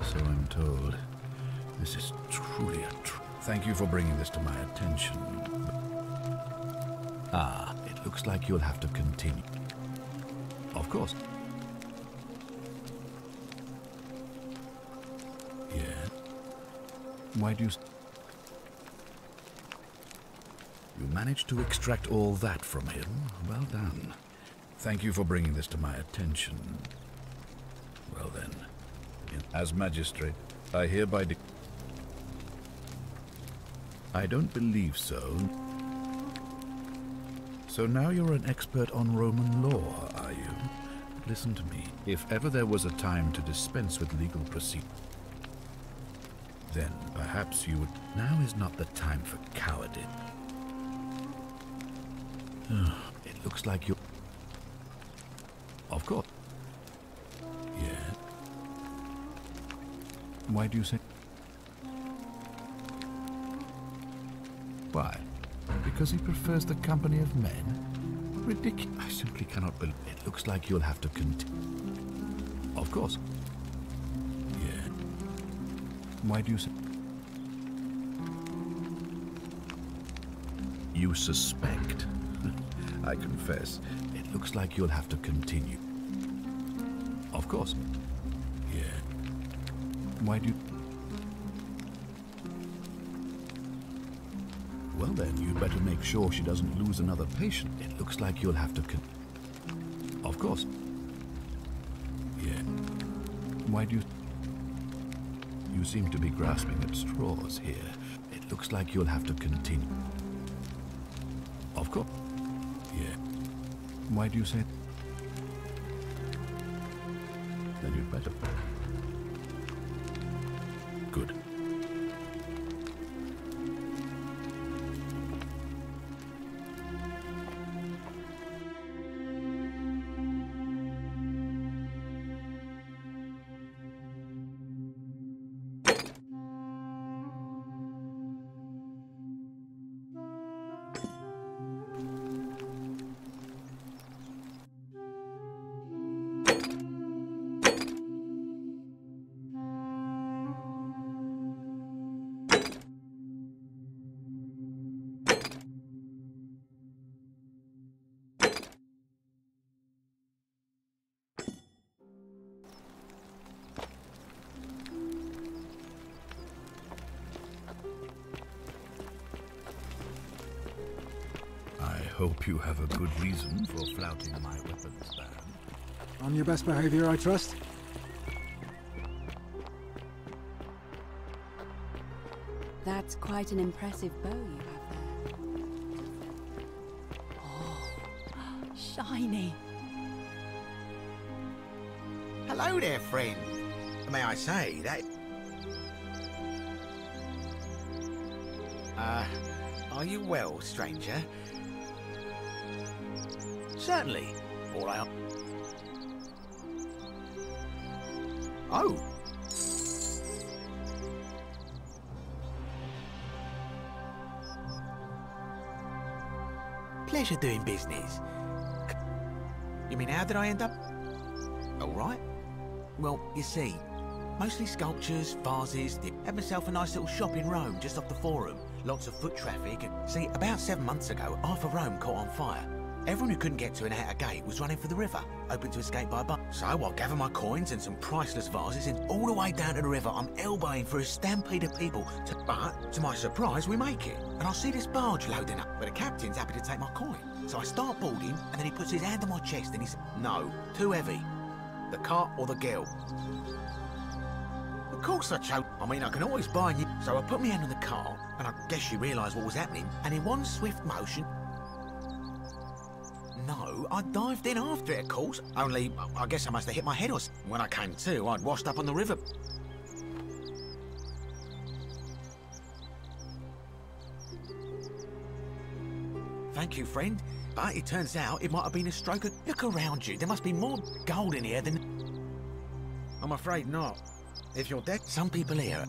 So I'm told. This is truly a Thank you for bringing this to my attention. Ah, it looks like you'll have to continue. Of course. Yeah. Why do you... You managed to extract all that from him. Well done. Thank you for bringing this to my attention. Well then, as magistrate, I hereby I don't believe so. So now you're an expert on Roman law, are you? Listen to me. If ever there was a time to dispense with legal proceedings, then perhaps you would... Now is not the time for cowardice. It looks like you're... Of course. Yeah. Why do you say... Why? Because he prefers the company of men? Ridiculous. I simply cannot believe... It looks like you'll have to continue. Of course. Yeah. Why do you say... You suspect. I confess, it looks like you'll have to continue. Of course. Yeah. Why do you... Well then, you'd better make sure she doesn't lose another patient. It looks like you'll have to Of course. Yeah. Why do you... You seem to be grasping at straws here. It looks like you'll have to continue. Of course. Yeah. Why do you say... Then you'd better... Good. hope you have a good reason for flouting my weapons ban. On your best behavior, I trust? That's quite an impressive bow you have there. Oh, shiny. Hello there, friend. May I say that... are you well, stranger? Certainly. All I... Oh. Pleasure doing business. You mean, how did I end up? All right. Well, you see, mostly sculptures, vases. Had myself a nice little shop in Rome, just off the Forum. Lots of foot traffic. See, about 7 months ago, half of Rome caught on fire. Everyone who couldn't get to an outer gate was running for the river, hoping to escape by boat. So I gather my coins and some priceless vases, and all the way down to the river, I'm elbowing for a stampede of people. But, to my surprise, we make it. And I see this barge loading up, but the captain's happy to take my coin. So I start boarding, and then he puts his hand on my chest, and he says, "No, too heavy. The cart or the girl." Of course I chose. I mean, I can always buy new. So I put my hand on the cart, and I guess she realised what was happening, and in one swift motion... No, I dived in after it, of course. Only, I guess I must have hit my head or something. When I came to, I'd washed up on the river. Thank you, friend. But it turns out it might have been a stroke of... Look around you. There must be more gold in here than... I'm afraid not. If you're dead, some people here...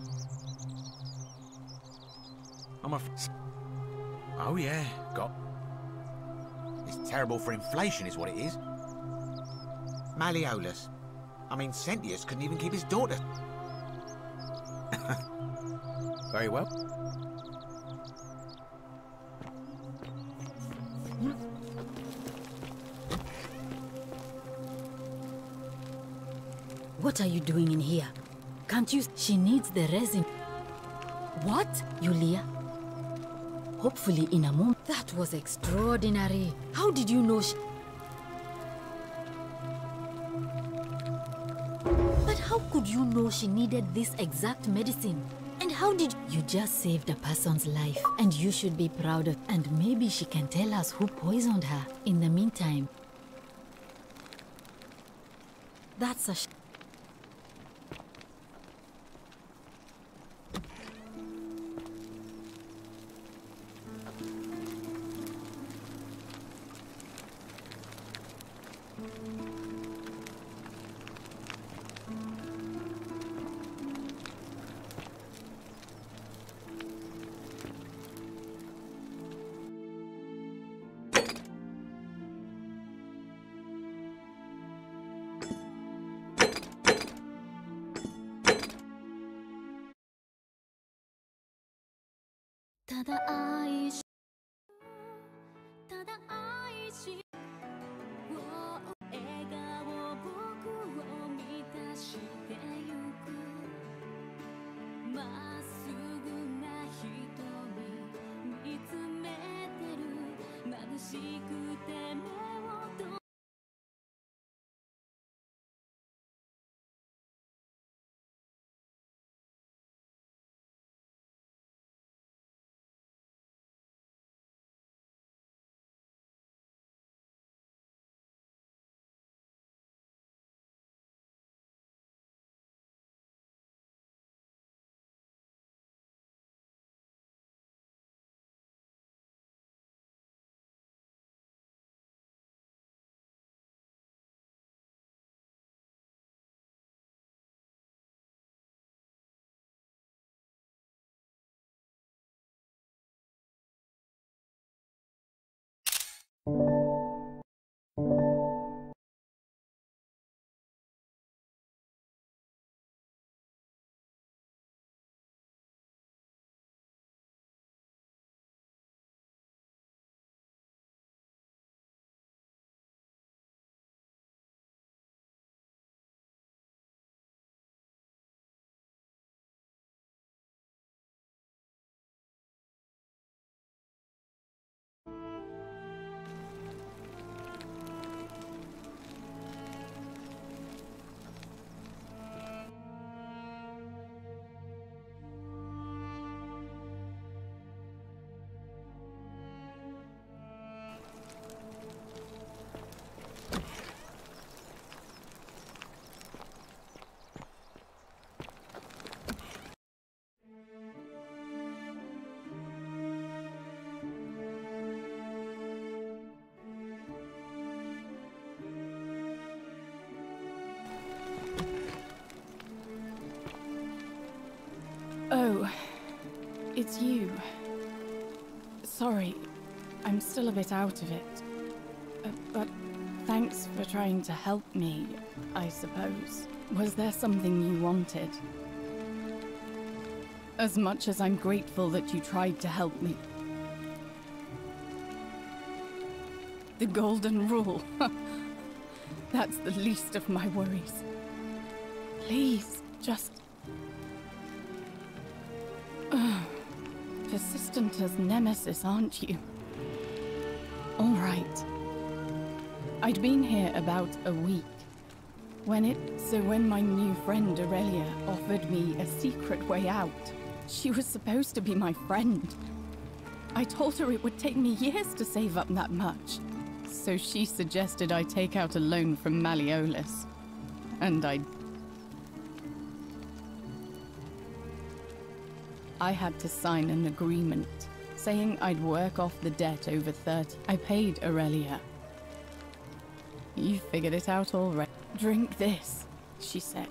Oh, yeah. Got... It's terrible for inflation is what it is. Malleolus. I mean, Sentius couldn't even keep his daughter. Very well. What are you doing in here? Can't you... She needs the resin. What? Yulia? Hopefully in a moment. That was extraordinary. How did you know she... But how could you know she needed this exact medicine? And how did... You just saved a person's life. And you should be proud of... And maybe she can tell us who poisoned her. In the meantime... That's a... it's you. Sorry, I'm still a bit out of it. But thanks for trying to help me, I suppose. Was there something you wanted? As much as I'm grateful that you tried to help me. The golden rule. That's the least of my worries. Please, just... persistent as Nemesis, aren't you? All right. I'd been here about a week. When my new friend Aurelia offered me a secret way out, she was supposed to be my friend. I told her it would take me years to save up that much. So she suggested I take out a loan from Malleolus. And I had to sign an agreement, saying I'd work off the debt over 30. I paid Aurelia. You figured it out already. Drink this, she said.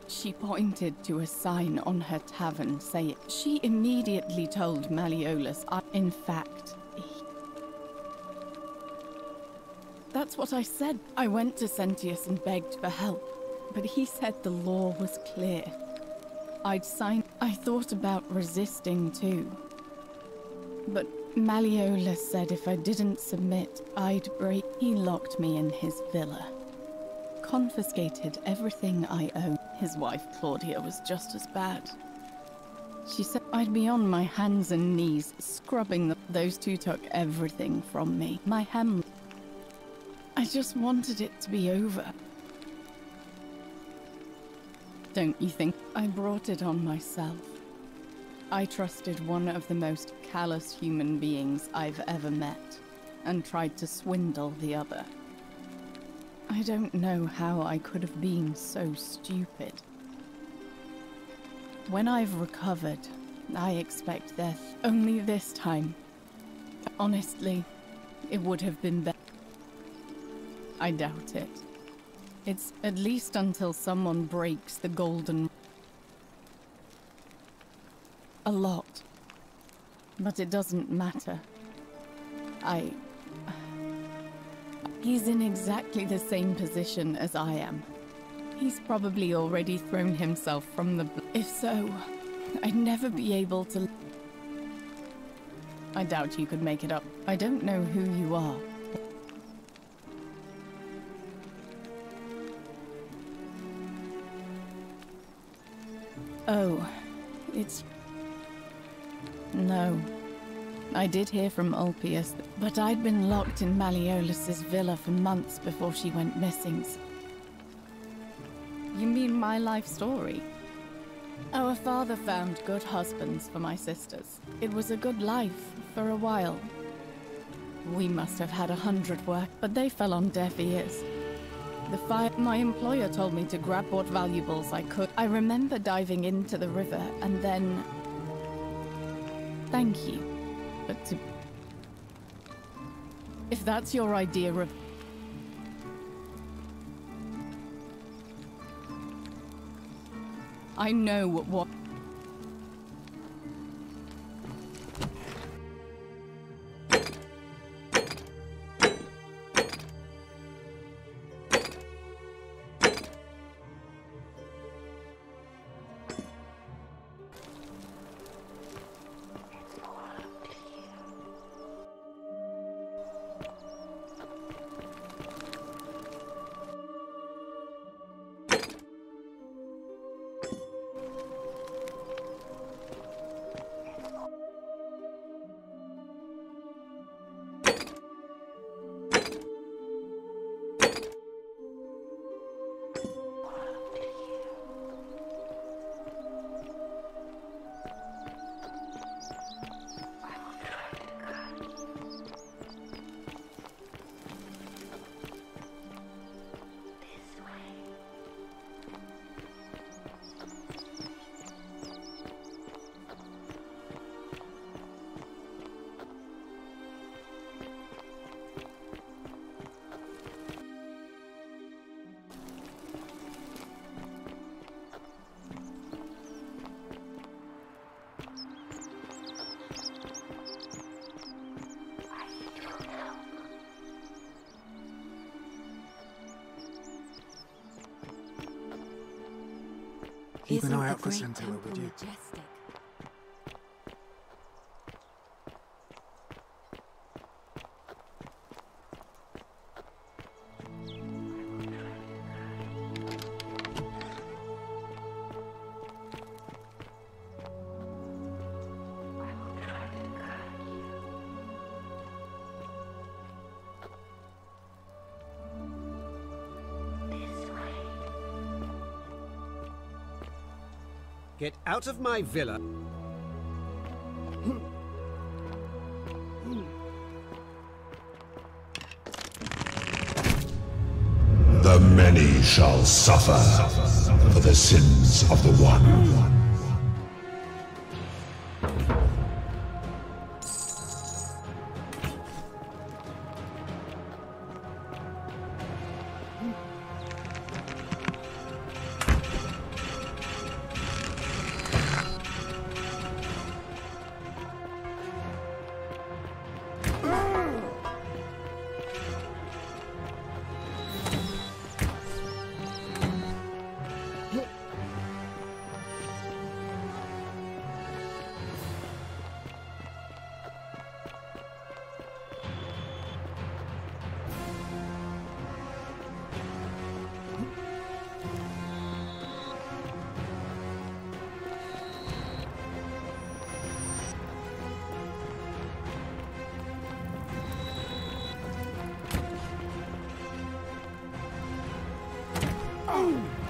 She pointed to a sign on her tavern saying... She immediately told Malleolus in fact... That's what I said. I went to Sentius and begged for help, but he said the law was clear. I'd signed... I thought about resisting too. But Malleolus said if I didn't submit, I'd break... He locked me in his villa. Confiscated everything I owned. His wife, Claudia, was just as bad. She said I'd be on my hands and knees, scrubbing them. Those two took everything from me. My hem... I just wanted it to be over. Don't you think? I brought it on myself. I trusted one of the most callous human beings I've ever met, and tried to swindle the other. I don't know how I could have been so stupid. When I've recovered, I expect death. Only this time. Honestly, it would have been better. I doubt it. It's at least until someone breaks the golden... A lot. But it doesn't matter. He's in exactly the same position as I am. He's probably already thrown himself from the... If so, I'd never be able to... I doubt you could make it up. I don't know who you are. Oh, it's... No. I did hear from Ulpius, but I'd been locked in Malleolus's villa for months before she went missing. You mean my life story? Our father found good husbands for my sisters. It was a good life for a while. We must have had 100 work, but they fell on deaf ears. My employer told me to grab what valuables I could. I remember diving into the river and then... Thank you, but if that's your idea of... I know what... Keep an Isn't eye the out for great Scintilla, would temple you? majestic? Get out of my villa. The many shall suffer for the sins of the one. Oh!